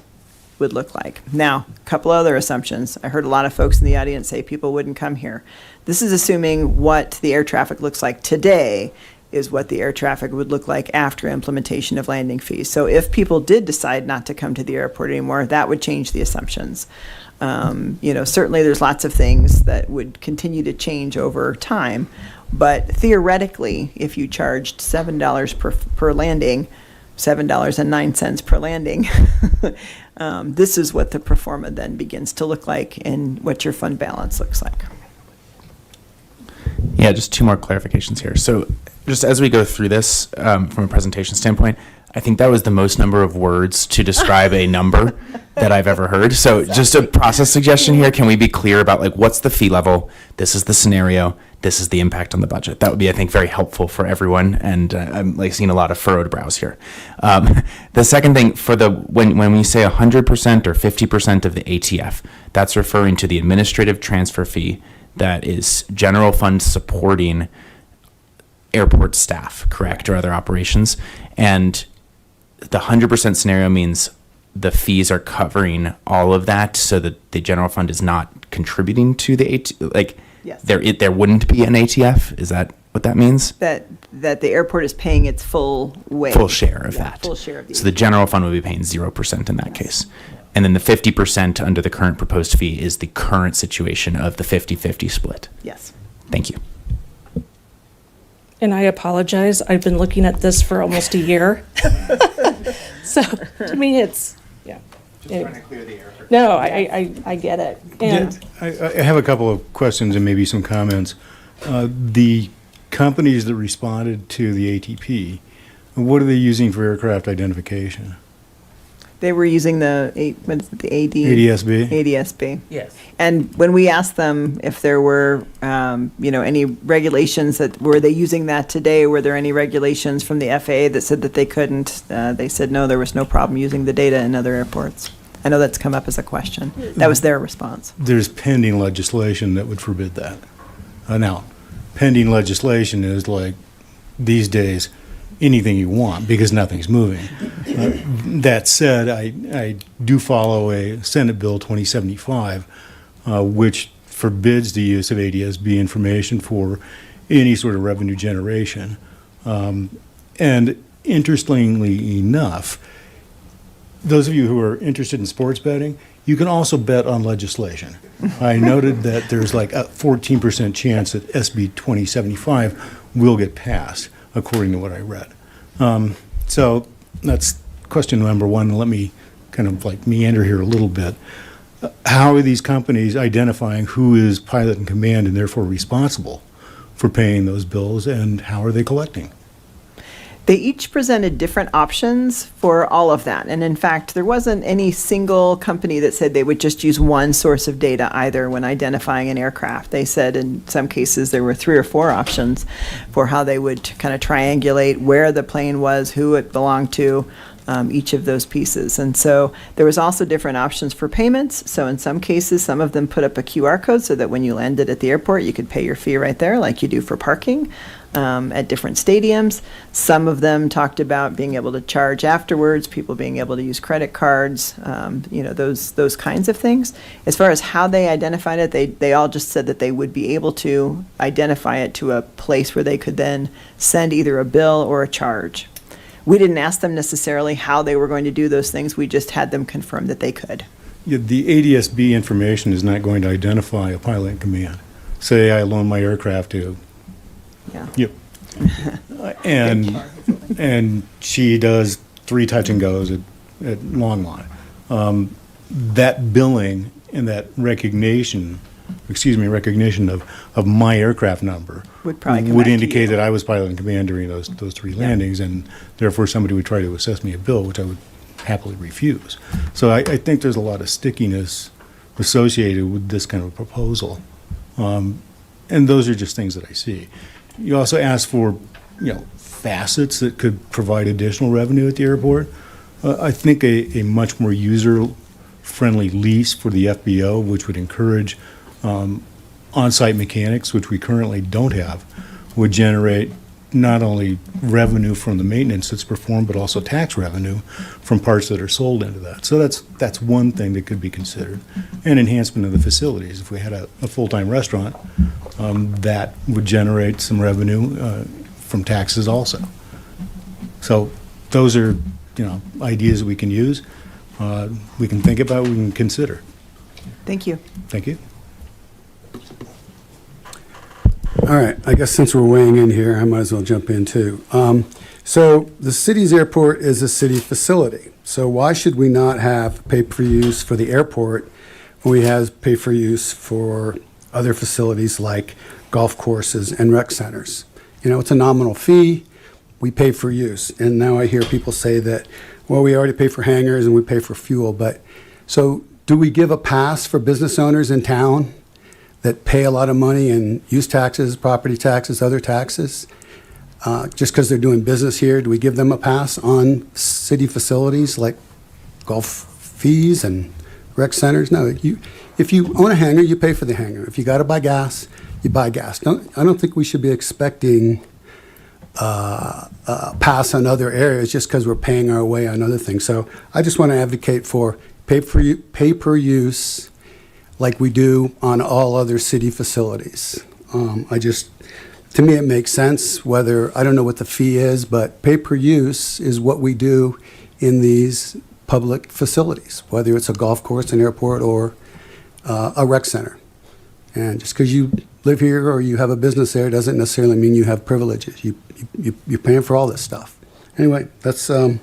would look like. Now, a couple other assumptions. I heard a lot of folks in the audience say people wouldn't come here. This is assuming what the air traffic looks like today is what the air traffic would look like after implementation of landing fees. So if people did decide not to come to the airport anymore, that would change the assumptions. Certainly there's lots of things that would continue to change over time, but theoretically, if you charged $7 per landing, $7.09 per landing, this is what the pro forma then begins to look like and what your fund balance looks like. Yeah, just two more clarifications here. So just as we go through this from a presentation standpoint, I think that was the most number of words to describe a number that I've ever heard. So just a process suggestion here. Can we be clear about like what's the fee level? This is the scenario. This is the impact on the budget. That would be, I think, very helpful for everyone. And I'm like seeing a lot of furrowed brows here. The second thing for when we say 100% or 50% of the ATF, that's referring to the administrative transfer fee that is general fund supporting airport staff, correct, or other operations. And the 100% scenario means the fees are covering all of that so that the general fund is not contributing to the Yes. there wouldn't be an ATF. Is that what that means? That the airport is paying its full weight. Full share of that. Full share of the So the general fund would be paying 0% in that case. And then the 50% under the current proposed fee is the current situation of the 50-50 split. Yes. Thank you. and I apologize, I've been looking at this for almost a year. So, to me, it's, yeah. Just trying to clear the air. No, I get it. And I have a couple of questions and maybe some comments. The companies that responded to the ATP, what are they using for aircraft identification? They were using the AD? ADSB? ADSB. Yes. And when we asked them if there were, any regulations were they using that today? Were there any regulations from the FAA that said that they couldn't? They said, no, there was no problem using the data in other airports. I know that's come up as a question. That was their response. There's pending legislation that would forbid that. Now, pending legislation is like, these days, anything you want because nothing's moving. That said, I do follow a Senate Bill 2075, which forbids the use of ADSB information for any sort of revenue generation. And interestingly enough, those of you who are interested in sports betting, you can also bet on legislation. I noted that there's like a 14% chance that SB 2075 will get passed, according to what I read. So that's question number one. Let me kind of like meander here a little bit. How are these companies identifying who is pilot in command and therefore responsible for paying those bills, and how are they collecting? They each presented different options for all of that. And in fact, there wasn't any single company that said they would just use one source of data either when identifying an aircraft. They said in some cases there were 3 or 4 options for how they would kind of triangulate where the plane was, who it belonged to, each of those pieces. And so there was also different options for payments. So in some cases, some of them put up a QR code so that when you landed at the airport, you could pay your fee right there like you do for parking. At different stadiums. Some of them talked about being able to charge afterwards, people being able to use credit cards, those kinds of things. As far as how they identified it, they all just said that they would be able to identify it to a place where they could then send either a bill or a charge. We didn't ask them necessarily how they were going to do those things. We just had them confirm that they could. Yeah, the ADSB information is not going to identify a pilot in command. Say I loan my aircraft to. Yeah. Yep. And she does 3 touch and goes at Longmont. That billing and that recognition of my aircraft number Would probably come would back to indicate you. that I was pilot in command during those three landings, and therefore somebody would try to assess me a bill, which I would happily refuse. So I think there's a lot of stickiness associated with this kind of a proposal. And those are just things that I see. You also ask for, facets that could provide additional revenue at the airport. I think a much more user-friendly lease for the FBO, which would encourage on-site mechanics, which we currently don't have, would generate not only revenue from the maintenance that's performed, but also tax revenue from parts that are sold into that. So that's one thing that could be considered. And enhancement of the facilities. If we had a full-time restaurant, that would generate some revenue from taxes also. So those are, ideas we can use, we can think about, we can consider. Thank you. Thank you. All right, I guess since we're weighing in here, I might as well jump in too. So the city's airport is a city facility. So why should we not have pay-per-use for the airport when we have pay-for-use for other facilities like golf courses and rec centers? It's a nominal fee. We pay for use. And now I hear people say that, well, we already pay for hangars and we pay for fuel. But so do we give a pass for business owners in town that pay a lot of money in use taxes, property taxes, other taxes? Just because they're doing business here, do we give them a pass on city facilities like golf fees and rec centers? No, if you own a hangar, you pay for the hangar. If you got to buy gas, you buy gas. I don't think we should be expecting pass on other areas just because we're paying our way on other things. So I just want to advocate for pay per use like we do on all other city facilities. To me, it makes sense whether, I don't know what the fee is, but pay per use is what we do in these public facilities, whether it's a golf course, an airport, or a rec center. And just because you live here or you have a business there doesn't necessarily mean you have privileges. You're paying for all this stuff. Anyway, that's my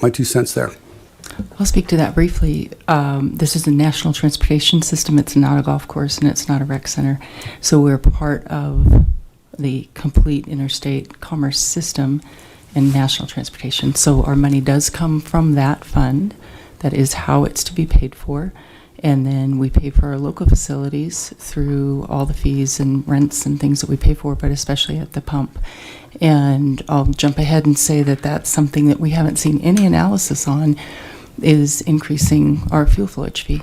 2 cents there. I'll speak to that briefly. This is a national transportation system. It's not a golf course and it's not a rec center. So we're part of the complete interstate commerce system and national transportation. So our money does come from that fund. That is how it's to be paid for. And then we pay for our local facilities through all the fees and rents and things that we pay for, but especially at the pump. And I'll jump ahead and say that that's something that we haven't seen any analysis on, is increasing our fuel flowage fee.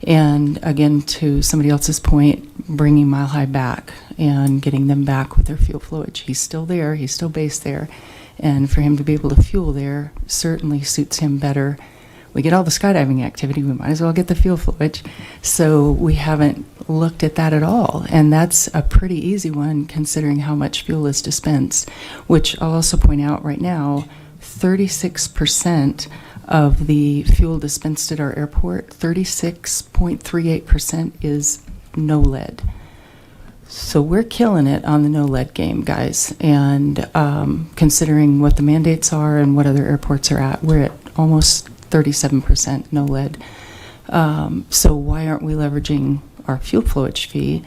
And again, to somebody else's point, bringing Mile High back and getting them back with their fuel flowage. He's still there, he's still based there, and for him to be able to fuel there certainly suits him better. We get all the skydiving activity, we might as well get the fuel flowage. So we haven't looked at that at all, and that's a pretty easy one considering how much fuel is dispensed, which I'll also point out right now, 36% of the fuel dispensed at our airport, 36.38% is no lead. So we're killing it on the no lead game, guys. And considering what the mandates are and what other airports are at, we're at almost 37% no lead. So why aren't we leveraging our fuel flowage fee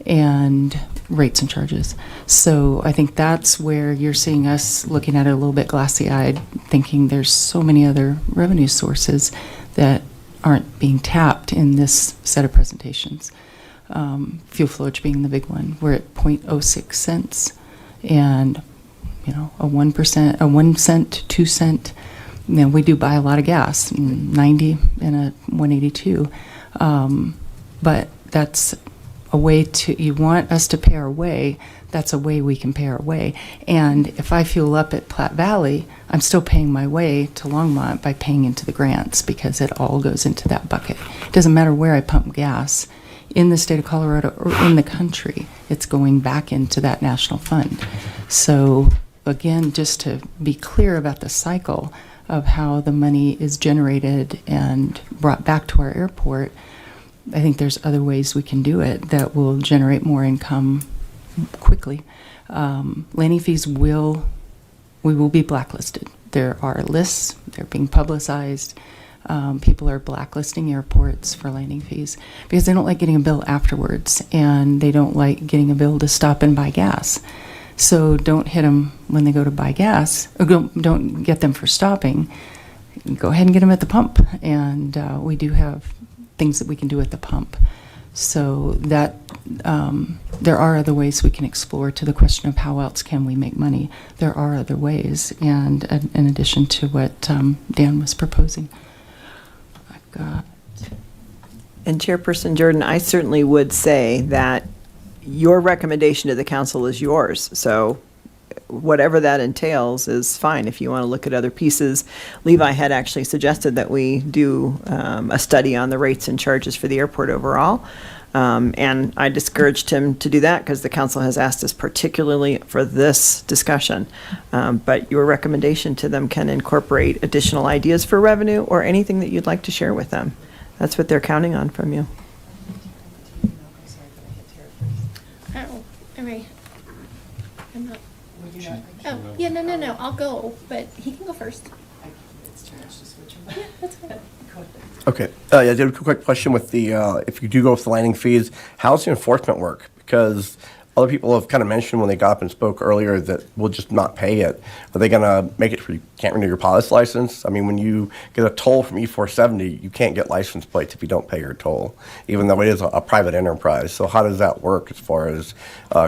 and rates and charges? So I think that's where you're seeing us looking at it a little bit glassy-eyed, thinking there's so many other revenue sources that aren't being tapped in this set of presentations. Fuel flowage being the big one. We're at 0.06 cents, and a 1%, a 1 cent, 2 cent. We do buy a lot of gas, 90 and a 182, but that's a way to, you want us to pay our way, that's a way we can pay our way. And if I fuel up at Platte Valley, I'm still paying my way to Longmont by paying into the grants, because it all goes into that bucket. It doesn't matter where I pump gas in the state of Colorado or in the country, it's going back into that national fund. So again, just to be clear about the cycle of how the money is generated and brought back to our airport, I think there's other ways we can do it that will generate more income quickly. Landing fees we will be blacklisted. There are lists, they're being publicized. People are blacklisting airports for landing fees because they don't like getting a bill afterwards, and they don't like getting a bill to stop and buy gas. So don't hit them when they go to buy gas, or don't get them for stopping. Go ahead and get them at the pump, and we do have things that we can do at the pump. So that there are other ways we can explore. To the question of how else can we make money, there are other ways, and in addition to what Dan was proposing. I've got. And Chairperson Jordan, I certainly would say that your recommendation to the council is yours. So whatever that entails is fine. If you want to look at other pieces, Levi had actually suggested that we do a study on the rates and charges for the airport overall. And I discouraged him to do that because the council has asked us particularly for this discussion. But your recommendation to them can incorporate additional ideas for revenue or anything that you'd like to share with them. That's what they're counting on from you. Oh, all right. I'm not. Oh, yeah, no. I'll go, but he can go first. Yeah, that's fine. Okay. Yeah, I did a quick question with the, if you do go with the landing fees, how's the enforcement work? Because other people have kind of mentioned when they got up and spoke earlier that we'll just not pay it. Are they going to make it where you can't renew your pilot's license? I mean, when you get a toll from E470, you can't get license plates if you don't pay your toll, even though it is a private enterprise. So how does that work as far as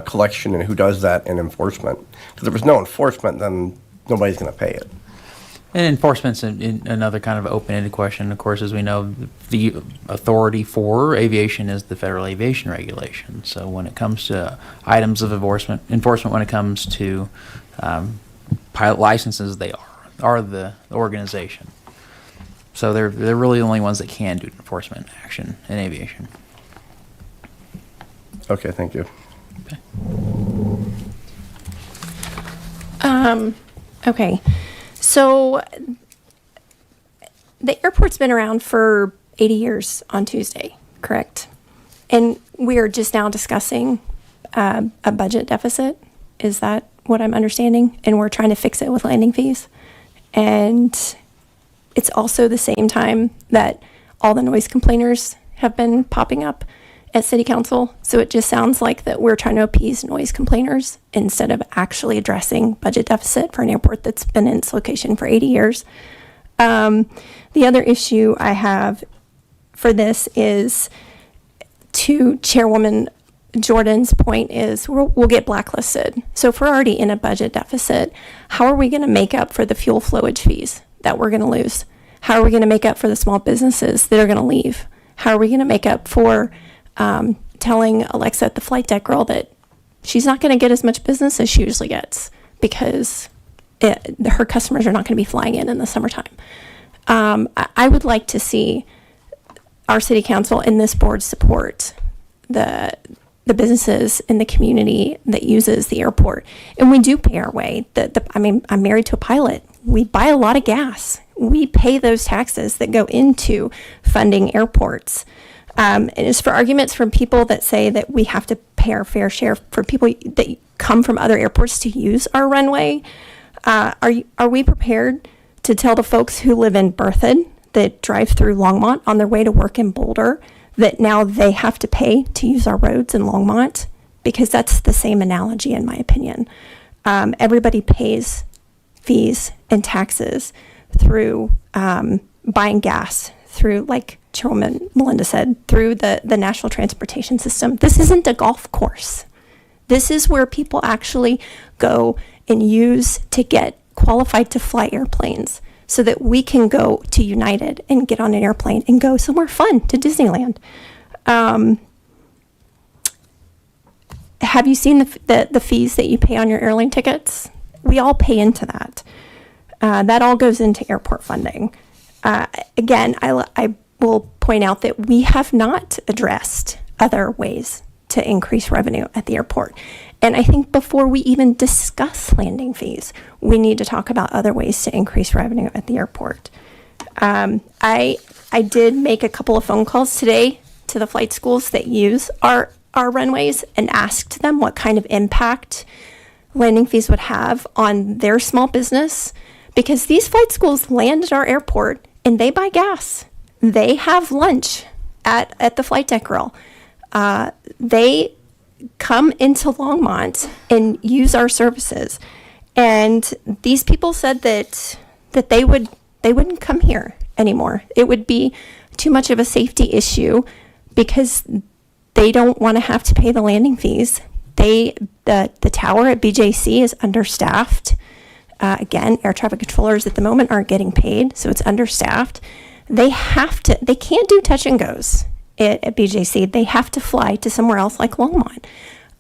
collection and who does that and enforcement? Because if there's no enforcement, then nobody's going to pay it. And enforcement's another kind of open-ended question. Of course, as we know, the authority for aviation is the Federal Aviation Regulation. So when it comes to items of enforcement when it comes to pilot licenses, they are the organization. So they're really the only ones that can do enforcement action in aviation. Okay, thank you. Okay. So the airport's been around for 80 years on Tuesday, correct? And we are just now discussing a budget deficit. Is that what I'm understanding? And we're trying to fix it with landing fees. And it's also the same time that all the noise complainers have been popping up at City Council. So it just sounds like that we're trying to appease noise complainers instead of actually addressing budget deficit for an airport that's been in its location for 80 years. The other issue I have for this is, to Chairwoman Jordan's point, is we'll get blacklisted. So if we're already in a budget deficit, how are we going to make up for the fuel flowage fees that we're going to lose? How are we going to make up for the small businesses that are going to leave? How are we going to make up for telling Alexa, the flight deck girl, that she's not going to get as much business as she usually gets because her customers are not going to be flying in the summertime? I would like to see our city council and this board support the businesses in the community that uses the airport. And we do pay our way. I mean, I'm married to a pilot. We buy a lot of gas. We pay those taxes that go into funding airports. And it's for arguments from people that say that we have to pay our fair share for people that come from other airports to use our runway. Are we prepared to tell the folks who live in Berthoud that drive through Longmont on their way to work in Boulder that now they have to pay to use our roads in Longmont? Because that's the same analogy, in my opinion. Everybody pays fees and taxes through buying gas, through, like Chairwoman Melinda said, through the national transportation system. This isn't a golf course. This is where people actually go and use to get qualified to fly airplanes so that we can go to United and get on an airplane and go somewhere fun, to Disneyland. Have you seen the fees that you pay on your airline tickets? We all pay into that. That all goes into airport funding. Again, I will point out that we have not addressed other ways to increase revenue at the airport. And I think before we even discuss landing fees, we need to talk about other ways to increase revenue at the airport. I did make a couple of phone calls today to the flight schools that use our runways and asked them what kind of impact landing fees would have on their small business, because these flight schools land at our airport and they buy gas. They have lunch at the Flight Deck Grill. They come into Longmont and use our services. And these people said that they wouldn't come here anymore. It would be too much of a safety issue because they don't want to have to pay the landing fees. The tower at BJC is understaffed. Again, air traffic controllers at the moment aren't getting paid, so it's understaffed. They can't do touch and goes at BJC. They have to fly to somewhere else like Longmont.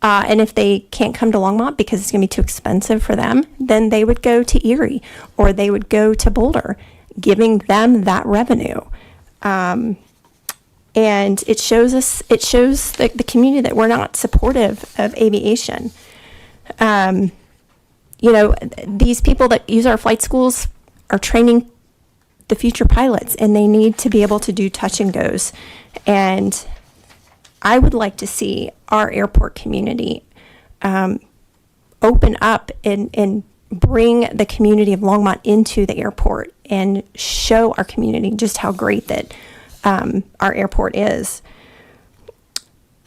And if they can't come to Longmont because it's going to be too expensive for them, then they would go to Erie or they would go to Boulder, giving them that revenue. And it shows the community that we're not supportive of aviation. These people that use our flight schools are training the future pilots, and they need to be able to do touch and goes. And I would like to see our airport community open up and bring the community of Longmont into the airport and show our community just how great that our airport is.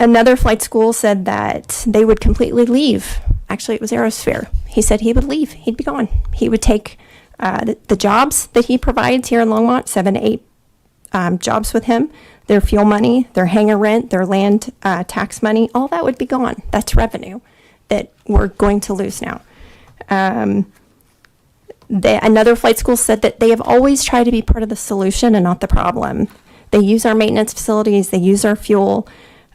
Another flight school said that they would completely leave. Actually, it was Aerosphere. He said he would leave. He'd be gone. He would take the jobs that he provides here in Longmont, 7 to 8 jobs with him, their fuel money, their hangar rent, their land tax money, all that would be gone. That's revenue that we're going to lose now. Another flight school said that they have always tried to be part of the solution and not the problem. They use our maintenance facilities. They use our fuel.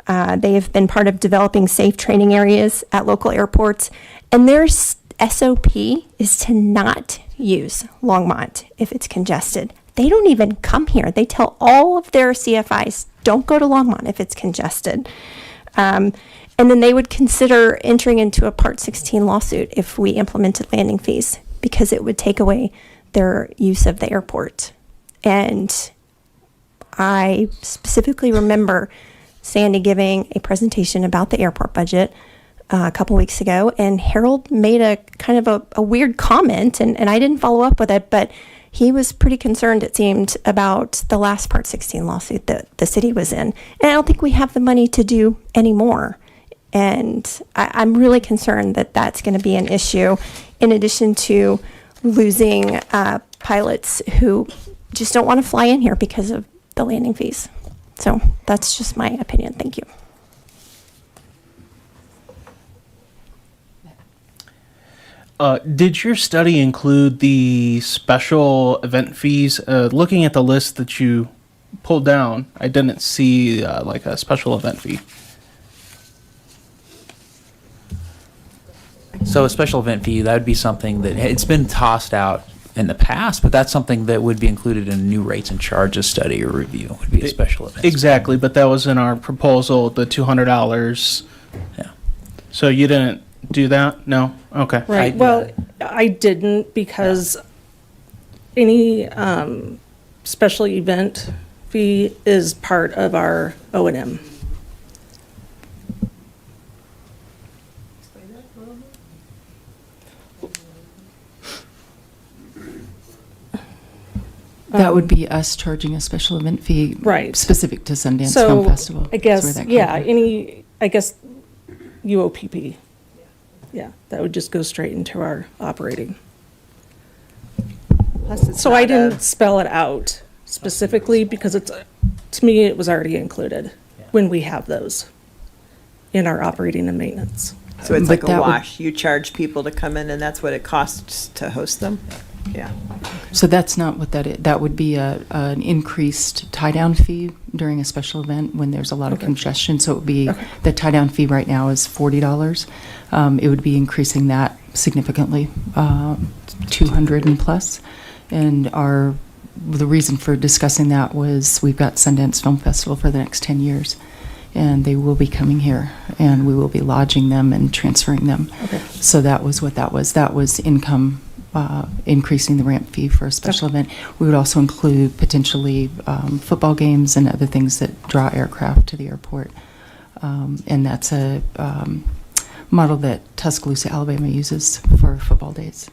They have been part of developing safe training areas at local airports. And their SOP is to not use Longmont if it's congested. They don't even come here. They tell all of their CFIs, don't go to Longmont if it's congested. And then they would consider entering into a Part 16 lawsuit if we implemented landing fees, because it would take away their use of the airport. And I specifically remember Sandy giving a presentation about the airport budget a couple weeks ago, and Harold made a kind of a weird comment, and I didn't follow up with it, but he was pretty concerned, it seemed, about the last Part 16 lawsuit that the city was in. And I don't think we have the money to do any more. And I'm really concerned that that's going to be an issue, in addition to losing pilots who just don't want to fly in here because of the landing fees. So that's just my opinion. Thank you. Did your study include the special event fees? Looking at the list that you pulled down, I didn't see like a special event fee. So a special event fee, that would be something that it's been tossed out in the past, but that's something that would be included in a new rates and charges study or review. Would be a special event. Exactly, but that was in our proposal, the $200. Yeah. So you didn't do that? No? Okay. Right. Well, I didn't, because any special event fee is part of our O&M. That would be us charging a special event fee, right, specific to Sundance Film Festival. I guess, UOPP. Yeah, that would just go straight into our operating. So I didn't spell it out specifically because to me, it was already included when we have those in our operating and maintenance. So it's like a wash. You charge people to come in, and that's what it costs to host them? Yeah. So that's not what that is. That would be an increased tie-down fee during a special event when there's a lot of congestion. So it would be, the tie-down fee right now is $40. It would be increasing that significantly, 200 and plus. And the reason for discussing that was we've got Sundance Film Festival for the next 10 years. And they will be coming here, and we will be lodging them and transferring them. So that was what that was. That was income, increasing the ramp fee for a special event. We would also include potentially football games and other things that draw aircraft to the airport. And that's a model that Tuscaloosa, Alabama uses for football days.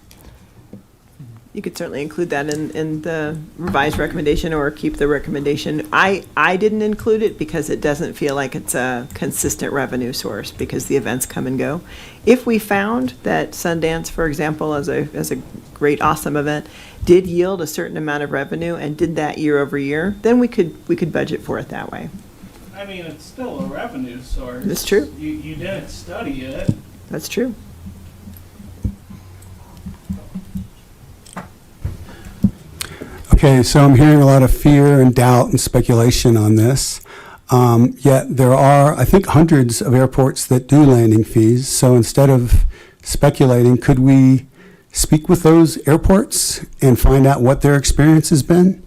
You could certainly include that in the revised recommendation or keep the recommendation. I didn't include it because it doesn't feel like it's a consistent revenue source because the events come and go. If we found that Sundance, for example, as a great, awesome event, did yield a certain amount of revenue and did that year over year, then we could budget for it that way. I mean, it's still a revenue source. That's true. You didn't study it. That's true. Okay, so I'm hearing a lot of fear and doubt and speculation on this. Yet there are, I think, hundreds of airports that do landing fees. So instead of speculating, could we speak with those airports and find out what their experience has been?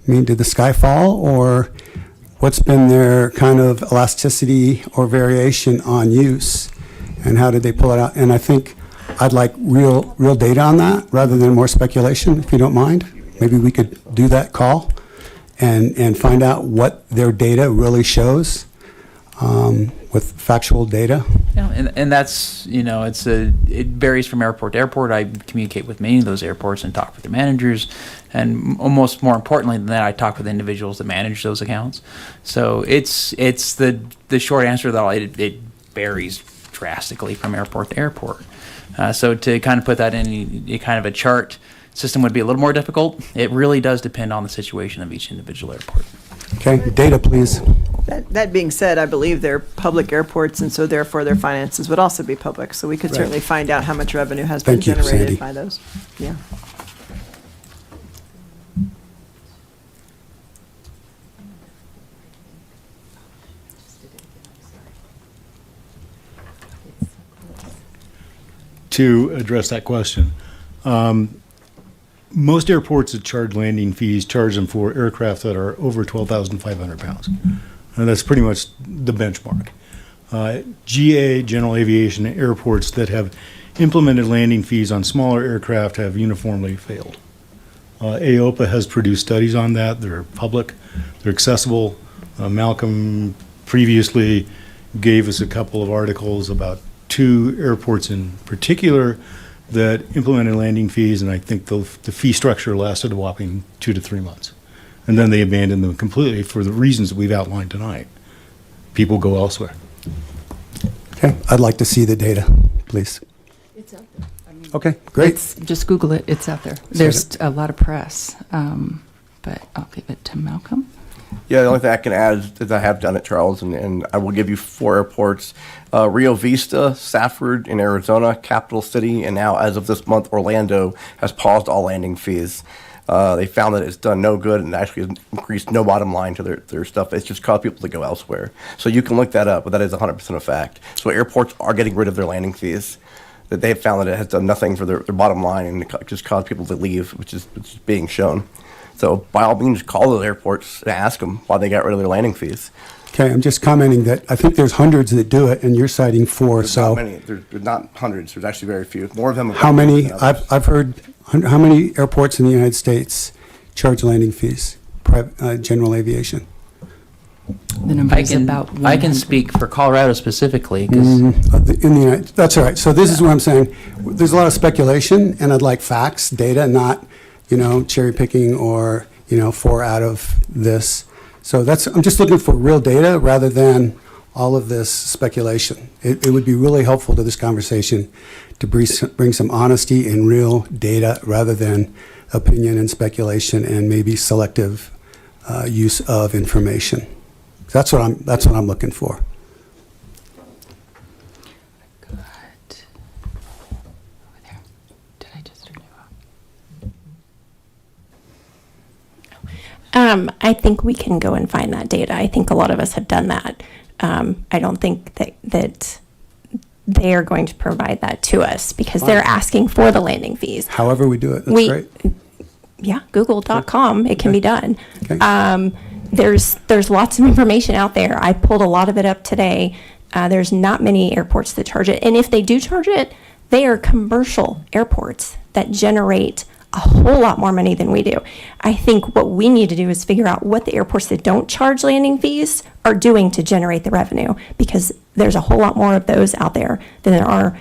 I mean, did the sky fall, or what's been their kind of elasticity or variation on use, and how did they pull it out? And I think I'd like real data on that rather than more speculation, if you don't mind. Maybe we could do that call and find out what their data really shows with factual data. Yeah, and that's, it varies from airport to airport. I communicate with many of those airports and talk with the managers, and almost more importantly than that, I talk with individuals that manage those accounts. So it's the short answer that it varies drastically from airport to airport. So to kind of put that in a kind of a chart system would be a little more difficult. It really does depend on the situation of each individual airport. Okay, data, please. That being said, I believe they're public airports, and so therefore their finances would also be public. So we could certainly find out how much revenue has been Thank you, generated Sandy. by those. Yeah. To address that question, most airports that charge landing fees charge them for aircraft that are over 12,500 pounds. And that's pretty much the benchmark. GA, General Aviation, airports that have implemented landing fees on smaller aircraft have uniformly failed. AOPA has produced studies on that. They're public, they're accessible. Malcolm previously gave us a couple of articles about 2 airports in particular that implemented landing fees, and I think the fee structure lasted a whopping 2 to 3 months. And then they abandoned them completely for the reasons that we've outlined tonight. People go elsewhere. Okay, I'd like to see the data, please. It's out there. Okay, great. Just Google it. It's out there. There's a lot of press, but I'll give it to Malcolm. Yeah, the only thing I can add is I have done it, Charles, and I will give you 4 airports. Rio Vista, Safford in Arizona, Capital City, and now as of this month, Orlando has paused all landing fees. They found that it's done no good and actually has increased no bottom line to their stuff. It's just caused people to go elsewhere. So you can look that up, but that is 100% a fact. So airports are getting rid of their landing fees. That they've found that it has done nothing for their bottom line and it just caused people to leave, which is being shown. So by all means, call those airports and ask them why they got rid of their landing fees. Okay, I'm just commenting that I think there's hundreds that do it, and you're citing 4, There's so. not many. There's not hundreds. There's actually very few. More of them. How many, I've heard, how many airports in the United States charge landing fees, general aviation? The number is about 100. I can speak for Colorado specifically because In the United, that's all right. So this is what I'm saying. There's a lot of speculation, and I'd like facts, data, not, cherry picking or, 4 out of this. So I'm just looking for real data rather than all of this speculation. It would be really helpful to this conversation to bring some honesty and real data rather than opinion and speculation and maybe selective use of information. That's what I'm looking for. Good. Over there. Did I just turn you off? I think we can go and find that data. I think a lot of us have done that. I don't think that they are going to provide that to us because they're asking for the landing fees. However we do it, that's great. Yeah, google.com, it can be done. Okay. There's lots of information out there. I pulled a lot of it up today. There's not many airports that charge it. And if they do charge it, they are commercial airports that generate a whole lot more money than we do. I think what we need to do is figure out what the airports that don't charge landing fees are doing to generate the revenue, because there's a whole lot more of those out there than there are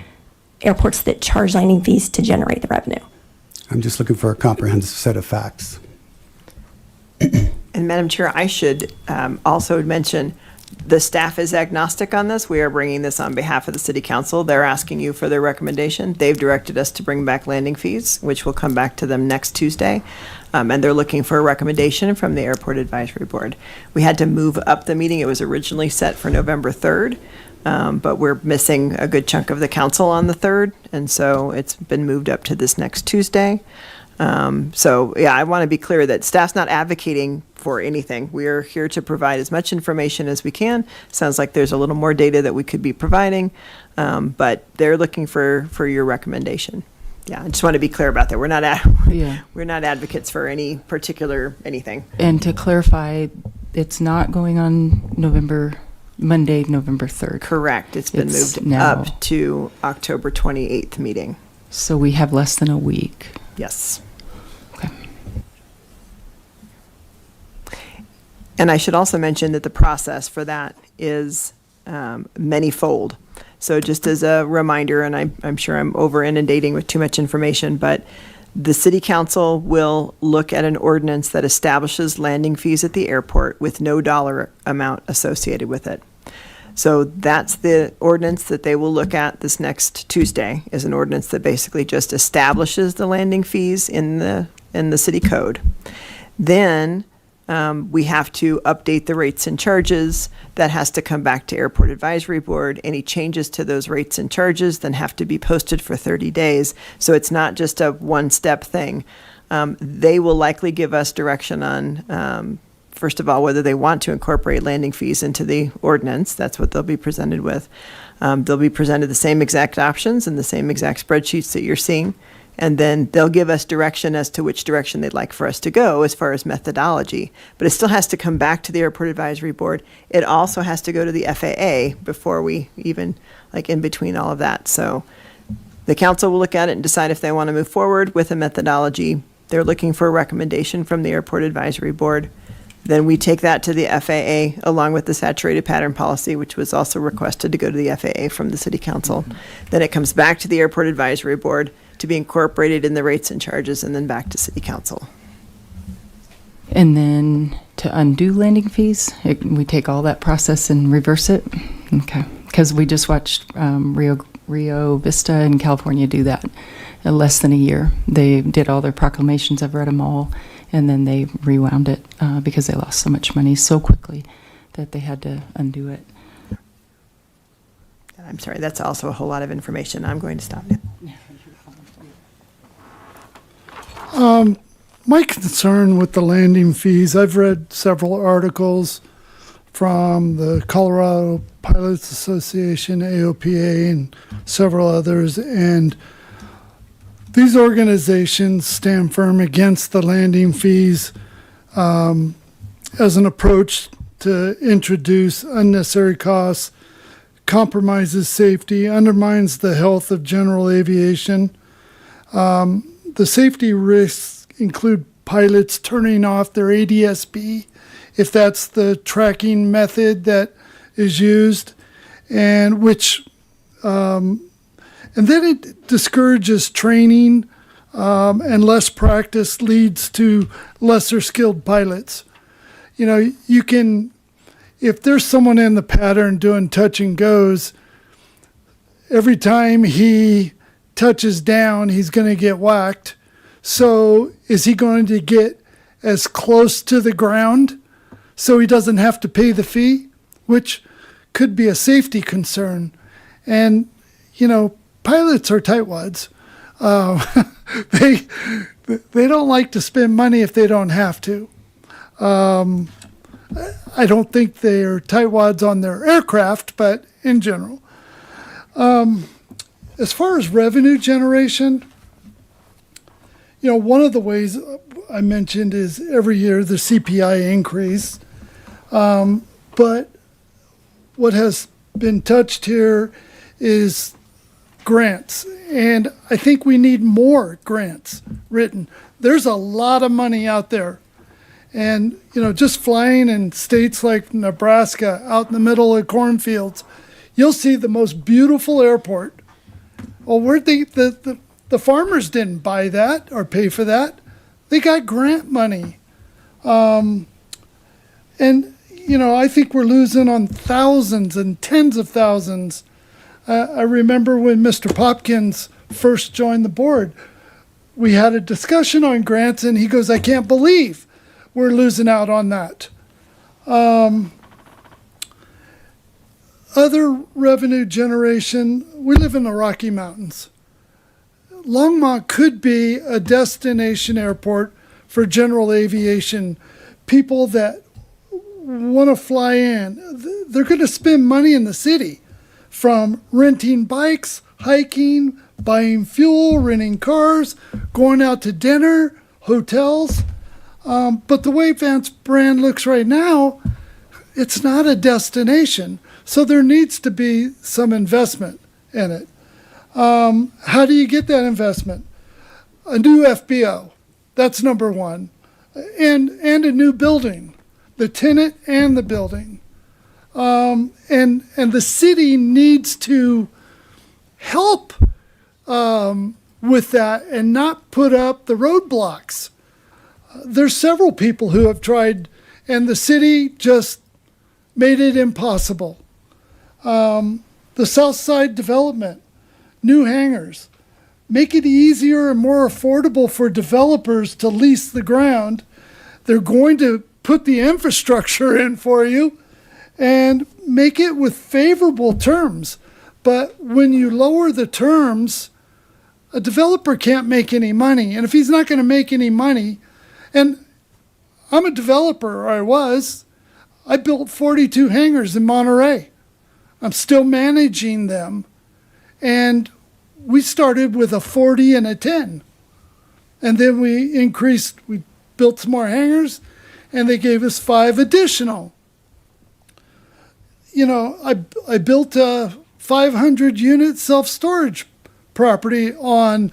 airports that charge landing fees to generate the revenue. I'm just looking for a comprehensive set of facts. And Madam Chair, I should also mention, the staff is agnostic on this. We are bringing this on behalf of the City Council. They're asking you for their recommendation. They've directed us to bring back landing fees, which will come back to them next Tuesday. And they're looking for a recommendation from the Airport Advisory Board. We had to move up the meeting. It was originally set for November 3rd, but we're missing a good chunk of the council on the 3rd, and so it's been moved up to this next Tuesday. So, yeah, I want to be clear that staff's not advocating for anything. We are here to provide as much information as we can. Sounds like there's a little more data that we could be providing, but they're looking for your recommendation. Yeah, I just want to be clear about that. We're not we're not advocates for any particular anything. And to clarify, it's not going on Monday, November 3rd. Correct. It's been moved now up to October 28th meeting. So we have less than a week. Yes. Okay. And I should also mention that the process for that is many-fold. So just as a reminder, and I'm sure I'm over inundating with too much information, but the City Council will look at an ordinance that establishes landing fees at the airport with no dollar amount associated with it. So that's the ordinance that they will look at this next Tuesday, is an ordinance that basically just establishes the landing fees in the city code. Then we have to update the rates and charges. That has to come back to Airport Advisory Board. Any changes to those rates and charges then have to be posted for 30 days. So it's not just a one-step thing. They will likely give us direction on, first of all, whether they want to incorporate landing fees into the ordinance. That's what they'll be presented with. They'll be presented the same exact options and the same exact spreadsheets that you're seeing. And then they'll give us direction as to which direction they'd like for us to go as far as methodology. But it still has to come back to the Airport Advisory Board. It also has to go to the FAA before we even, in between all of that. So the council will look at it and decide if they want to move forward with a methodology. They're looking for a recommendation from the Airport Advisory Board. Then we take that to the FAA along with the saturated pattern policy, which was also requested to go to the FAA from the City Council. Then it comes back to the Airport Advisory Board to be incorporated in the rates and charges, and then back to City Council. And then to undo landing fees, we take all that process and reverse it? Okay. Because we just watched Rio Vista in California do that in less than a year. They did all their proclamations. I've read them all. And then they rewound it because they lost so much money so quickly that they had to undo it. I'm sorry, that's also a whole lot of information. I'm going to stop now. My concern with the landing fees, I've read several articles from the Colorado Pilots Association, AOPA, and several others, and these organizations stand firm against the landing fees as an approach to introduce unnecessary costs, compromises safety, undermines the health of general aviation. The safety risks include pilots turning off their ADS-B if that's the tracking method that is used, and then it discourages training, and less practice leads to lesser skilled pilots. You know, if there's someone in the pattern doing touch and goes, every time he touches down, he's going to get whacked. So is he going to get as close to the ground so he doesn't have to pay the fee, which could be a safety concern? And, pilots are tightwads. They don't like to spend money if they don't have to. I don't think they're tightwads on their aircraft, but in general. As far as revenue generation, one of the ways I mentioned is every year the CPI increase. But what has been touched here is grants. And I think we need more grants written. There's a lot of money out there. And, just flying in states like Nebraska, out in the middle of cornfields, you'll see the most beautiful airport. Well, where'd the The farmers didn't buy that or pay for that. They got grant money. And, I think we're losing on thousands and tens of thousands. I remember when Mr. Popkins first joined the board, we had a discussion on grants, and he goes, I can't believe we're losing out on that. Other revenue generation, we live in the Rocky Mountains. Longmont could be a destination airport for general aviation. People that want to fly in, they're going to spend money in the city, from renting bikes, hiking, buying fuel, renting cars, going out to dinner, hotels. But the way Vance Brand looks right now, it's not a destination. So there needs to be some investment in it. How do you get that investment? A new FBO, that's number one. And a new building, the tenant and the building. And the city needs to help with that and not put up the roadblocks. There's several people who have tried, and the city just made it impossible. The South Side development, new hangars, make it easier and more affordable for developers to lease the ground. They're going to put the infrastructure in for you and make it with favorable terms. But when you lower the terms, a developer can't make any money. And if he's not going to make any money, and I'm a developer, or I was, I built 42 hangars in Monterey. I'm still managing them. And we started with a 40 and a 10. And then we built some more hangars, and they gave us 5 additional. I built a 500 unit self-storage property on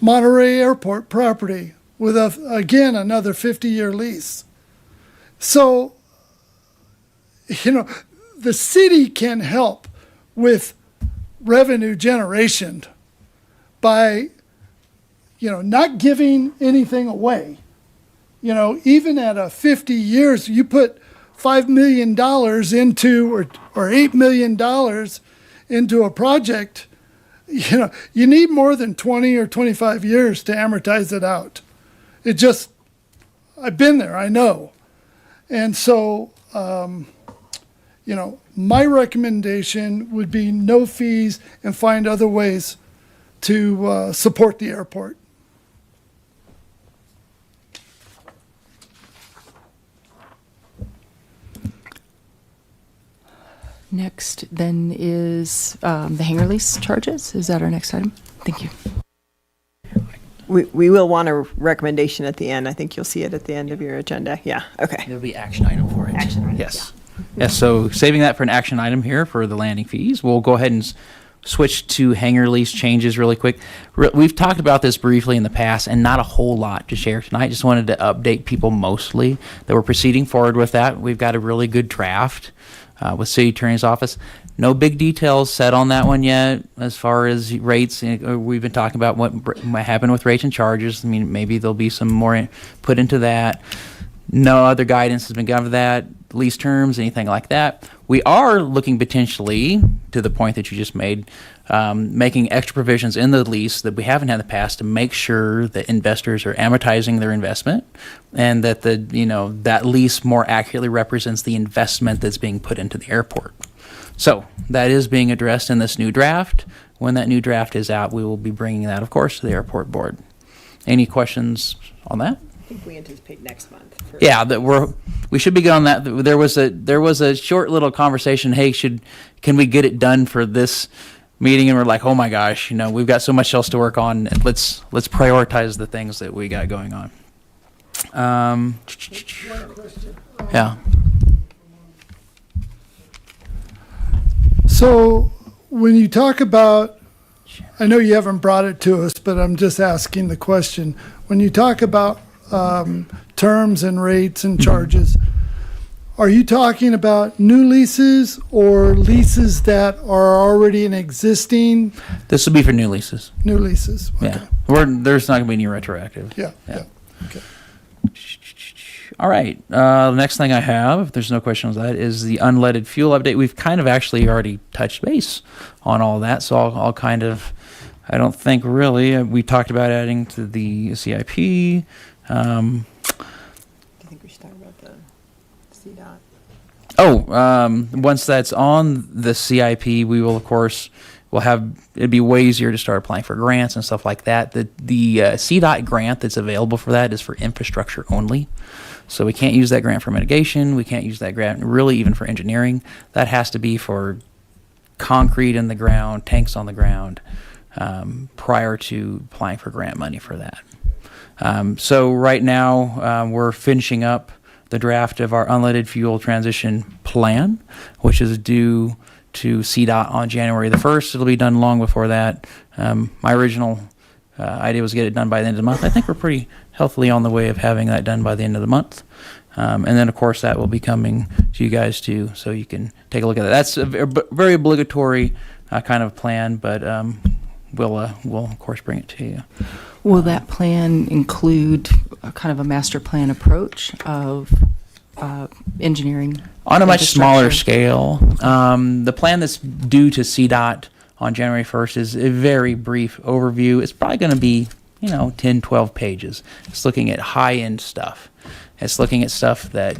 Monterey Airport property with again another 50-year lease. So, the city can help with revenue generation by, not giving anything away. Even at 50 years, you put $5 million into, or $8 million into a project, you need more than 20 or 25 years to amortize it out. I've been there, I know. And so, my recommendation would be no fees and find other ways to support the airport. Next, then, is the hangar lease charges. Is that our next item? Thank you. We will want a recommendation at the end. I think you'll see it at the end of your agenda. Yeah, okay. There'll be action item for it. Action item, Yes. Yes, so saving that for an action item here for the landing fees. We'll go ahead and switch to hangar lease changes really quick. We've talked about this briefly in the past and not a whole lot to share tonight. Just wanted to update people mostly that we're proceeding forward with that. We've got a really good draft with City Attorney's Office. No big details set on that one yet as far as rates. We've been talking about what might happen with rates and charges. I mean, maybe there'll be some more put into that. No other guidance has been given for that, lease terms, anything like that. We are looking potentially, to the point that you just made, making extra provisions in the lease that we haven't had in the past to make sure that investors are amortizing their investment and that that lease more accurately represents the investment that's being put into the airport. So that is being addressed in this new draft. When that new draft is out, we will be bringing that, of course, to the airport board. Any questions on that? I think we anticipate next month. Yeah, we should be good on that. There was a short little conversation. Hey, can we get it done for this meeting? And we're like, oh my gosh, we've got so much else to work on. Let's prioritize the things that we got going on. Yeah. So when you talk about, I know you haven't brought it to us, but I'm just asking the question. When you talk about terms and rates and charges, Are you talking about new leases or leases that are already in existing This will be for new leases. new leases? Yeah. There's not going to be any retroactive. Yeah, yeah. Okay. All right. The next thing I have, if there's no questions on that, is the unleaded fuel update. We've kind of actually already touched base on all that, so I'll kind of, I don't think really. We talked about adding to the CIP. Do you think we should talk about the CDOT? Once that's on the CIP, we will, of course, it'd be way easier to start applying for grants and stuff like that. The CDOT grant that's available for that is for infrastructure only. So we can't use that grant for mitigation. We can't use that grant really even for engineering. That has to be for concrete in the ground, tanks on the ground, prior to applying for grant money for that. So right now we're finishing up the draft of our unleaded fuel transition plan, which is due to CDOT on January the 1st. It'll be done long before that. My original idea was to get it done by the end of the month. I think we're pretty healthily on the way of having that done by the end of the month. And then, of course, that will be coming to you guys, too, so you can take a look at that. That's a very obligatory kind of plan, but we'll, of course, bring it to you. Will that plan include a kind of a master plan approach of engineering? On a much smaller infrastructure? scale. The plan that's due to CDOT on January 1st is a very brief overview. It's probably going to be, 10, 12 pages. It's looking at high-end stuff. It's looking at stuff that,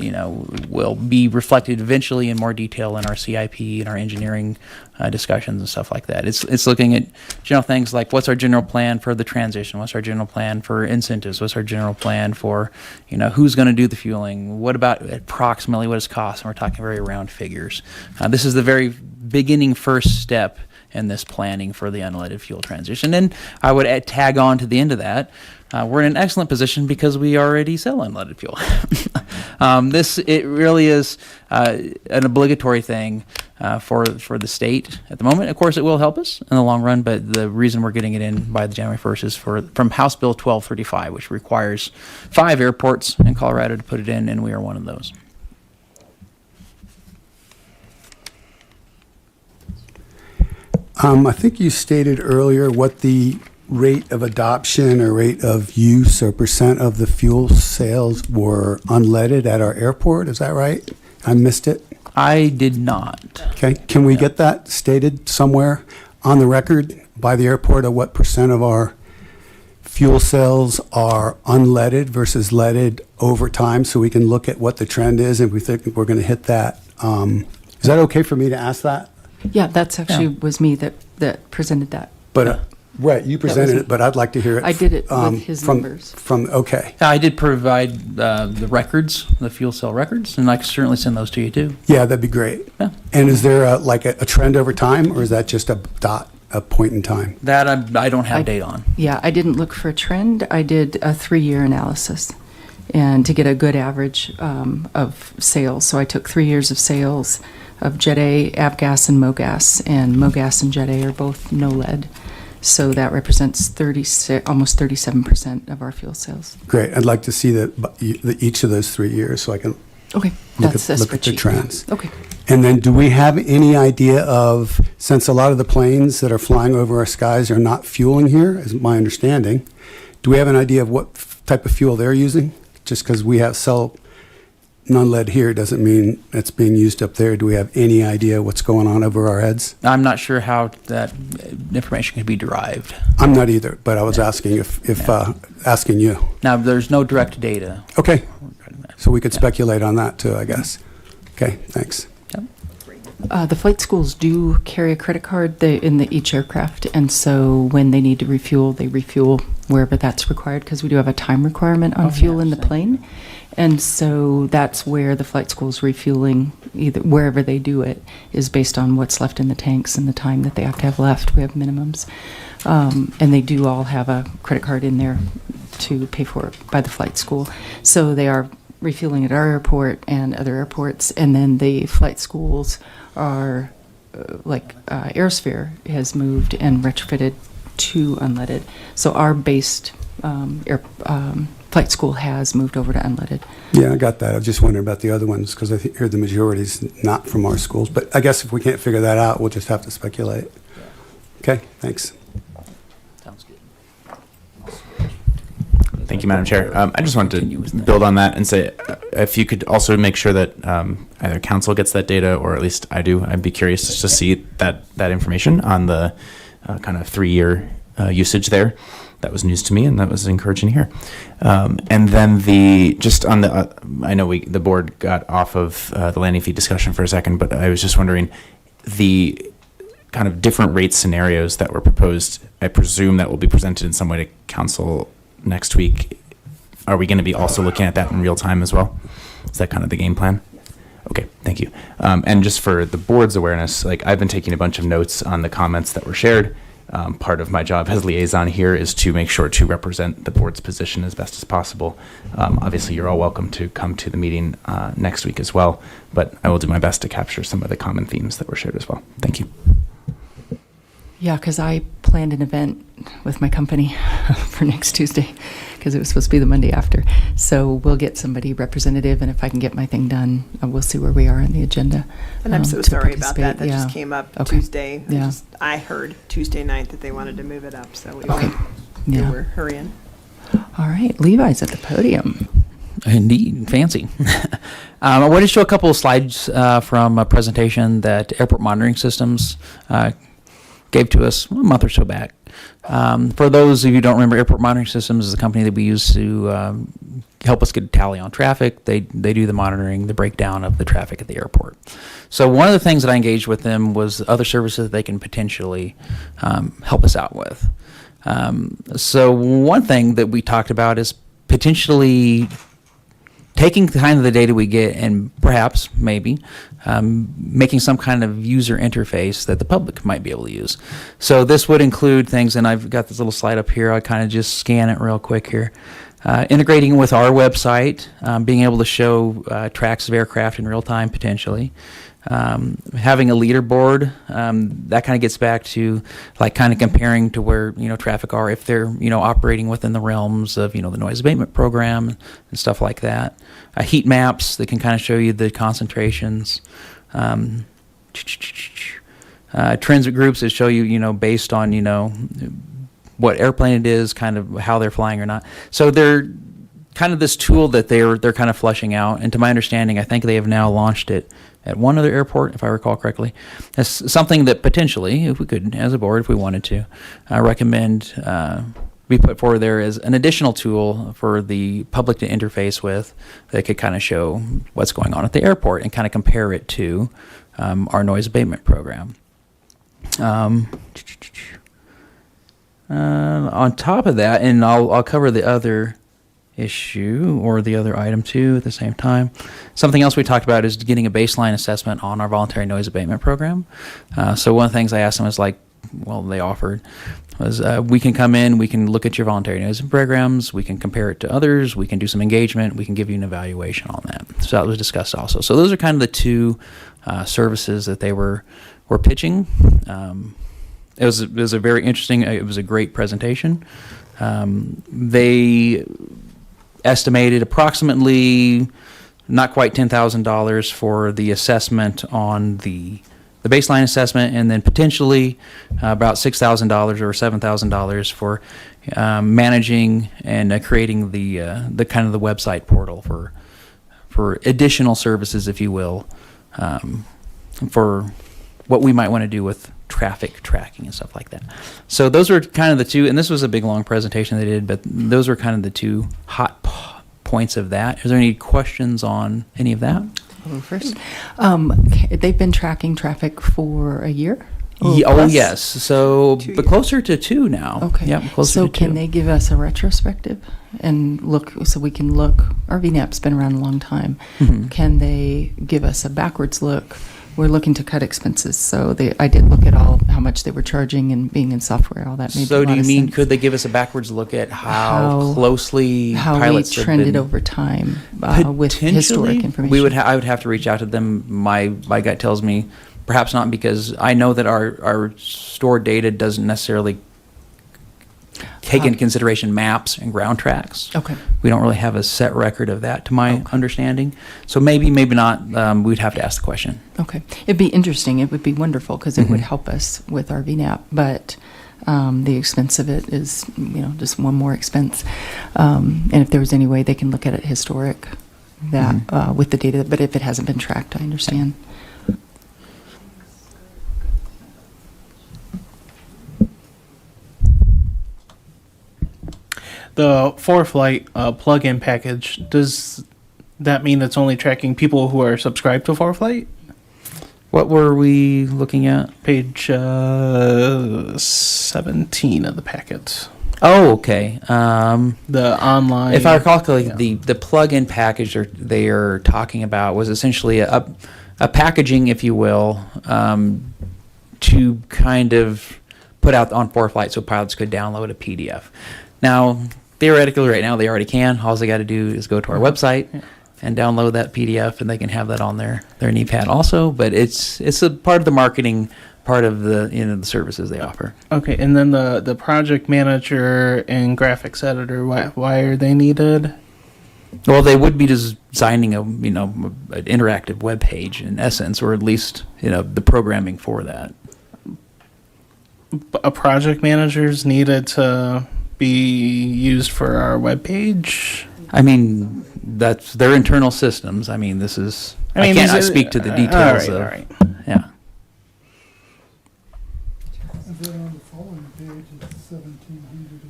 will be reflected eventually in more detail in our CIP and our engineering discussions and stuff like that. It's looking at general things like what's our general plan for the transition? What's our general plan for incentives? What's our general plan for, who's going to do the fueling? What about approximately what it's cost? And we're talking very round figures. This is the very beginning first step in this planning for the unleaded fuel transition. And I would tag on to the end of that. We're in an excellent position because we already sell unleaded fuel. It really is an obligatory thing for the state at the moment. Of course, it will help us in the long run, but the reason we're getting it in by the January 1st is from House Bill 1235, which requires 5 airports in Colorado to put it in, and we are one of those. I think you stated earlier what the rate of adoption or rate of use or percent of the fuel sales were unleaded at our airport. Is that right? I missed it. I did not. Okay. Can we get that stated somewhere on the record by the airport of what percent of our fuel sales are unleaded versus leaded over time so we can look at what the trend is and we think we're going to hit that? Is that okay for me to ask that? Yeah, that's actually was me that presented that. But right, you presented it, but I'd like to hear it. I did it with his numbers. Okay. I did provide the records, the fuel cell records, and I can certainly send those to you too. Yeah, that'd be great. Yeah. And is there a trend over time, or is that just a point in time? That I don't have data on. Yeah, I didn't look for a trend. I did a 3-year analysis and to get a good average of sales. So I took 3 years of sales of Jet A, Avgas, and MoGas, and MoGas and Jet A are both no lead. So that represents almost 37% of our fuel sales. Great. I'd like to see each of those 3 years so I can look at the trends. Okay. And then do we have any idea of, since a lot of the planes that are flying over our skies are not fueling here, is my understanding, do we have an idea of what type of fuel they're using? Just because we sell non-lead here doesn't mean it's being used up there. Do we have any idea what's going on over our heads? I'm not sure how that information can be derived. I'm not either, but I was asking asking you. Now, there's no direct data. Okay. So we could speculate on that too, I guess. Okay, thanks. The flight schools do carry a credit card in each aircraft, and so when they need to refuel, they refuel wherever that's required because we do have a time requirement on fuel in the plane. And so that's where the flight school's refueling, either wherever they do it, is based on what's left in the tanks and the time that they have to have left. We have minimums. And they do all have a credit card in there to pay for it by the flight school. So they are refueling at our airport and other airports. And then the flight schools are, Aerosphere has moved and retrofitted to unleaded. So our based flight school has moved over to unleaded. Yeah, I got that. I was just wondering about the other ones because I hear the majority is not from our schools. But I guess if we can't figure that out, we'll just have to speculate. Okay, thanks. Thank you, Madam Chair. I just wanted to build on that and say, if you could also make sure that either council gets that data, or at least I do. I'd be curious to see that information on the kind of 3-year usage there. That was news to me, and that was encouraging to hear. And then I know the board got off of the landing fee discussion for a second, but I was just wondering the kind of different rate scenarios that were proposed. I presume that will be presented in some way to council next week. Are we going to be also looking at that in real time as well? Is that kind of the game plan? Okay, thank you. And just for the board's awareness, like I've been taking a bunch of notes on the comments that were shared. Part of my job as liaison here is to make sure to represent the board's position as best as possible. Obviously, you're all welcome to come to the meeting next week as well, but I will do my best to capture some of the common themes that were shared as well. Thank you. Yeah, because I planned an event with my company for next Tuesday because it was supposed to be the Monday after. So we'll get somebody representative, and if I can get my thing done, we'll see where we are in the agenda. And I'm so to sorry about that. That participate. just Yeah. came up Okay. Tuesday. Yeah. I heard Tuesday night that they wanted to move it up, so we Yeah. were hurrying. All right, Levi's at the podium. Indeed, fancy. I wanted to show a couple of slides from a presentation that Airport Monitoring Systems gave to us a month or so back. For those of you who don't remember, Airport Monitoring Systems is the company that we use to help us get a tally on traffic. They do the monitoring, the breakdown of the traffic at the airport. So one of the things that I engaged with them was other services that they can potentially help us out with. So one thing that we talked about is potentially taking kind of the data we get and perhaps, maybe, making some kind of user interface that the public might be able to use. So this would include things, and I've got this little slide up here. I'll kind of just scan it real quick here. Integrating with our website, being able to show tracks of aircraft in real time, potentially. Having a leaderboard, that kind of gets back to like kind of comparing to where, traffic are, if they're, operating within the realms of, the noise abatement program and stuff like that. Heat maps that can kind of show you the concentrations. Transit groups that show you, based on, what airplane it is, kind of how they're flying or not. So they're kind of this tool that they're kind of fleshing out. And to my understanding, I think they have now launched it at one other airport, if I recall correctly. That's something that potentially, if we could, as a board, if we wanted to, recommend be put forward there as an additional tool for the public to interface with that could kind of show what's going on at the airport and kind of compare it to our noise abatement program. On top of that, and I'll cover the other issue or the other item too at the same time. Something else we talked about is getting a baseline assessment on our voluntary noise abatement program. So one of the things I asked them is they offered was we can come in, we can look at your voluntary noise programs, we can compare it to others, we can do some engagement, we can give you an evaluation on that. So that was discussed also. So those are kind of the two services that they were pitching. It was a very interesting, it was a great presentation. They estimated approximately not quite $10,000 for the assessment on the baseline assessment, and then potentially about $6,000 or $7,000 for managing and creating the kind of the website portal for additional services, if you will, for what we might want to do with traffic tracking and stuff like that. So those are kind of the two, and this was a big long presentation they did, but those are kind of the two hot points of that. Is there any questions on any of that? First, they've been tracking traffic for a year? Yes. So, but closer to 2 now. Okay. Yep, closer so to 2. can they give us a retrospective and look, so we can look, our VNAP's been around a long time. Mhm. Can they give us a backwards look? We're looking to cut expenses, so I did look at how much they were charging and being in software, all that made a So lot do you of mean, sense. could they give us a backwards look at how closely how pilots we have trended been over time with historic information? I would have to reach out to them. My gut tells me perhaps not, because I know that our stored data doesn't necessarily take into consideration maps and ground tracks. Okay. We don't really have a set record of that, to my understanding. So maybe not. We'd have to ask the question. Okay. It'd be interesting. It would be wonderful because it would help us with our VNAP, but the expense of it is, just one more expense. And if there was any way they can look at it historic, that with the data, but if it hasn't been tracked, I understand. The ForeFlight plug-in package, does that mean it's only tracking people who are subscribed to ForeFlight? What were we looking at? Page 17 of the packet. Oh, okay. The online. If I recall correctly, the plug-in package they are talking about was essentially a packaging, if you will, to kind of put out on ForeFlight so pilots could download a PDF. Now, theoretically, right now they already can. All they got to do is go to our website and download that PDF, and they can have that on their kneepad also. But it's a part of the marketing, part of the the services they offer. Okay, and then the project manager and graphics editor, why are they needed? Well, they would be designing an interactive web page in essence, or at least the programming for that. A project manager's needed to be used for our web page. I mean, that's their internal systems. I mean, this is. I can't speak to the details all of. right. Yeah. And then on the following page, it's $1,700 a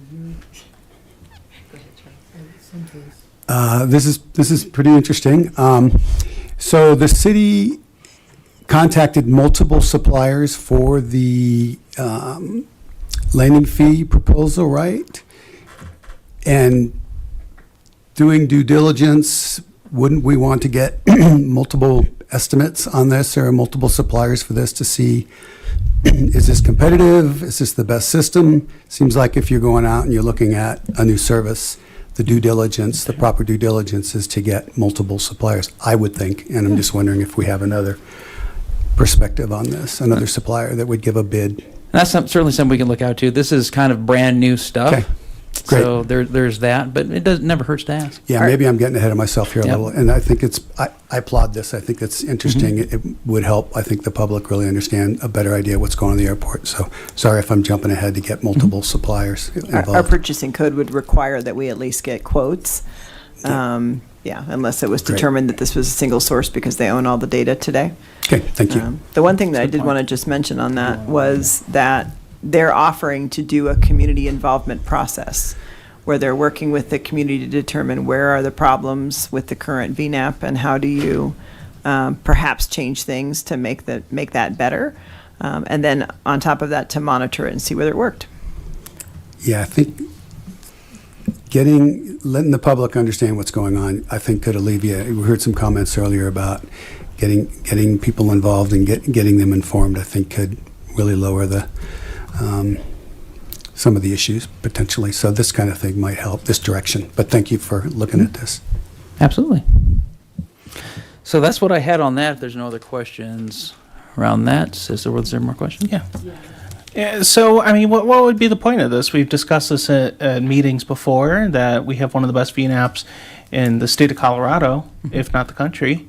year. This is pretty interesting. So the city contacted multiple suppliers for the landing fee proposal, right? And doing due diligence, wouldn't we want to get multiple estimates on this or multiple suppliers for this to see, is this competitive? Is this the best system? Seems like if you're going out and you're looking at a new service, the due diligence, the proper due diligence is to get multiple suppliers, I would think. And I'm just wondering if we have another perspective on this, another supplier that would give a bid. And that's certainly something we can look out to. This is kind of brand new stuff. Okay. Great. So there's that, but it never hurts to ask. Yeah, maybe I'm getting ahead of myself here a Yep. little, and I think I applaud this. I think it's interesting. It would help, I think, the public really understand a better idea what's going on in the airport. So sorry if I'm jumping ahead to get multiple suppliers involved. Our purchasing code would require that we at least get quotes. Unless it was Great. determined that this was a single source because they own all the data today. Okay, thank you. The one thing that I did want to just mention on that was that they're offering to do a community involvement process where they're working with the community to determine where are the problems with the current VNAP and how do you perhaps change things to make that better. And then on top of that, to monitor it and see whether it worked. Yeah, I think letting the public understand what's going on, I think could alleviate. We heard some comments earlier about getting people involved and getting them informed. I think could really lower the some of the issues potentially. So this kind of thing might help this direction. But thank you for looking at this. Absolutely. So that's what I had on that. If there's no other questions around that, was there more questions? Yeah. So, I mean, what would be the point of this? We've discussed this at meetings before, that we have one of the best VNAPs in the state of Colorado, if not the country.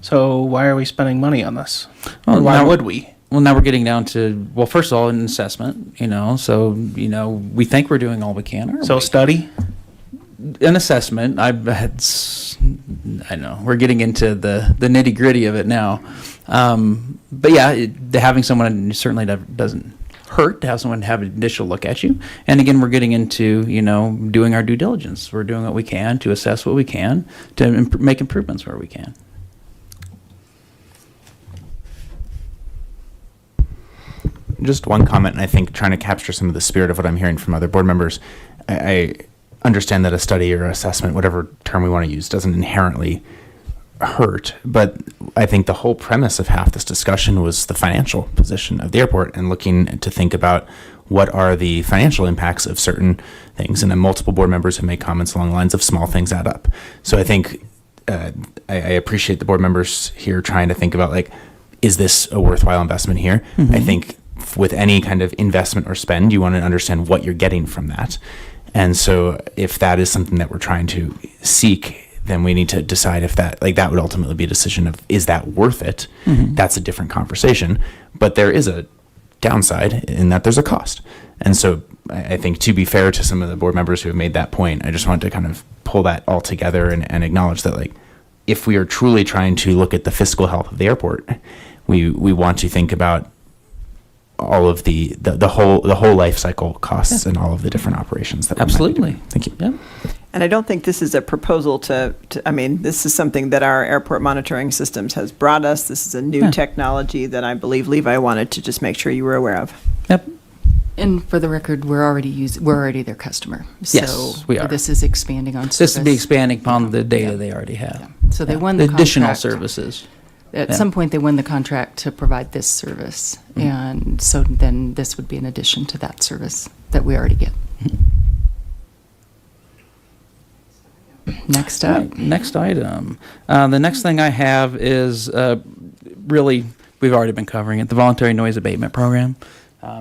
So why are we spending money on this? Or why would we? Well, now we're getting down to, well, first of all, an assessment, so, we think we're doing all we can. So study? An assessment. I know, we're getting into the nitty gritty of it now. But yeah, having someone certainly doesn't hurt to have someone have an initial look at you. And again, we're getting into, doing our due diligence. We're doing what we can to assess what we can to make improvements where we can. Just one comment, and I think trying to capture some of the spirit of what I'm hearing from other board members. I understand that a study or assessment, whatever term we want to use, doesn't inherently hurt, but I think the whole premise of half this discussion was the financial position of the airport and looking to think about what are the financial impacts of certain things. And then multiple board members have made comments along the lines of small things add up. So I think I appreciate the board members here trying to think about, is this a worthwhile investment here? I think with any kind of investment or spend, you want to understand what you're getting from that. And so if that is something that we're trying to seek, then we need to decide if that would ultimately be a decision of, is that worth it? Mhm. That's a different conversation. But there is a downside in that there's a cost. And so I think, to be fair to some of the board members who have made that point, I just wanted to kind of pull that all together and acknowledge that, like, if we are truly trying to look at the fiscal health of the airport, we want to think about all of the whole life cycle costs and all of the different operations that we might be Absolutely. doing. Thank you. Yeah. And I don't think this is a proposal I mean, this is something that our airport monitoring systems has brought us. This is a new Yeah. technology that I believe Levi wanted to just make sure you were aware of. Yep. And for the record, we're already their customer. Yes, So we are. This is expanding on service. This would be expanding upon the data they already have. So they Yeah. won the additional contract. services. At Yeah. some point, they won the contract to provide this service. And so then this would be an addition to that service that we already get. Next up. Right, next item. The next thing I have is really, we've already been covering it, the voluntary noise abatement program.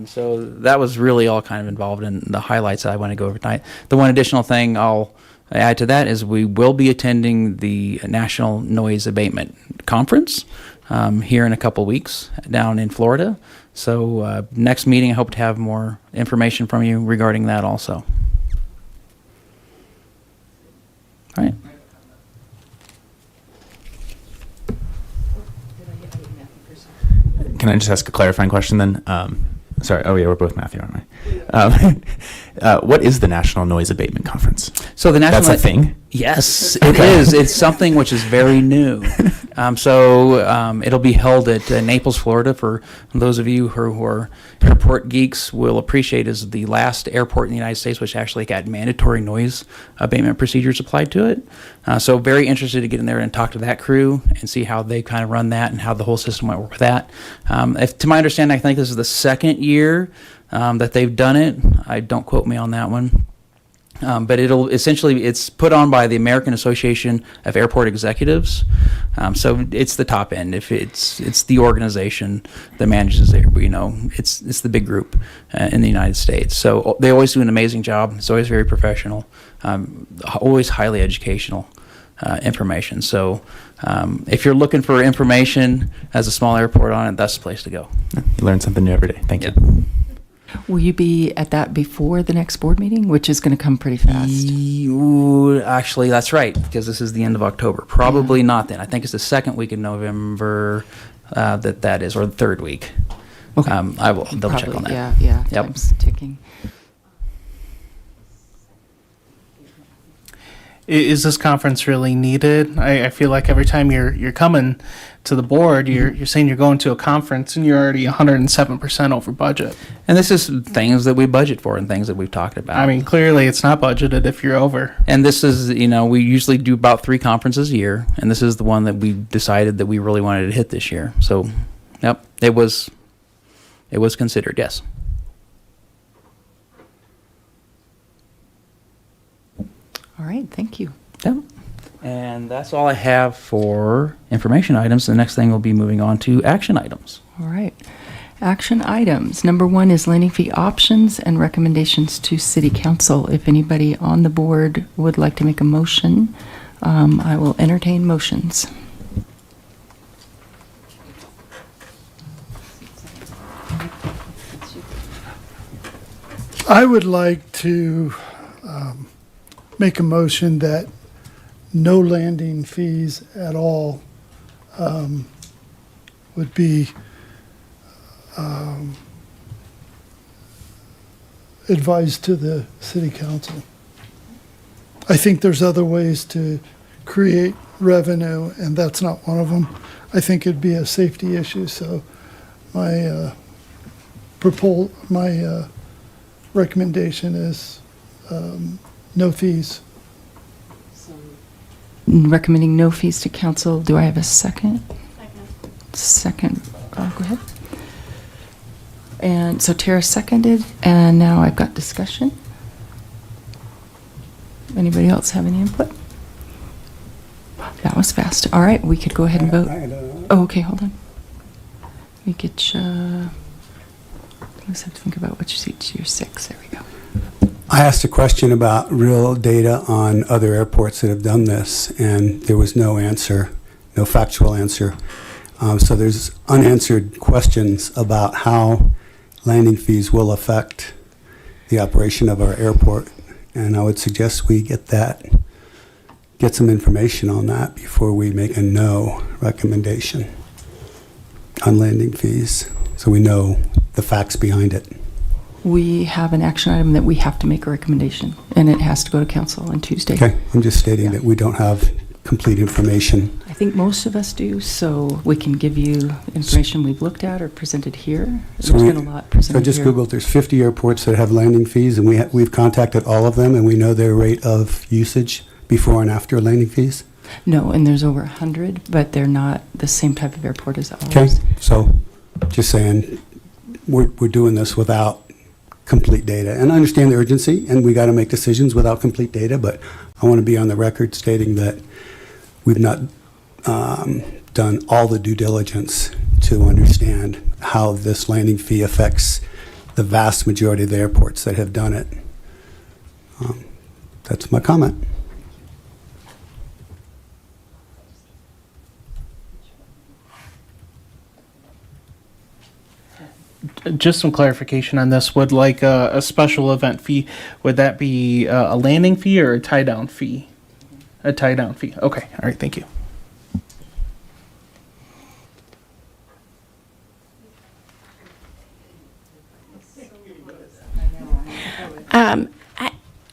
So that was really all kind of involved in the highlights that I want to go over tonight. The one additional thing I'll add to that is we will be attending the National Noise Abatement Conference here in a couple weeks down in Florida. So next meeting, I hope to have more information from you regarding that also. All right. Can I just ask a clarifying question then? Sorry. Oh, yeah, we're both Matthew, aren't we? What is the National Noise Abatement Conference? So the national That's a thing? Yes, it is. It's something which is very new. It'll be held at Naples, Florida. For those of you who are airport geeks, will appreciate is the last airport in the United States which actually got mandatory noise abatement procedures applied to it. So very interested to get in there and talk to that crew and see how they kind of run that and how the whole system might work with that. To my understanding, I think this is the second year that they've done it. Don't quote me on that one. But it's put on by the American Association of Airport Executives. So it's the top end. If it's the organization that manages it, it's the big group in the United States. So they always do an amazing job. It's always very professional, always highly educational information. So if you're looking for information as a small airport on it, that's the place to go. You learn something new every day. Thank you. Will you be at that before the next board meeting, which is going to come pretty fast? Actually, that's right, because this is the end of October. Probably not then. I think it's the second week in November that is, or the third week. Okay. I will double check on that. Yeah. Yep. Time's ticking. Is this conference really needed? I feel like every time you're coming to the board, you're saying you're going to a conference and you're already 107% over budget. And this is things that we budget for and things that we've talked about. I mean, clearly it's not budgeted if you're over. And this is, we usually do about 3 conferences a year, and this is the one that we decided that we really wanted to hit this year. So, yep, it was considered, yes. All right, thank you. Yep. And that's all I have for information items. The next thing we'll be moving on to action items. All right. Action items. Number 1 is landing fee options and recommendations to City Council. If anybody on the board would like to make a motion, I will entertain motions. I would like to make a motion that no landing fees at all would be advised to the city council. I think there's other ways to create revenue, and that's not one of them. I think it'd be a safety issue, so my recommendation is no fees. Recommending no fees to council. Do I have a second? Second. Go ahead. And so Tara seconded, and now I've got discussion. Anybody else have any input? That was fast. All right, we could go ahead and vote. Oh, okay, hold on. Let me get you. just have to think about which seat you're 6. There we go. I asked a question about real data on other airports that have done this, and there was no answer, no factual answer. So there's unanswered questions about how landing fees will affect the operation of our airport, and I would suggest we get some information on that before we make a no recommendation on landing fees, so we know the facts behind it. We have an action item that we have to make a recommendation, and it has to go to council on Tuesday. Okay, I'm just stating that we don't have complete information. I think most of us do, so we can give you information we've looked at or presented here. So There's been a lot presented I just here. Googled, there's 50 airports that have landing fees, and we've contacted all of them, and we know their rate of usage before and after landing fees. No, and there's over 100, but they're not the same type of airport as ours. Okay, so just saying, we're doing this without complete data. And I understand the urgency, and we got to make decisions without complete data, but I want to be on the record stating that we've not done all the due diligence to understand how this landing fee affects the vast majority of the airports that have done it. That's my comment. Just some clarification on this. Would like a special event fee, would that be a landing fee or a tie down fee? A tie down fee. Okay. All right. Thank you.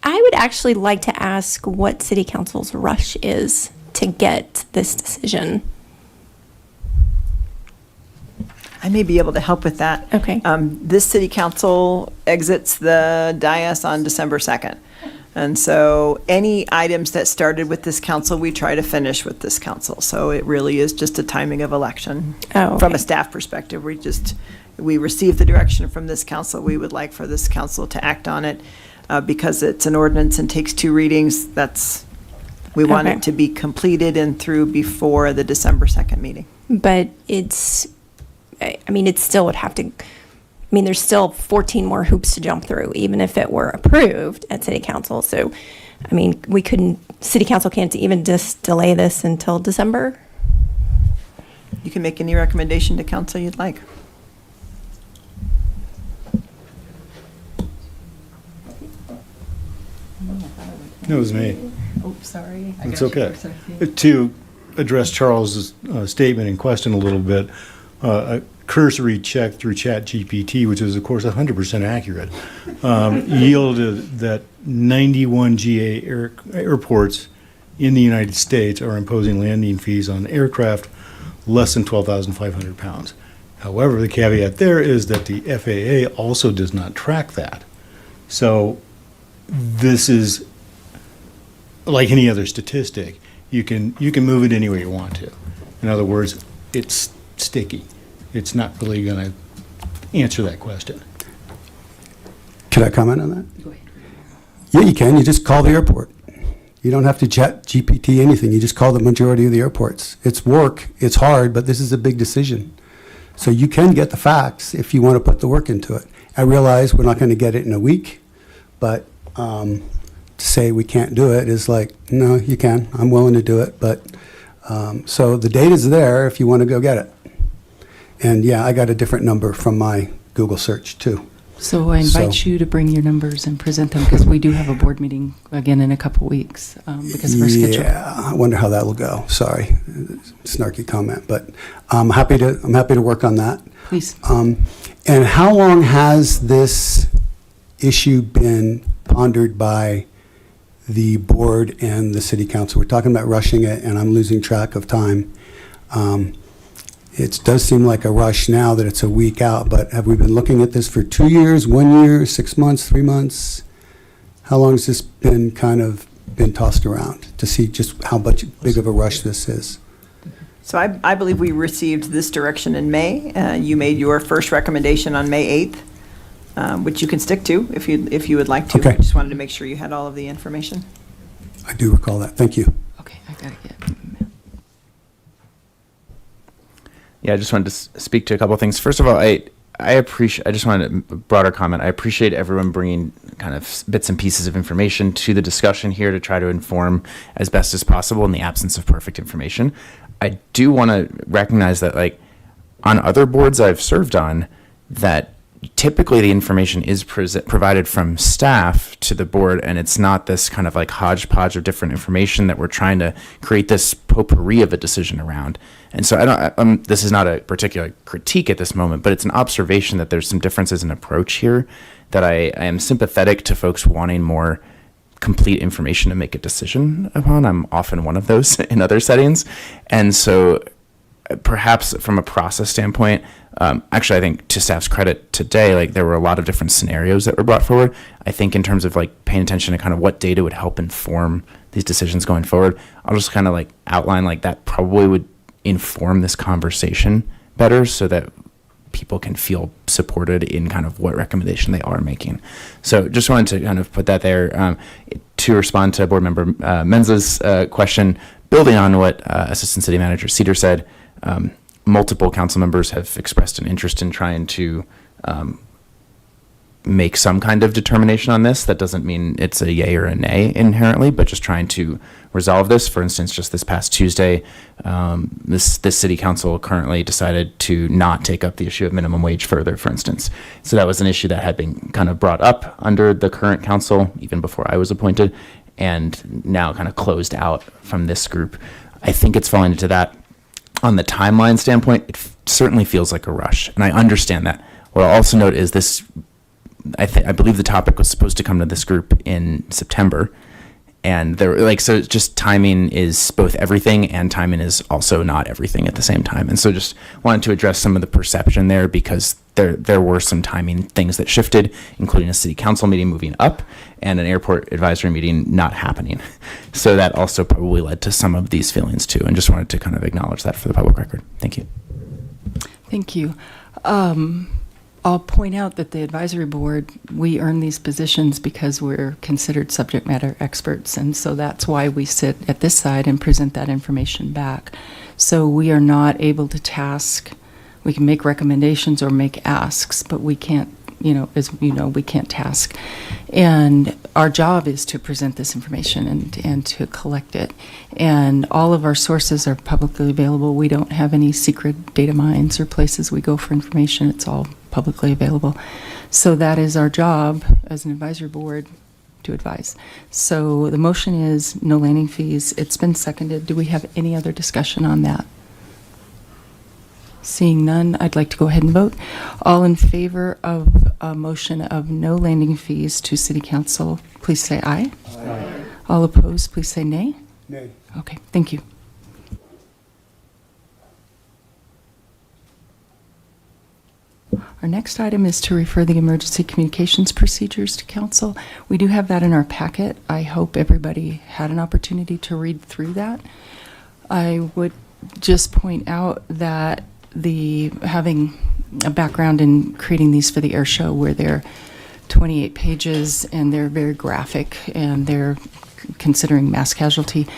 I would actually like to ask what City Council's rush is to get this decision. I may be able to help with that. Okay. This city council exits the dais on December 2nd. And so any items that started with this council, we try to finish with this council. So it really is just a timing of election. Oh, okay. From a staff perspective, we receive the direction from this council. We would like for this council to act on it because it's an ordinance and takes 2 readings. We want Okay. it to be completed and through before the December 2nd meeting. But it still would have to, there's still 14 more hoops to jump through, even if it were approved at city council. So, city council can't even just delay this until December? You can make any recommendation to council you'd like. No, it was me. Oh, sorry. It's okay. To address Charles's statement and question a little bit, a cursory check through ChatGPT, which is of course 100% accurate, yielded that 91 GA airports in the United States are imposing landing fees on aircraft less than 12,500 pounds. However, the caveat there is that the FAA also does not track that. So this is like any other statistic. You can move it any way you want to. In other words, it's sticky. It's not really going to answer that question. Could I comment on that? Go ahead. Yeah, you can. You just call the airport. You don't have to chat GPT anything. You just call the majority of the airports. It's work. It's hard, but this is a big decision. So you can get the facts if you want to put the work into it. I realize we're not going to get it in a week, but to say we can't do it is like, no, you can. I'm willing to do it. But so the data's there if you want to go get it. And yeah, I got a different number from my Google search too. So I invite you to bring your numbers and present them because we do have a board meeting again in a couple weeks because of our schedule. Yeah, I wonder how that will go. Sorry, snarky comment, but I'm happy to work on that. Please. And how long has this issue been pondered by the board and the city council? We're talking about rushing it, and I'm losing track of time. It does seem like a rush now that it's a week out, but have we been looking at this for 2 years, 1 year, 6 months, 3 months? How long has this been tossed around to see just how big of a rush this is? So I believe we received this direction in May. You made your first recommendation on May 8th, which you can stick to if you would like to. Okay. I just wanted to make sure you had all of the information. I do recall that. Thank you. Okay, I got to get. Yeah, I just wanted to speak to a couple of things. First of all, I just wanted a broader comment. I appreciate everyone bringing kind of bits and pieces of information to the discussion here to try to inform as best as possible in the absence of perfect information. I do want to recognize that, like, on other boards I've served on, that typically the information is provided from staff to the board, and it's not this kind of like hodgepodge of different information that we're trying to create this potpourri of a decision around. And so this is not a particular critique at this moment, but it's an observation that there's some differences in approach here that I am sympathetic to folks wanting more complete information to make a decision upon. I'm often one of those in other settings. And so perhaps from a process standpoint, actually, I think to staff's credit today, like there were a lot of different scenarios that were brought forward. I think in terms of like paying attention to kind of what data would help inform these decisions going forward, I'll just kind of like outline like that probably would inform this conversation better so that people can feel supported in kind of what recommendation they are making. So just wanted to kind of put that there. To respond to Board Member Menza's question, building on what Assistant City Manager Cedar said, multiple council members have expressed an interest in trying to make some kind of determination on this. That doesn't mean it's a yay or a nay inherently, but just trying to resolve this. For instance, just this past Tuesday, this city council currently decided to not take up the issue of minimum wage further, for instance. So that was an issue that had been kind of brought up under the current council, even before I was appointed, and now kind of closed out from this group. I think it's falling into that. On the timeline standpoint, it certainly feels like a rush, and I understand that. What I'll also note is this, I believe the topic was supposed to come to this group in September, and so it's just timing is both everything, and timing is also not everything at the same time. And so just wanted to address some of the perception there, because there were some timing things that shifted, including a city council meeting moving up and an airport advisory meeting not happening. So that also probably led to some of these feelings too, and just wanted to kind of acknowledge that for the public record. Thank you. Thank you. I'll point out that the advisory board, we earn these positions because we're considered subject matter experts, and so that's why we sit at this side and present that information back. So we are not able to task, we can make recommendations or make asks, but we can't, as you know, we can't task. And our job is to present this information and to collect it. And all of our sources are publicly available. We don't have any secret data mines or places we go for information. It's all publicly available. So that is our job as an advisory board, to advise. So the motion is no landing fees. It's been seconded. Do we have any other discussion on that? Seeing none, I'd like to go ahead and vote. All in favor of a motion of no landing fees to City Council, please say aye. Aye. All opposed, please say nay. Nay. Okay, thank you. Our next item is to refer the emergency communications procedures to council. We do have that in our packet. I hope everybody had an opportunity to read through that. I would just point out that having a background in creating these for the air show, where they're 28 pages and they're very graphic and they're considering mass casualty.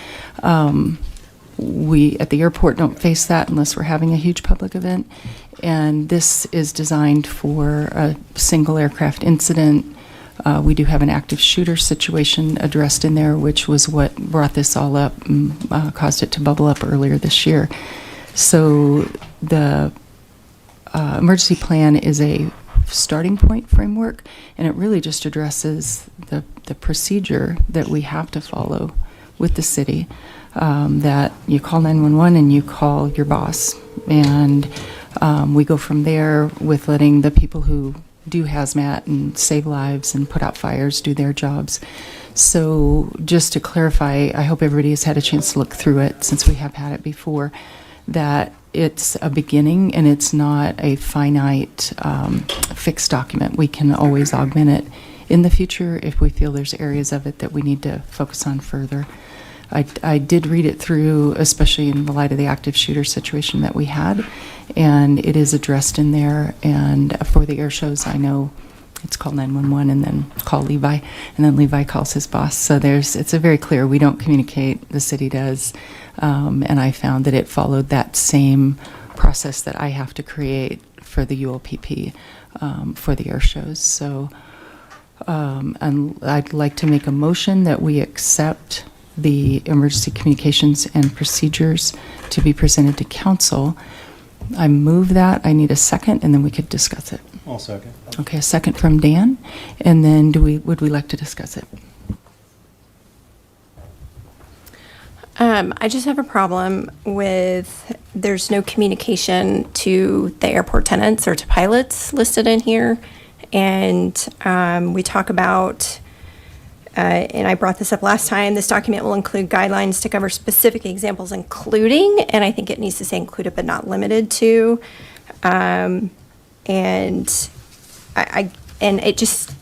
We at the airport don't face that unless we're having a huge public event. And this is designed for a single aircraft incident. We do have an active shooter situation addressed in there, which was what brought this all up, caused it to bubble up earlier this year. So the emergency plan is a starting point framework, and it really just addresses the procedure that we have to follow with the city, that you call 911 and you call your boss. And we go from there with letting the people who do hazmat and save lives and put out fires do their jobs. So just to clarify, I hope everybody has had a chance to look through it, since we have had it before, that it's a beginning and it's not a finite fixed document. We can always augment it in the future if we feel there's areas of it that we need to focus on further. I did read it through, especially in the light of the active shooter situation that we had, and it is addressed in there. And for the air shows, I know it's called 911 and then call Levi, and then Levi calls his boss. So it's a very clear, we don't communicate, the city does. And I found that it followed that same process that I have to create for the ULPP for the air shows. So, and I'd like to make a motion that we accept the emergency communications and procedures to be presented to council. I move that. I need a second, and then we could discuss it. I'll second. Okay, a second from Dan, and then would we like to discuss it? I just have a problem with there's no communication to the airport tenants or to pilots listed in here. And we talk about, and I brought this up last time, this document will include guidelines to cover specific examples, including, and I think it needs to say included but not limited to. And and it just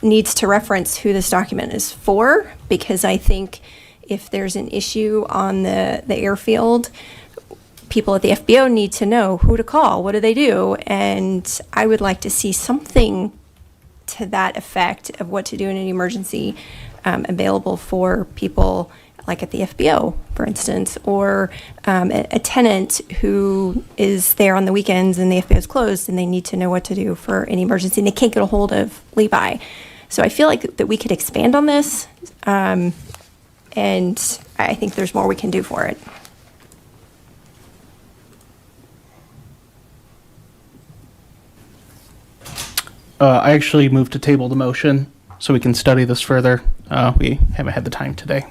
needs to reference who this document is for, because I think if there's an issue on the airfield, people at the FBO need to know who to call, what do they do, and I would like to see something to that effect of what to do in an emergency available for people like at the FBO, for instance, or a tenant who is there on the weekends and the FBO is closed and they need to know what to do for an emergency and they can't get a hold of Levi. So I feel like that we could expand on this, and I think there's more we can do for it. I actually moved to table the motion so we can study this further. We haven't had the time today.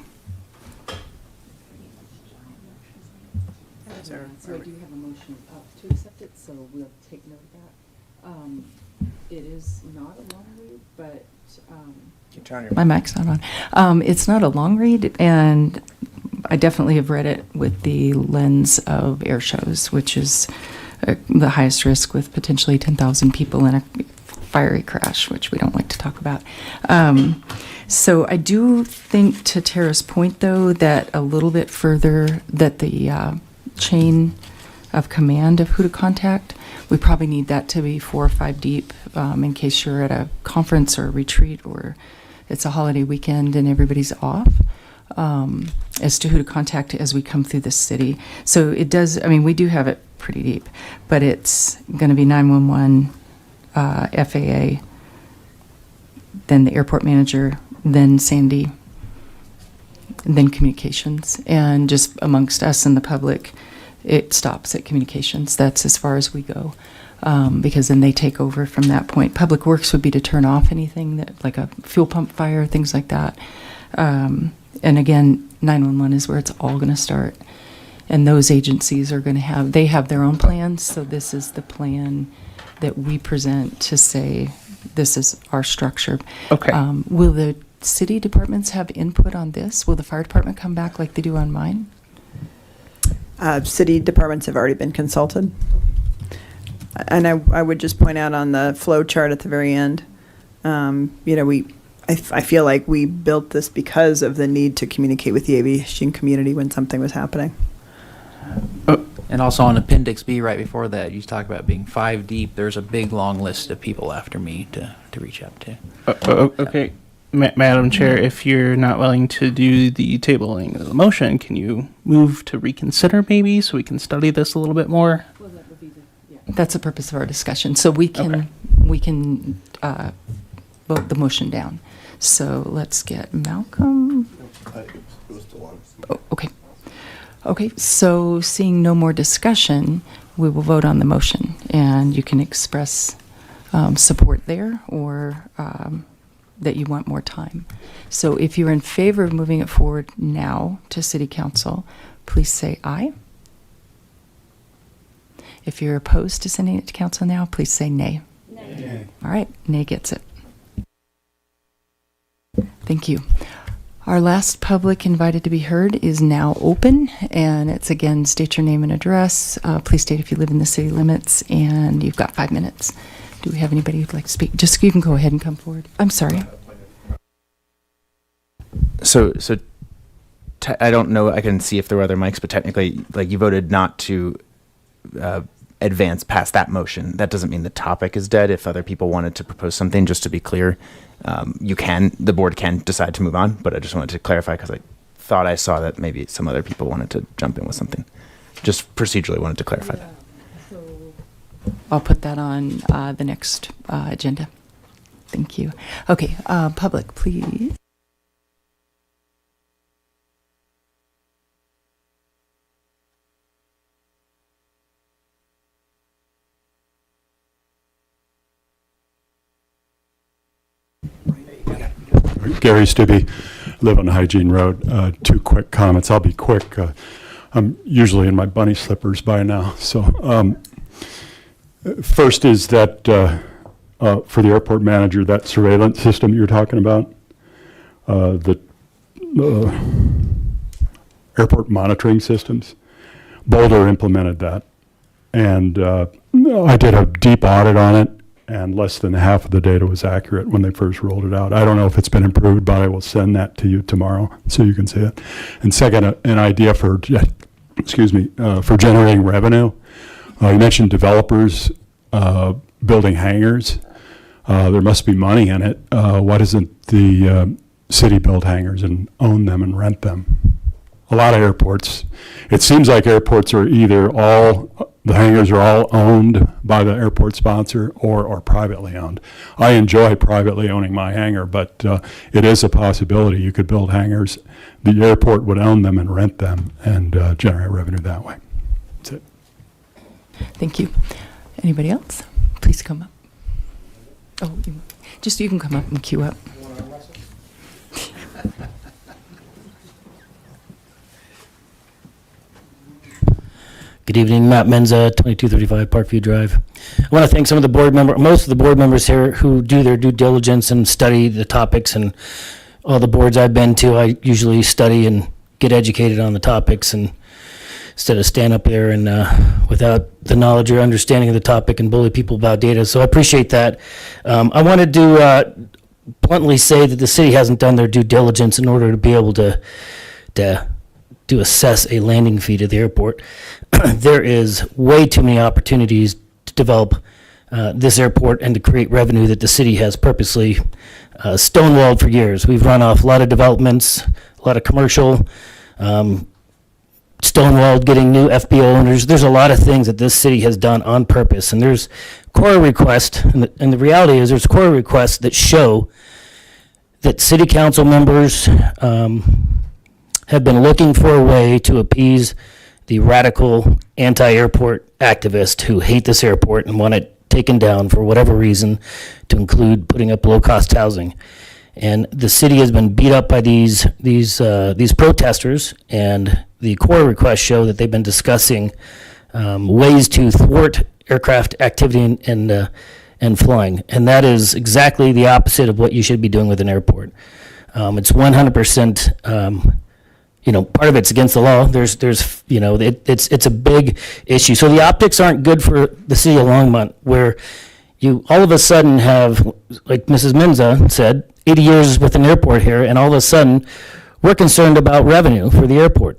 So I do have a motion to accept it, so we'll take note of that. It is not a long read, but my mic's not on. It's not a long read, and I definitely have read it with the lens of air shows, which is the highest risk with potentially 10,000 people in a fiery crash, which we don't like to talk about. So I do think, to Tara's point, though, that a little bit further, that the chain of command of who to contact, we probably need that to be 4 or 5 deep, in case you're at a conference or a retreat or it's a holiday weekend and everybody's off, as to who to contact as we come through the city. So it does, I mean, we do have it pretty deep, but it's going to be 911, FAA, then the airport manager, then Sandy, then communications. And just amongst us and the public, it stops at communications. That's as far as we go, because then they take over from that point. Public Works would be to turn off anything that, like a fuel pump fire, things like that. And again, 911 is where it's all going to start. And those agencies are going to have, they have their own plans. So this is the plan that we present to say, this is our structure. Okay. Will the city departments have input on this? Will the fire department come back like they do on mine? City departments have already been consulted. And I would just point out on the flow chart at the very end, I feel like we built this because of the need to communicate with the aviation community when something was happening. And also on Appendix B, right before that, you talk about being 5 deep. There's a big, long list of people after me to reach out to. Okay. Madam Chair, if you're not willing to do the tabling of the motion, can you move to reconsider maybe so we can study this a little bit more? Well, that would be that's the purpose of our discussion. So we can vote the motion down. So let's get Malcolm. Oh, okay. Okay, so seeing no more discussion, we will vote on the motion, and you can express support there or that you want more time. So if you're in favor of moving it forward now to City Council, please say aye. If you're opposed to sending it to Council now, please say nay. Nay. All right, nay gets it. Thank you. Our last public invited to be heard is now open, and it's again, state your name and address. Please state if you live in the city limits, and you've got 5 minutes. Do we have anybody who'd like to speak? Just you can go ahead and come forward. I'm sorry. So I don't know. I can see if there were other mics, but technically, like, you voted not to advance past that motion. That doesn't mean the topic is dead. If other people wanted to propose something, just to be clear, the board can decide to move on. But I just wanted to clarify because I thought I saw that maybe some other people wanted to jump in with something. Just procedurally wanted to clarify that. I'll put that on the next agenda. Thank you. Okay, public, please. Gary Stibbe, live on Hygiene Road. Two quick comments. I'll be quick. I'm usually in my bunny slippers by now. So first is that for the airport manager, that surveillance system you're talking about, the airport monitoring systems, Boulder implemented that. And I did a deep audit on it, and less than half of the data was accurate when they first rolled it out. I don't know if it's been improved, but I will send that to you tomorrow so you can see it. And second, an idea for, for generating revenue. You mentioned developers building hangars. There must be money in it. Why doesn't the city build hangars and own them and rent them? A lot of airports, it seems like airports are either the hangars are all owned by the airport sponsor or privately owned. I enjoy privately owning my hangar, but it is a possibility. You could build hangars, the airport would own them and rent them and generate revenue that way. That's it. Thank you. Anybody else? Please come up. Oh, you can come up and queue up. Good evening, Matt Menza, 2235 Parkview Drive. I want to thank some of the most of the board members here who do their due diligence and study the topics, and all the boards I've been to, I usually study and get educated on the topics, and instead of stand up there and without the knowledge or understanding of the topic and bully people about data. So I appreciate that. I wanted to bluntly say that the city hasn't done their due diligence in order to be able to assess a landing fee to the airport. There is way too many opportunities to develop this airport and to create revenue that the city has purposely stonewalled for years. We've run off a lot of developments, a lot of commercial, stonewalled getting new FBO owners. There's a lot of things that this city has done on purpose, and there's core requests, and the reality is there's core requests that show that city council members have been looking for a way to appease the radical anti-airport activists who hate this airport and want it taken down for whatever reason, to include putting up low-cost housing. And the city has been beat up by these protesters, and the core requests show that they've been discussing ways to thwart aircraft activity and flying. And that is exactly the opposite of what you should be doing with an airport. It's 100%. Part of it's against the law. It's a big issue. So the optics aren't good for the city of Longmont, where you all of a sudden have, like Mrs. Menza said, 80 years with an airport here, and all of a sudden we're concerned about revenue for the airport.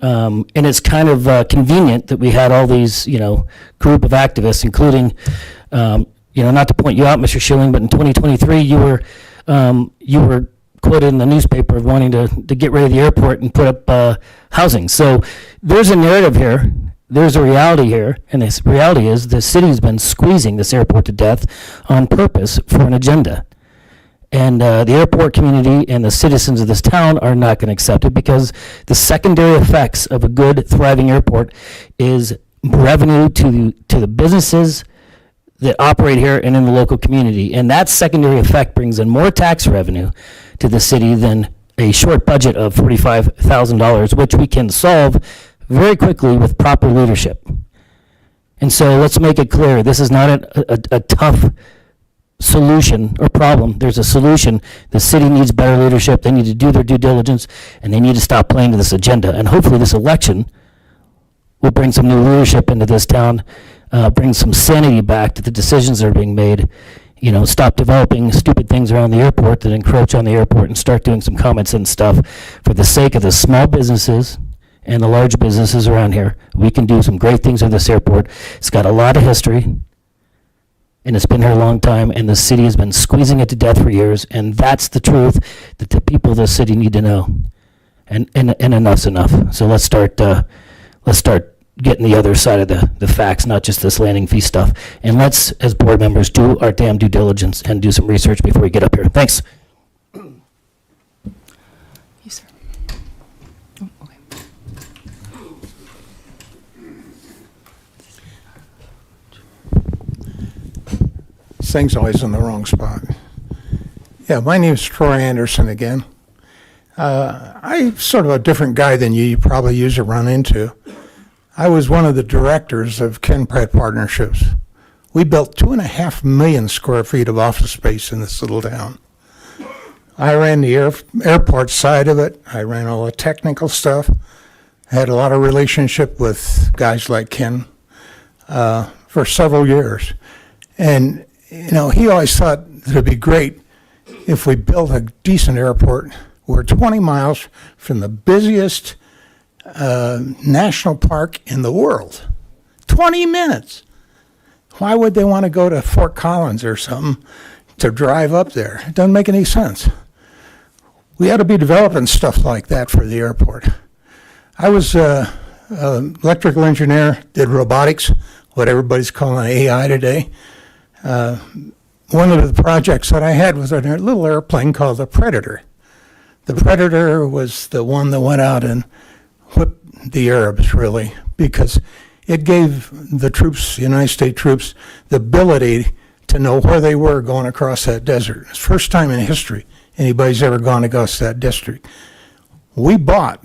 And it's kind of convenient that we had all these, group of activists, including, not to point you out, Mr. Schilling, but in 2023 you were quoted in the newspaper of wanting to get rid of the airport and put up housing. So there's a narrative here, there's a reality here, and this reality is the city's been squeezing this airport to death on purpose for an agenda. And the airport community and the citizens of this town are not going to accept it, because the secondary effects of a good, thriving airport is revenue to the businesses that operate here and in the local community. And that secondary effect brings in more tax revenue to the city than a short budget of $45,000, which we can solve very quickly with proper leadership. And so let's make it clear, this is not a tough solution or problem. There's a solution. The city needs better leadership. They need to do their due diligence, and they need to stop playing to this agenda. And hopefully this election will bring some new leadership into this town, bring some sanity back to the decisions that are being made. Stop developing stupid things around the airport that encroach on the airport, and start doing some common sense stuff for the sake of the small businesses and the large businesses around here. We can do some great things with this airport. It's got a lot of history, and it's been here a long time, and the city has been squeezing it to death for years, and that's the truth that the people of the city need to know. And enough's enough. So let's start getting the other side of the facts, not just this landing fee stuff. And let's, as board members, do our damn due diligence and do some research before we get up here. Thanks. You, sir. Oh, okay. This thing's always in the wrong spot. Yeah, my name's Troy Anderson again. I'm sort of a different guy than you probably usually run into. I was one of the directors of Ken Pratt Partnerships. We built 2.5 million square feet of office space in this little town. I ran the airport side of it. I ran all the technical stuff. I had a lot of relationship with guys like Ken for several years. And, you know, he always thought that it'd be great if we built a decent airport. We're 20 miles from the busiest national park in the world. 20 minutes. Why would they want to go to Fort Collins or something to drive up there? It doesn't make any sense. We ought to be developing stuff like that for the airport. I was an electrical engineer, did robotics, what everybody's calling AI today. One of the projects that I had was a little airplane called the Predator. The Predator was the one that went out and whipped the Arabs, really, because it gave the troops, the United States troops, the ability to know where they were going across that desert. It's the first time in history anybody's ever gone across that district. I bought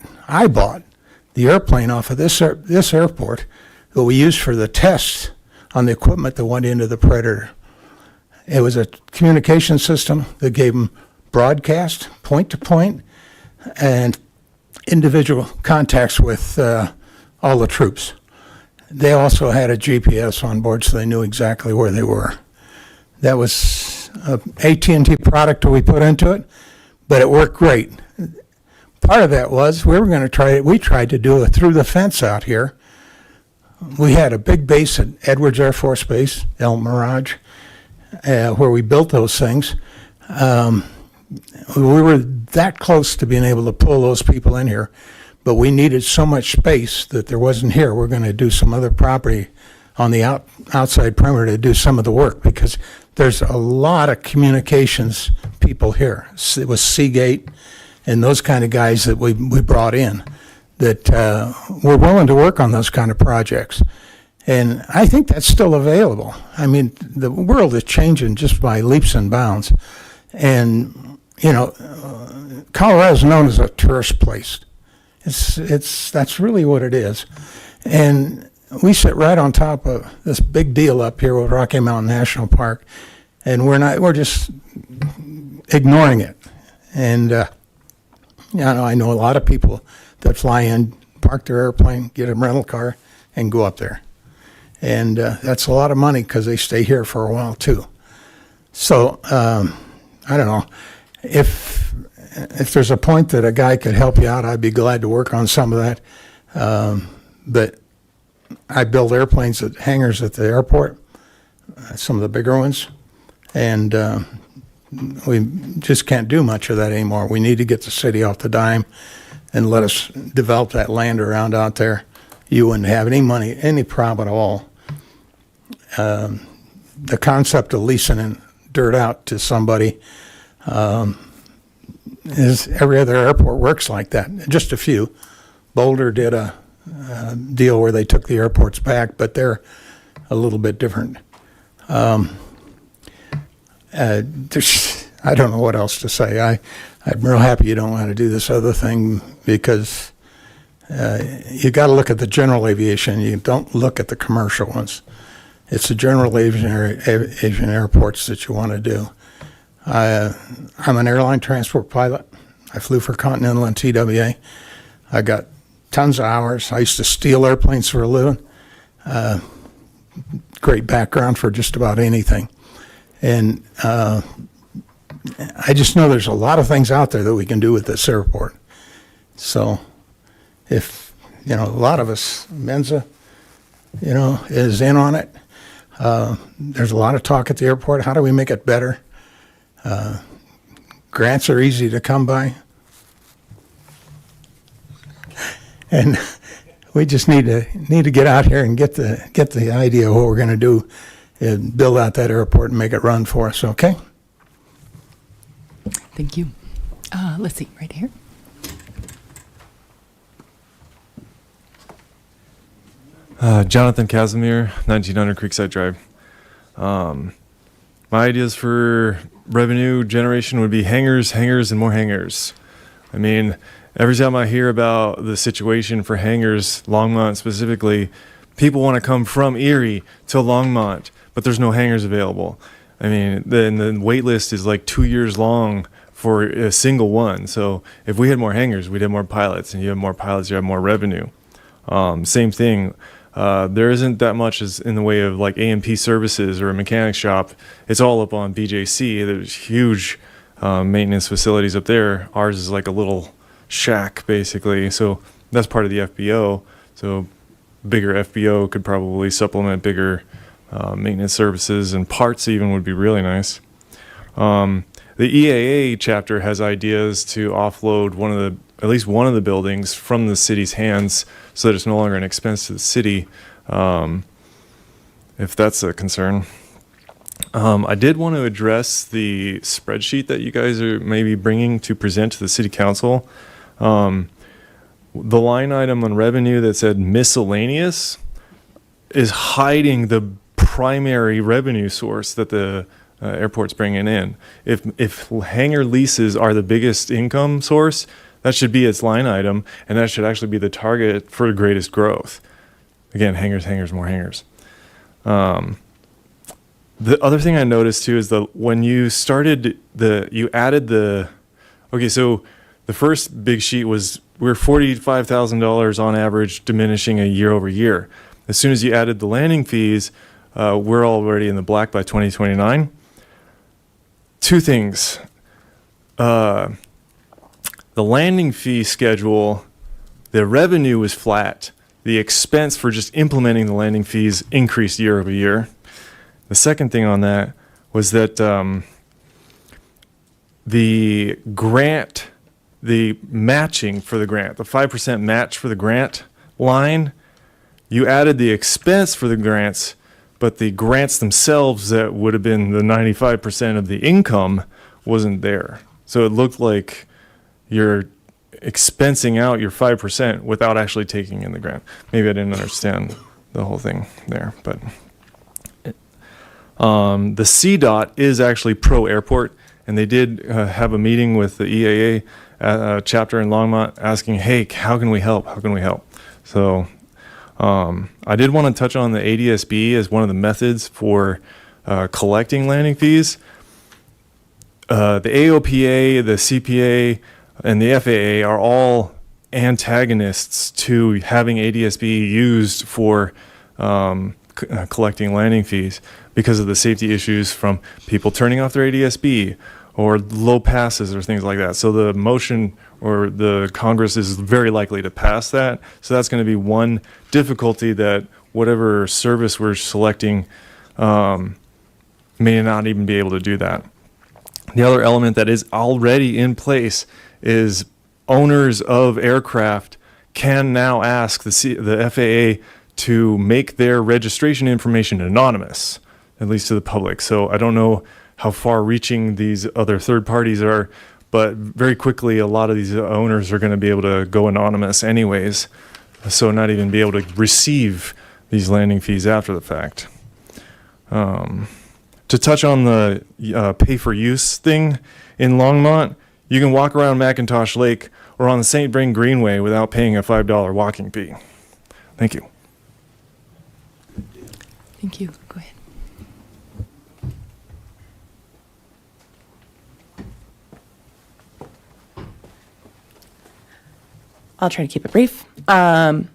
the airplane off of this airport that we used for the tests on the equipment that went into the Predator. It was a communication system that gave them broadcast, point to point, and individual contacts with all the troops. They also had a GPS on board, so they knew exactly where they were. That was an AT&T product that we put into it, but it worked great. Part of that was we tried to do it through the fence out here. We had a big base at Edwards Air Force Base, El Mirage, where we built those things. We were that close to being able to pull those people in here, but we needed so much space that there wasn't here. We're going to do some other property on the outside perimeter to do some of the work, because there's a lot of communications people here. It was Seagate and those kind of guys that we brought in that were willing to work on those kind of projects. And I think that's still available. I mean, the world is changing just by leaps and bounds. And, you know, Colorado's known as a tourist place. That's really what it is. And we sit right on top of this big deal up here with Rocky Mountain National Park, and we're just ignoring it. And, you know, I know a lot of people that fly in, park their airplane, get a rental car, and go up there. And that's a lot of money because they stay here for a while too. So I don't know if there's a point that a guy could help you out, I'd be glad to work on some of that. But I build airplanes at hangars at the airport, some of the bigger ones, and we just can't do much of that anymore. We need to get the city off the dime and let us develop that land around out there. You wouldn't have any problem at all. The concept of leasing dirt out to somebody is every other airport works like that. Just a few. Boulder did a deal where they took the airports back, but they're a little bit different. I don't know what else to say. I'm real happy you don't want to do this other thing, because you got to look at the general aviation. You don't look at the commercial ones. It's the general aviation airports that you want to do. I'm an airline transport pilot. I flew for Continental and TWA. I got tons of hours. I used to steal airplanes for a living. Great background for just about anything. And I just know there's a lot of things out there that we can do with this airport. So if, you know, a lot of us, Menza, you know, is in on it. There's a lot of talk at the airport. How do we make it better? Grants are easy to come by. And we just need to get out here and get the idea of what we're going to do and build out that airport and make it run for us. Okay. Thank you. Let's see, right here. Jonathan Casimir, 1900 Creekside Drive. My ideas for revenue generation would be hangars, and more hangars. I mean, every time I hear about the situation for hangars, Longmont specifically, people want to come from Erie to Longmont, but there's no hangars available. I mean, the wait list is like 2 years long for a single one. So if we had more hangars, we'd have more pilots, and you have more pilots, you have more revenue. Same thing. There isn't that much as in the way of like A&P services or a mechanic shop. It's all up on BJC. There's huge maintenance facilities up there. Ours is like a little shack, basically. So that's part of the FBO. So bigger FBO could probably supplement bigger maintenance services, and parts even would be really nice. The EAA chapter has ideas to offload at least one of the buildings from the city's hands so that it's no longer an expense to the city, if that's a concern. I did want to address the spreadsheet that you guys are maybe bringing to present to the city council. The line item on revenue that said miscellaneous is hiding the primary revenue source that the airport's bringing in. If hangar leases are the biggest income source, that should be its line item, and that should actually be the target for the greatest growth. Again, hangars, more hangars. The other thing I noticed too is when you started you added okay, so the first big sheet was we're $45,000 on average diminishing a year over year. As soon as you added the landing fees, we're already in the black by 2029. Two things. The landing fee schedule, the revenue was flat. The expense for just implementing the landing fees increased year over year. The second thing on that was that the grant, the matching for the grant, the 5% match for the grant line, you added the expense for the grants, but the grants themselves that would have been the 95% of the income wasn't there. So it looked like you're expensing out your 5% without actually taking in the grant. Maybe I didn't understand the whole thing there, but the CDOT is actually pro-airport, and they did have a meeting with the EAA chapter in Longmont asking, hey, how can we help? How can we help? So I did want to touch on the ADSB as one of the methods for collecting landing fees. The AOPA, the CPA, and the FAA are all antagonists to having ADSB used for collecting landing fees because of the safety issues from people turning off their ADSB or low passes or things like that. So the motion or the Congress is very likely to pass that. So that's going to be one difficulty, that whatever service we're selecting may not even be able to do that. The other element that is already in place is owners of aircraft can now ask the FAA to make their registration information anonymous, at least to the public. So I don't know how far reaching these other third parties are, but very quickly a lot of these owners are going to be able to go anonymous anyways, so not even be able to receive these landing fees after the fact. To touch on the pay-for-use thing in Longmont, you can walk around Macintosh Lake or on the St. Vrain Greenway without paying a $5 walking fee. Thank you. Thank you. Go ahead. I'll try to keep it brief. One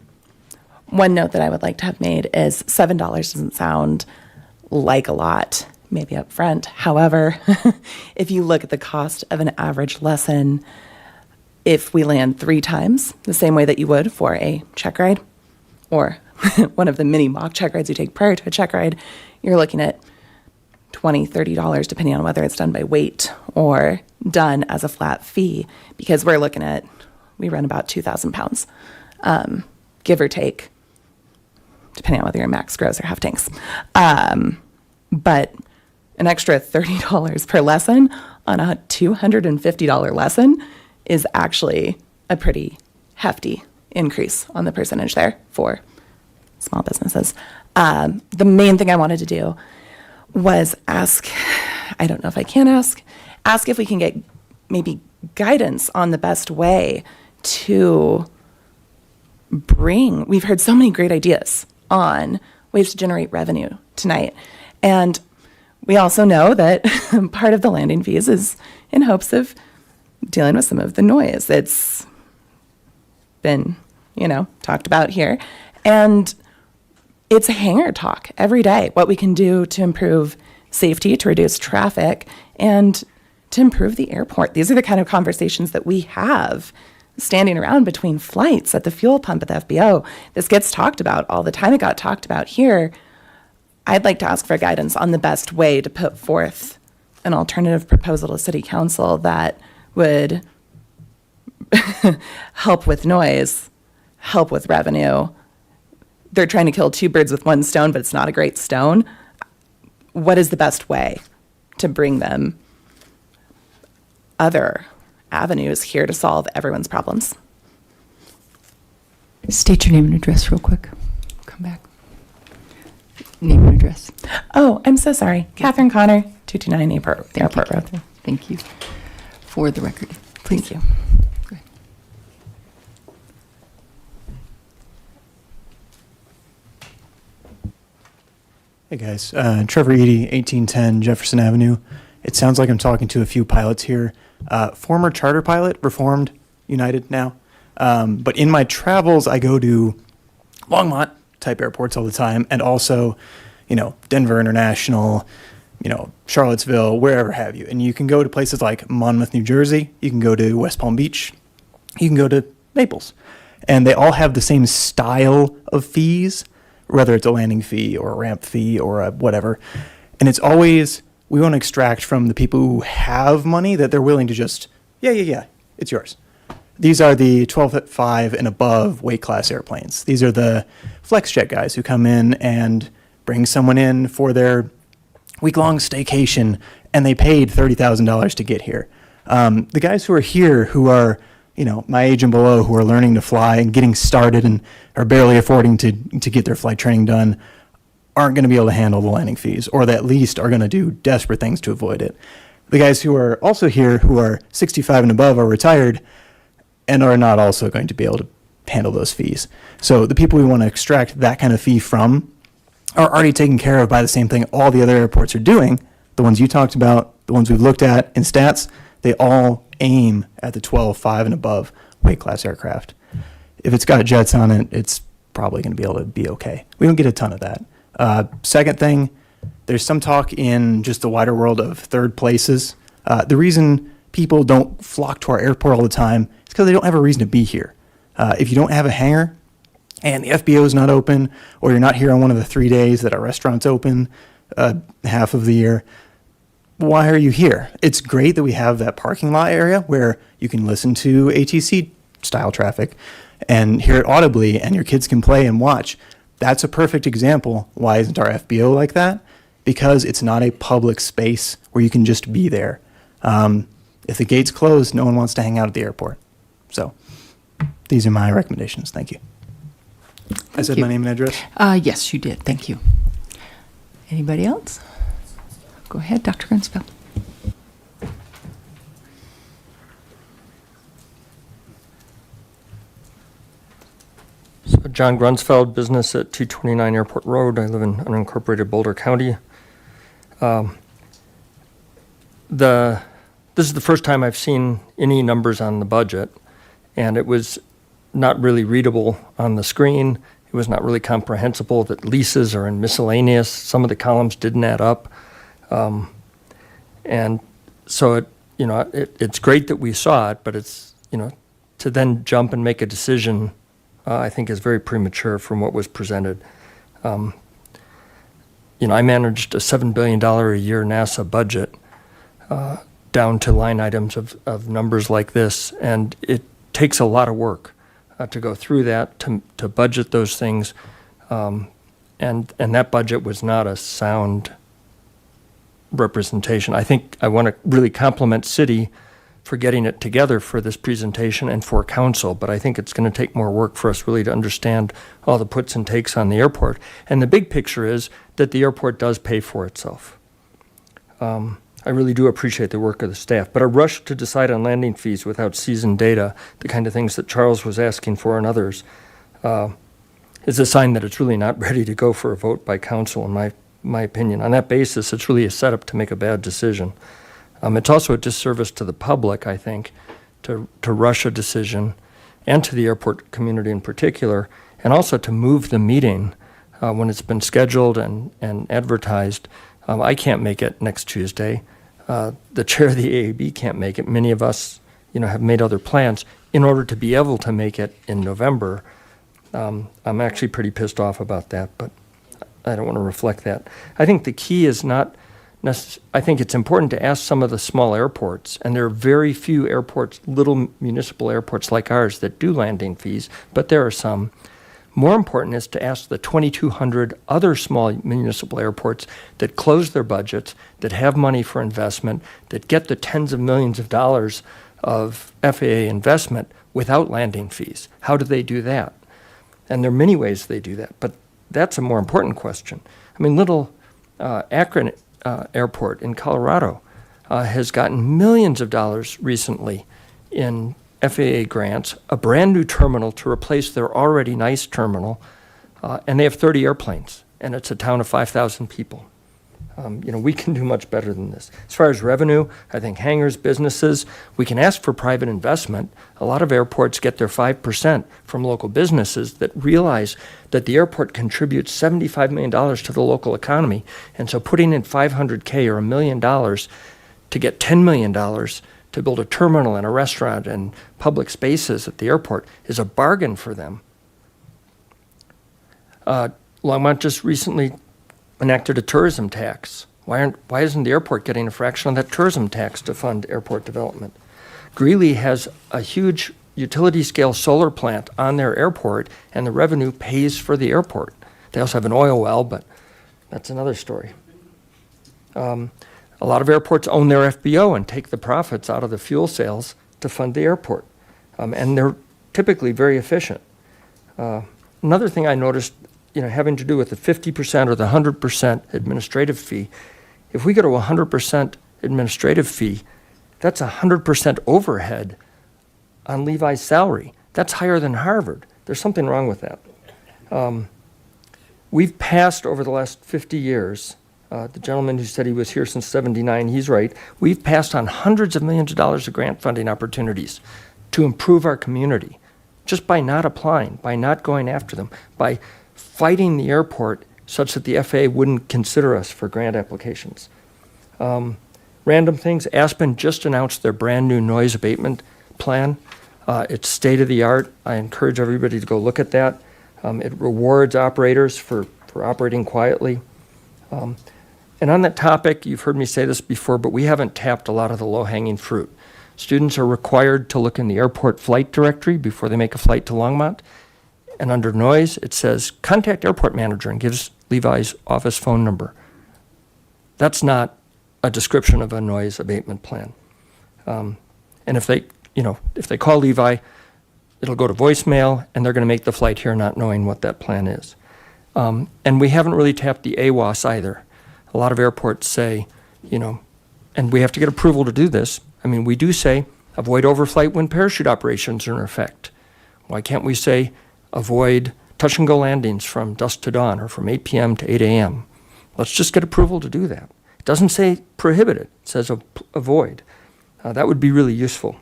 note that I would like to have made is $7 doesn't sound like a lot, maybe up front. However, if you look at the cost of an average lesson, if we land 3 times the same way that you would for a check ride or one of the mini mock check rides you take prior to a check ride, you're looking at $20, $30, depending on whether it's done by weight or done as a flat fee, because we run about 2,000 pounds give or take, depending on whether you're max gross or half tanks. But an extra $30 per lesson on a $250 lesson is actually a pretty hefty increase on the percentage there for small businesses. The main thing I wanted to do was ask, I don't know if I can ask if we can get maybe guidance on the best way to we've heard so many great ideas on ways to generate revenue tonight. And we also know that part of the landing fees is in hopes of dealing with some of the noise that's been, talked about here. And it's a hangar talk every day, what we can do to improve safety, to reduce traffic, and to improve the airport. These are the kind of conversations that we have standing around between flights at the fuel pump at the FBO. This gets talked about all the time. It got talked about here. I'd like to ask for guidance on the best way to put forth an alternative proposal to City Council that would help with noise, help with revenue. They're trying to kill two birds with one stone, but it's not a great stone. What is the best way to bring them other avenues here to solve everyone's problems? State your name and address real quick. Come back. Name and address. Oh, I'm so sorry. Catherine Connor, 229 Airport Road. Thank you. For the record, please. Thank you. Go ahead. Hey guys, Trevor Eady, 1810 Jefferson Avenue. It sounds like I'm talking to a few pilots here. Former charter pilot, reformed, United now. But in my travels, I go to Longmont type airports all the time, and also, Denver International, Charlottesville, wherever have you. And you can go to places like Monmouth, New Jersey. You can go to West Palm Beach. You can go to Naples. And they all have the same style of fees, whether it's a landing fee or a ramp fee or a whatever. And it's always, we want to extract from the people who have money that they're willing to just, yeah, it's yours. These are the 12.5 and above weight class airplanes. These are the FlexJet guys who come in and bring someone in for their week-long staycation, and they paid $30,000 to get here. The guys who are here who are, my age and below, who are learning to fly and getting started and are barely affording to get their flight training done, aren't going to be able to handle the landing fees, or at least are going to do desperate things to avoid it. The guys who are also here who are 65 and above are retired and are not also going to be able to handle those fees. So the people we want to extract that kind of fee from are already taken care of by the same thing all the other airports are doing. The ones you talked about, the ones we've looked at in stats, they all aim at the 12.5 and above weight class aircraft. If it's got jets on it, it's probably going to be able to be okay. We don't get a ton of that. Second thing, there's some talk in just the wider world of third places. The reason people don't flock to our airport all the time is because they don't have a reason to be here. If you don't have a hangar and the FBO is not open, or you're not here on one of the 3 days that our restaurant's open half of the year, why are you here? It's great that we have that parking lot area where you can listen to ATC style traffic and hear it audibly, and your kids can play and watch. That's a perfect example. Why isn't our FBO like that? Because it's not a public space where you can just be there. If the gate's closed, no one wants to hang out at the airport. So these are my recommendations. Thank you. I said my name and address? Yes, you did. Thank you. Anybody else? Go ahead, Dr. Grunsfeld. So John Grunsfeld, business at 229 Airport Road. I live in unincorporated Boulder County. This is the first time I've seen any numbers on the budget, and it was not really readable on the screen. It was not really comprehensible that leases are in miscellaneous. Some of the columns didn't add up. And so it's great that we saw it, but it's, to then jump and make a decision, I think is very premature from what was presented. I managed a $7 billion a year NASA budget down to line items of numbers like this, and it takes a lot of work. to go through that, to budget those things. And that budget was not a sound representation. I think I want to really compliment City for getting it together for this presentation and for council, but I think it's going to take more work for us really to understand all the puts and takes on the airport. And the big picture is that the airport does pay for itself. I really do appreciate the work of the staff, but a rush to decide on landing fees without seasoned data, the kind of things that Charles was asking for and others, is a sign that it's really not ready to go for a vote by council, in my opinion. On that basis, it's really a setup to make a bad decision. It's also a disservice to the public, I think, to rush a decision, and to the airport community in particular, and also to move the meeting when it's been scheduled and advertised. I can't make it next Tuesday. The chair of the AAB can't make it. Many of us, have made other plans in order to be able to make it in November. I'm actually pretty pissed off about that, but I don't want to reflect that. I think the key is not I think it's important to ask some of the small airports, and there are very few airports, little municipal airports like ours, that do landing fees, but there are some. More important is to ask the 2,200 other small municipal airports that close their budgets, that have money for investment, that get the tens of millions of dollars of FAA investment without landing fees. How do they do that? And there are many ways they do that, but that's a more important question. I mean, little Akron Airport in Colorado has gotten millions of dollars recently in FAA grants, a brand new terminal to replace their already nice terminal, and they have 30 airplanes, and it's a town of 5,000 people. We can do much better than this. As far as revenue, I think hangars, businesses, we can ask for private investment. A lot of airports get their 5% from local businesses that realize that the airport contributes $75 million to the local economy. And so putting in $500K or $1 million to get $10 million to build a terminal and a restaurant and public spaces at the airport is a bargain for them. Longmont just recently enacted a tourism tax. Why isn't the airport getting a fraction of that tourism tax to fund airport development? Greeley has a huge utility-scale solar plant on their airport, and the revenue pays for the airport. They also have an oil well, but that's another story. A lot of airports own their FBO and take the profits out of the fuel sales to fund the airport, and they're typically very efficient. Another thing I noticed, having to do with the 50% or the 100% administrative fee. If we go to 100% administrative fee, that's 100% overhead on Levi's salary. That's higher than Harvard. There's something wrong with that. We've passed over the last 50 years, the gentleman who said he was here since '79, he's right. We've passed on hundreds of millions of dollars of grant funding opportunities to improve our community just by not applying, by not going after them, by fighting the airport such that the FAA wouldn't consider us for grant applications. Random things, Aspen just announced their brand new noise abatement plan. It's state-of-the-art. I encourage everybody to go look at that. It rewards operators for operating quietly. And on that topic, you've heard me say this before, but we haven't tapped a lot of the low-hanging fruit. Students are required to look in the airport flight directory before they make a flight to Longmont. And under noise, it says, contact airport manager, and gives Levi's office phone number. That's not a description of a noise abatement plan. And if they call Levi, it'll go to voicemail, and they're going to make the flight here not knowing what that plan is. And we haven't really tapped the AWOS either. A lot of airports say, and we have to get approval to do this. I mean, we do say, avoid overflight when parachute operations are in effect. Why can't we say, avoid touch-and-go landings from dusk to dawn or from 8 p.m. to 8 a.m.? Let's just get approval to do that. It doesn't say prohibit it. It says avoid. That would be really useful.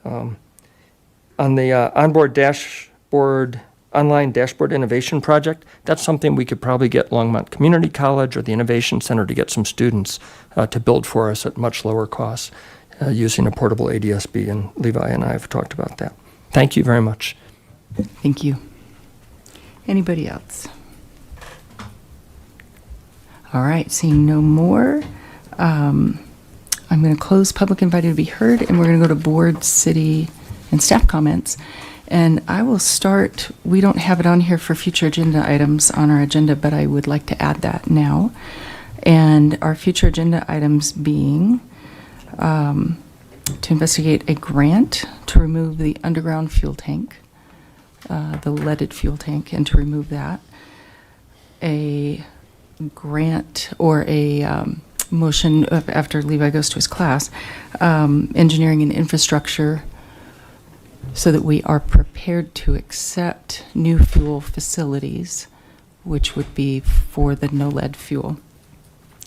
On the online dashboard innovation project, that's something we could probably get Longmont Community College or the Innovation Center to get some students to build for us at much lower costs using a portable ADSB, and Levi and I have talked about that. Thank you very much. Thank you. Anybody else? All right, seeing no more, I'm going to close public invited to be heard, and we're going to go to board, city, and staff comments. And I will start, we don't have it on here for future agenda items on our agenda, but I would like to add that now. And our future agenda items being to investigate a grant to remove the underground fuel tank, the leaded fuel tank, and to remove that. A grant or a motion after Levi goes to his class, engineering and infrastructure, so that we are prepared to accept new fuel facilities, which would be for the no lead fuel.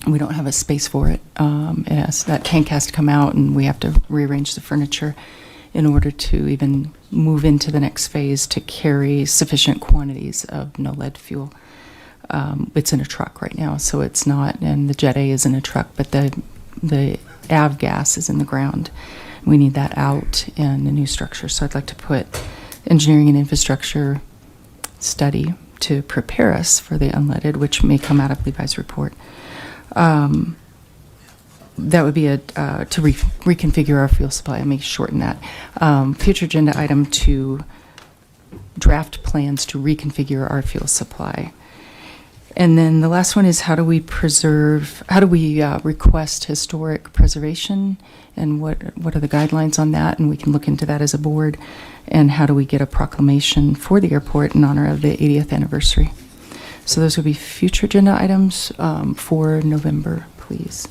We don't have a space for it. That tank has to come out, and we have to rearrange the furniture in order to even move into the next phase to carry sufficient quantities of no lead fuel. It's in a truck right now, so it's not, and the Jet A is in a truck, but the av gas is in the ground. We need that out in a new structure. So I'd like to put engineering and infrastructure study to prepare us for the unleaded, which may come out of Levi's report. That would be to reconfigure our fuel supply. I may shorten that. Future agenda item to draft plans to reconfigure our fuel supply. And then the last one is how do we request historic preservation, and what are the guidelines on that? And we can look into that as a board. And how do we get a proclamation for the airport in honor of the 80th anniversary? So those would be future agenda items for November, please.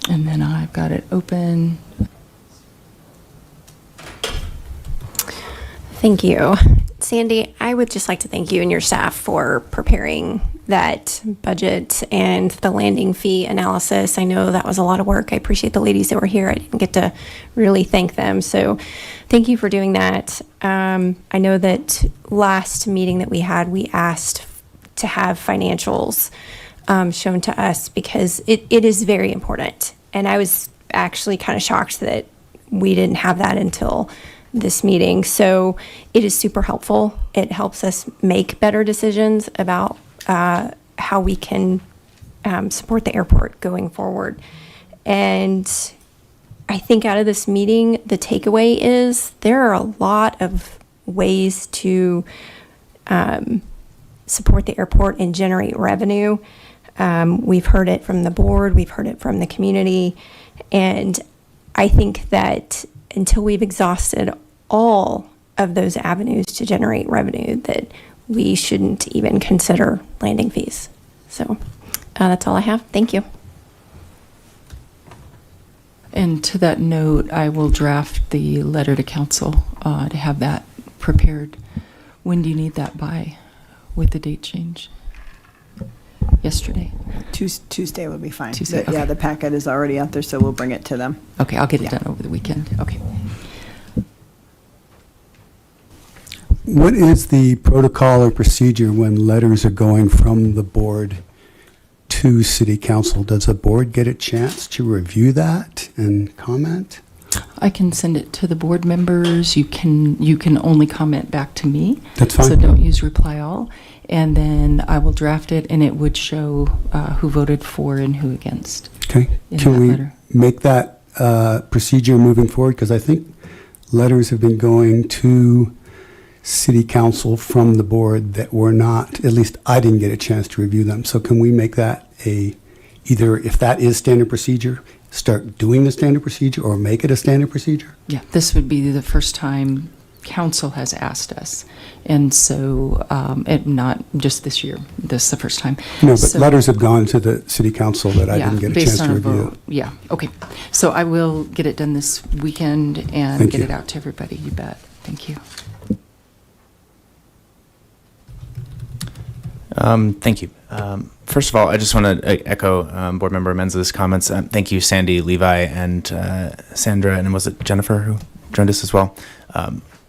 And then I've got it open. Thank you. Sandy, I would just like to thank you and your staff for preparing that budget and the landing fee analysis. I know that was a lot of work. I appreciate the ladies that were here. I didn't get to really thank them. So thank you for doing that. I know that last meeting that we had, we asked to have financials shown to us because it is very important. And I was actually kind of shocked that we didn't have that until this meeting. So it is super helpful. It helps us make better decisions about how we can support the airport going forward. And I think out of this meeting, the takeaway is there are a lot of ways to support the airport and generate revenue. We've heard it from the board, we've heard it from the community, and I think that until we've exhausted all of those avenues to generate revenue, that we shouldn't even consider landing fees. So that's all I have. Thank you. And to that note, I will draft the letter to council to have that prepared. When do you need that by with the date change? Yesterday. Tuesday would be fine. Tuesday, Yeah, okay. the packet is already out there, so we'll bring it to them. Okay, I'll get it done over the weekend. Okay. What is the protocol or procedure when letters are going from the board to city council? Does the board get a chance to review that and comment? I can send it to the board members. You can only comment back to me. That's fine. So don't use reply all. And then I will draft it, and it would show who voted for and who against. Okay. In Can that we letter. make that procedure moving forward? Because I think letters have been going to city council from the board that were not, at least I didn't get a chance to review them. So can we make that either, if that is standard procedure, start doing the standard procedure or make it a standard procedure? Yeah, this would be the first time council has asked us. And so, not just this year, this is the first time. No, but So- letters have gone to the city council that I Yeah, didn't get a based chance on to a review. vote. Yeah, okay. So I will get it done this weekend and Thank get you. it out to everybody, you bet. Thank you. Thank you. First of all, I just want to echo Board Member Menza's comments. Thank you, Sandy, Levi, and Sandra, and was it Jennifer who joined us as well?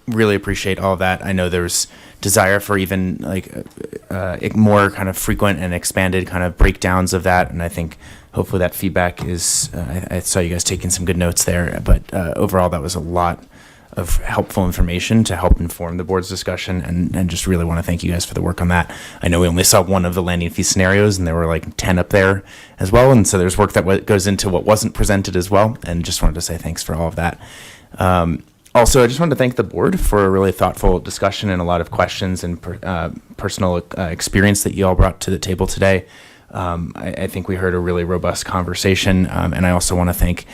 Really appreciate all of that. I know there's desire for even more kind of frequent and expanded kind of breakdowns of that, and I think hopefully that feedback is. I saw you guys taking some good notes there, but overall that was a lot of helpful information to help inform the board's discussion, and just really want to thank you guys for the work on that. I know we only saw one of the landing fee scenarios, and there were like 10 up there as well, and so there's work that goes into what wasn't presented as well, and just wanted to say thanks for all of that. Also, I just wanted to thank the board for a really thoughtful discussion and a lot of questions and personal experience that you all brought to the table today. I think we heard a really robust conversation, and I also want to thank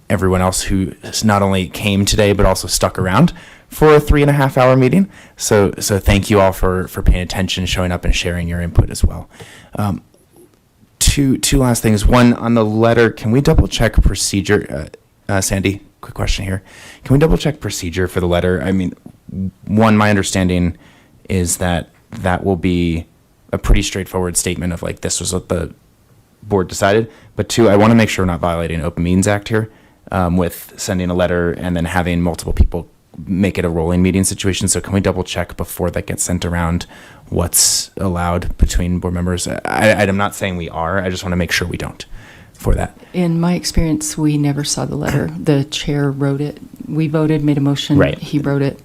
everyone else who not only came today but also stuck around for a 3.5-hour meeting. So thank you all for paying attention, showing up, and sharing your input as well. Two last things. One, on the letter, can we double check procedure? Sandy, quick question here. Can we double check procedure for the letter? I mean, one, my understanding is that will be a pretty straightforward statement of like, this was what the board decided. But two, I want to make sure we're not violating Open Meetings Act here with sending a letter and then having multiple people make it a rolling meeting situation. So can we double check before that gets sent around what's allowed between board members? I'm not saying we are. I just want to make sure we don't for that. In my experience, we never saw the letter. The chair wrote it. We voted, made a motion. Right. He wrote it,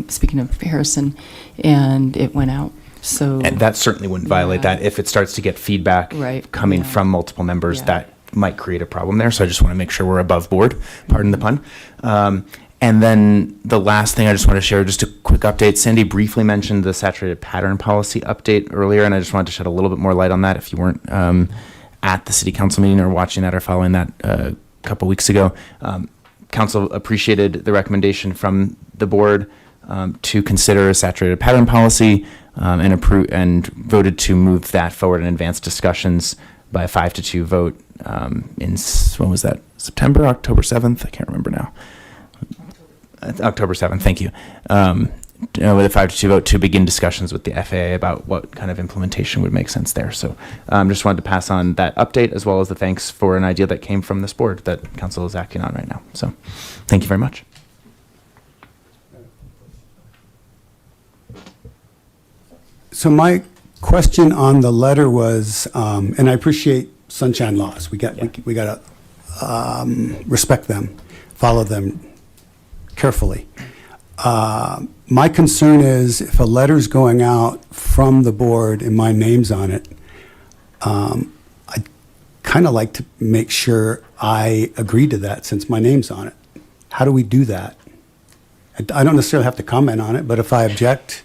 speaking of Harrison, and it went out. So And that certainly wouldn't violate that. If it starts to get feedback coming from multiple members, that might create a problem there. So I just want to make sure we're above board, pardon the pun. And then the last thing I just want to share, just a quick update. Sandy briefly mentioned the saturated pattern policy update earlier, and I just wanted to shed a little bit more light on that if you weren't at the city council meeting or watching that or following that a couple weeks ago. Council appreciated the recommendation from the board to consider a saturated pattern policy and voted to move that forward in advanced discussions by a 5-2 vote in, when was that, September, October 7th? I can't remember now. October 7th, thank you. With a 5-2 vote to begin discussions with the FAA about what kind of implementation would make sense there. So just wanted to pass on that update as well as the thanks for an idea that came from this board that council is acting on right now. So thank you very much. So my question on the letter was, and I appreciate sunshine laws. We got to respect them, follow them carefully. My concern is if a letter's going out from the board and my name's on it, I'd kind of like to make sure I agree to that since my name's on it. How do we do that? I don't necessarily have to comment on it, but if I object,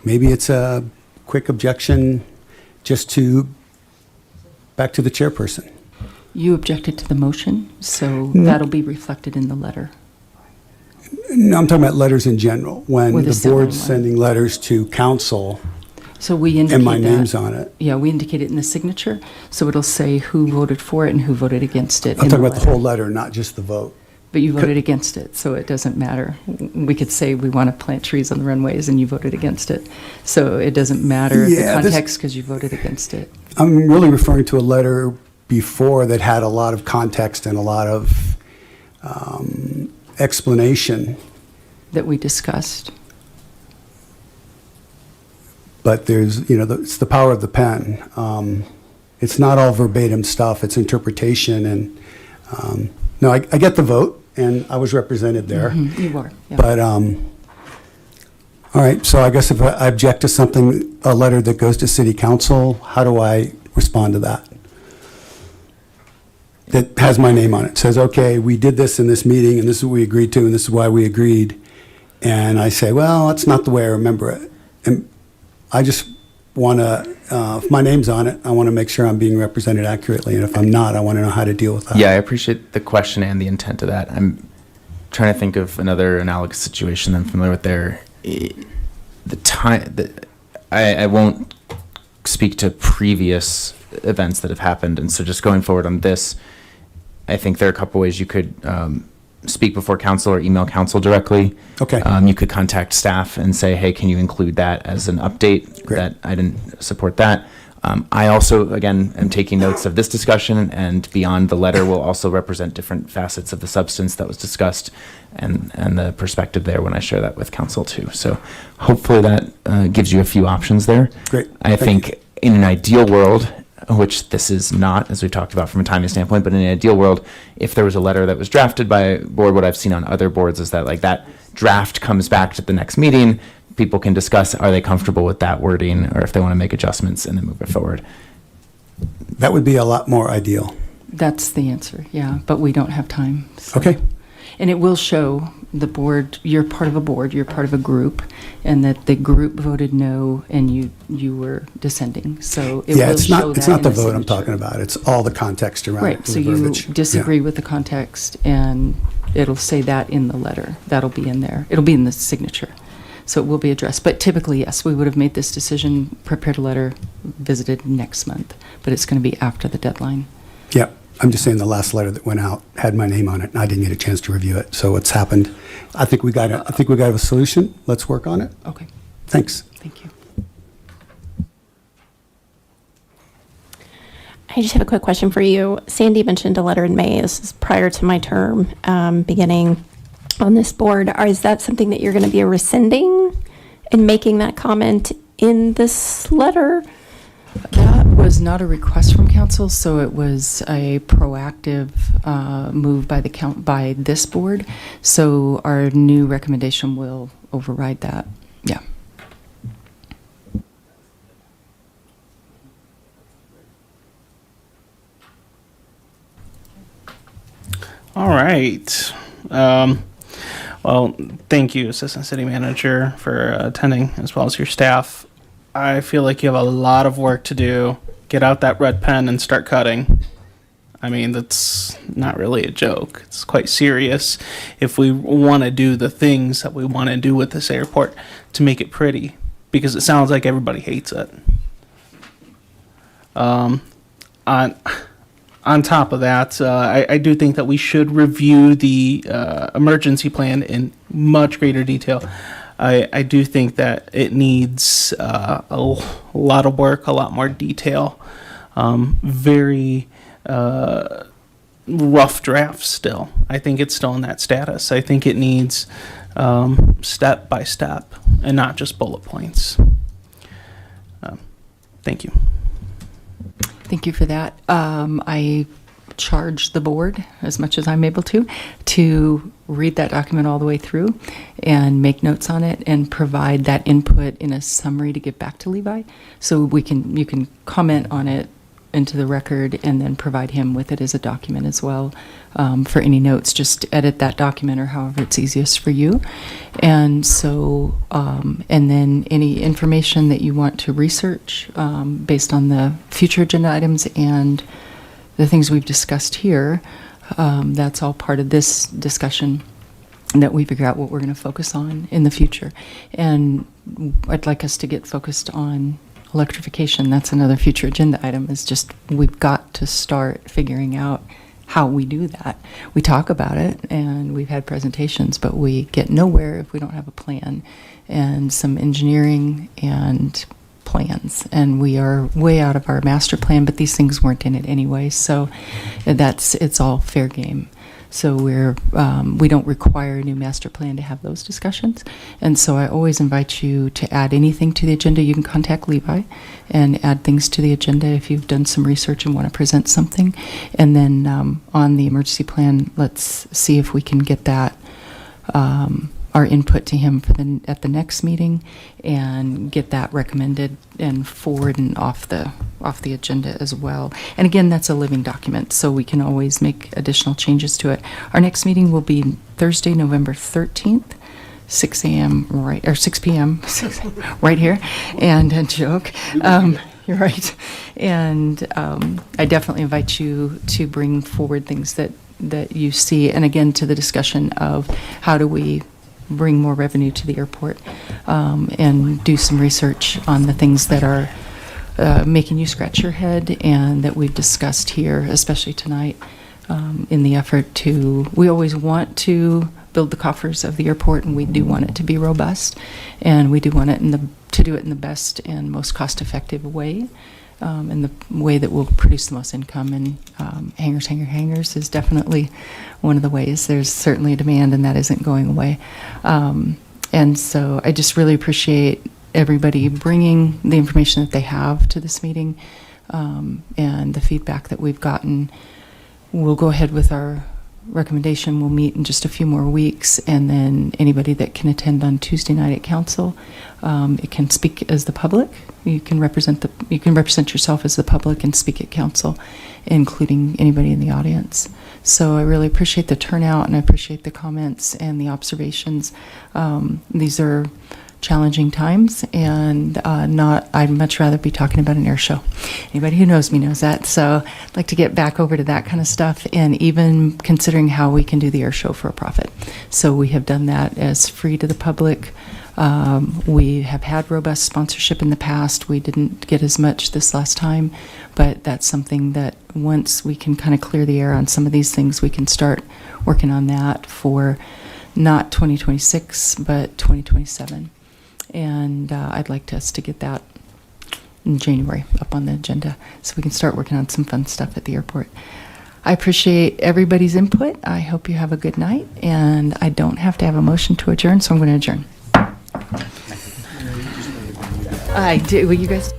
maybe it's a quick objection just back to the chairperson. you objected to the motion, so that'll be reflected in the letter. No, I'm talking about letters in general. When With a the civil board's one. sending letters to council So we indicate and my that. name's on it. Yeah, we indicate it in the signature, so it'll say who voted for it and who voted against it. I'm in talking about the letter. whole letter, not just the vote. But you voted against it, so it doesn't matter. We could say we want to plant trees on the runways and you voted against it. So it doesn't matter Yeah, the this- context because you voted against it. I'm really referring to a letter before that had a lot of context and a lot of explanation. That we discussed. But there's, it's the power of the pen. It's not all verbatim stuff, it's interpretation. And no, I get the vote, and I was represented there. Mhm, you are, yeah. But, all right, so I guess if I object to something, a letter that goes to city council, how do I respond to that? That has my name on it, says, okay, we did this in this meeting, and this is what we agreed to, and this is why we agreed. And I say, well, that's not the way I remember it. And I just want to, if my name's on it, I want to make sure I'm being represented accurately. And if I'm not, I want to know how to deal with that. Yeah, I appreciate the question and the intent of that. I'm trying to think of another analogous situation I'm familiar with there. I won't speak to previous events that have happened. And so just going forward on this, I think there are a couple ways you could speak before council or email council directly. Okay. You could contact staff and say, hey, can you include that as an update? Great. That I didn't support that. I also, again, am taking notes of this discussion, and beyond the letter will also represent different facets of the substance that was discussed and the perspective there when I share that with council too. So hopefully that gives you a few options there. Great. I Thank think in an ideal world, which this is not, as we talked about from a timing standpoint, but in an ideal world, if there was a letter that was drafted by a board, what I've seen on other boards is that like that draft comes back to the next meeting, people can discuss, are they comfortable with that wording, or if they want to make adjustments and then move it forward. That would be a lot more ideal. That's the answer, yeah, but we don't have time. so. Okay. And it will show the board, you're part of a board, you're part of a group, and that the group voted no and you were dissenting. So it Yeah, will it's show not, it's that not in the vote I'm signature. talking about. It's all the context around it. Right, so the you verbiage. disagree Yeah. with the context, and it'll say that in the letter. That'll be in there. It'll be in the signature. So it will be addressed. But typically, yes, we would have made this decision, prepared a letter, visited next month. But it's going to be after the deadline. Yeah, I'm just saying the last letter that went out had my name on it, and I didn't get a chance to review it. So what's happened? I think we got a solution. Let's work on it. Okay. Thanks. Thank you. I just have a quick question for you. Sandy mentioned a letter in May. This is prior to my term beginning on this board. Is that something that you're going to be rescinding and making that comment in this letter? That was not a request from council, so it was a proactive move by this board. So our new recommendation will override that. Yeah. All right. Well, thank you, Assistant City Manager, for attending, as well as your staff. I feel like you have a lot of work to do. Get out that red pen and start cutting. I mean, that's not really a joke. It's quite serious if we want to do the things that we want to do with this airport to make it pretty, because it sounds like everybody hates it. On top of that, I do think that we should review the emergency plan in much greater detail. I do think that it needs a lot of work, a lot more detail, very rough draft still. I think it's still in that status. I think it needs step by step and not just bullet points. Thank you. Thank you for that. I charge the board, as much as I'm able to read that document all the way through and make notes on it and provide that input in a summary to give back to Levi. So you can comment on it into the record and then provide him with it as a document as well. For any notes, just edit that document or however it's easiest for you. And so, and then any information that you want to research based on the future agenda items and the things we've discussed here, that's all part of this discussion, that we figure out what we're going to focus on in the future. And I'd like us to get focused on electrification. That's another future agenda item, is just we've got to start figuring out how we do that. We talk about it and we've had presentations, but we get nowhere if we don't have a plan and some engineering and plans. And we are way out of our master plan, but these things weren't in it anyway. So it's all fair game. So we don't require a new master plan to have those discussions. And so I always invite you to add anything to the agenda. You can contact Levi and add things to the agenda if you've done some research and want to present something. And then on the emergency plan, let's see if we can get that our input to him at the next meeting and get that recommended and forward and off the agenda as well. And again, that's a living document, so we can always make additional changes to it. Our next meeting will be Thursday, November 13th, 6 a.m. or 6 p.m. right here. And a joke. You're right. And I definitely invite you to bring forward things that you see, and again, to the discussion of how do we bring more revenue to the airport, and do some research on the things that are making you scratch your head and that we've discussed here, especially tonight, in the effort we always want to build the coffers of the airport, and we do want it to be robust, and we do want it to do it in the best and most cost-effective way, in the way that will produce the most income. And hangars is definitely one of the ways. There's certainly a demand, and that isn't going away. And so I just really appreciate everybody bringing the information that they have to this meeting, and the feedback that we've gotten. We'll go ahead with our recommendation will meet in just a few more weeks, and then anybody that can attend on Tuesday night at council, it can speak as the public. You can represent yourself as the public and speak at council, including anybody in the audience. So I really appreciate the turnout, and I appreciate the comments and the observations. These are challenging times, and I'd much rather be talking about an air show. Anybody who knows me knows that. So I'd like to get back over to that kind of stuff, and even considering how we can do the air show for a profit. So we have done that as free to the public. We have had robust sponsorship in the past. We didn't get as much this last time, but that's something that once we can kind of clear the air on some of these things, we can start working on that for not 2026, but 2027. And I'd like us to get that in January up on the agenda so we can start working on some fun stuff at the airport. I appreciate everybody's input. I hope you have a good night, and I don't have to have a motion to adjourn, so I'm going to adjourn. I do. Will you guys?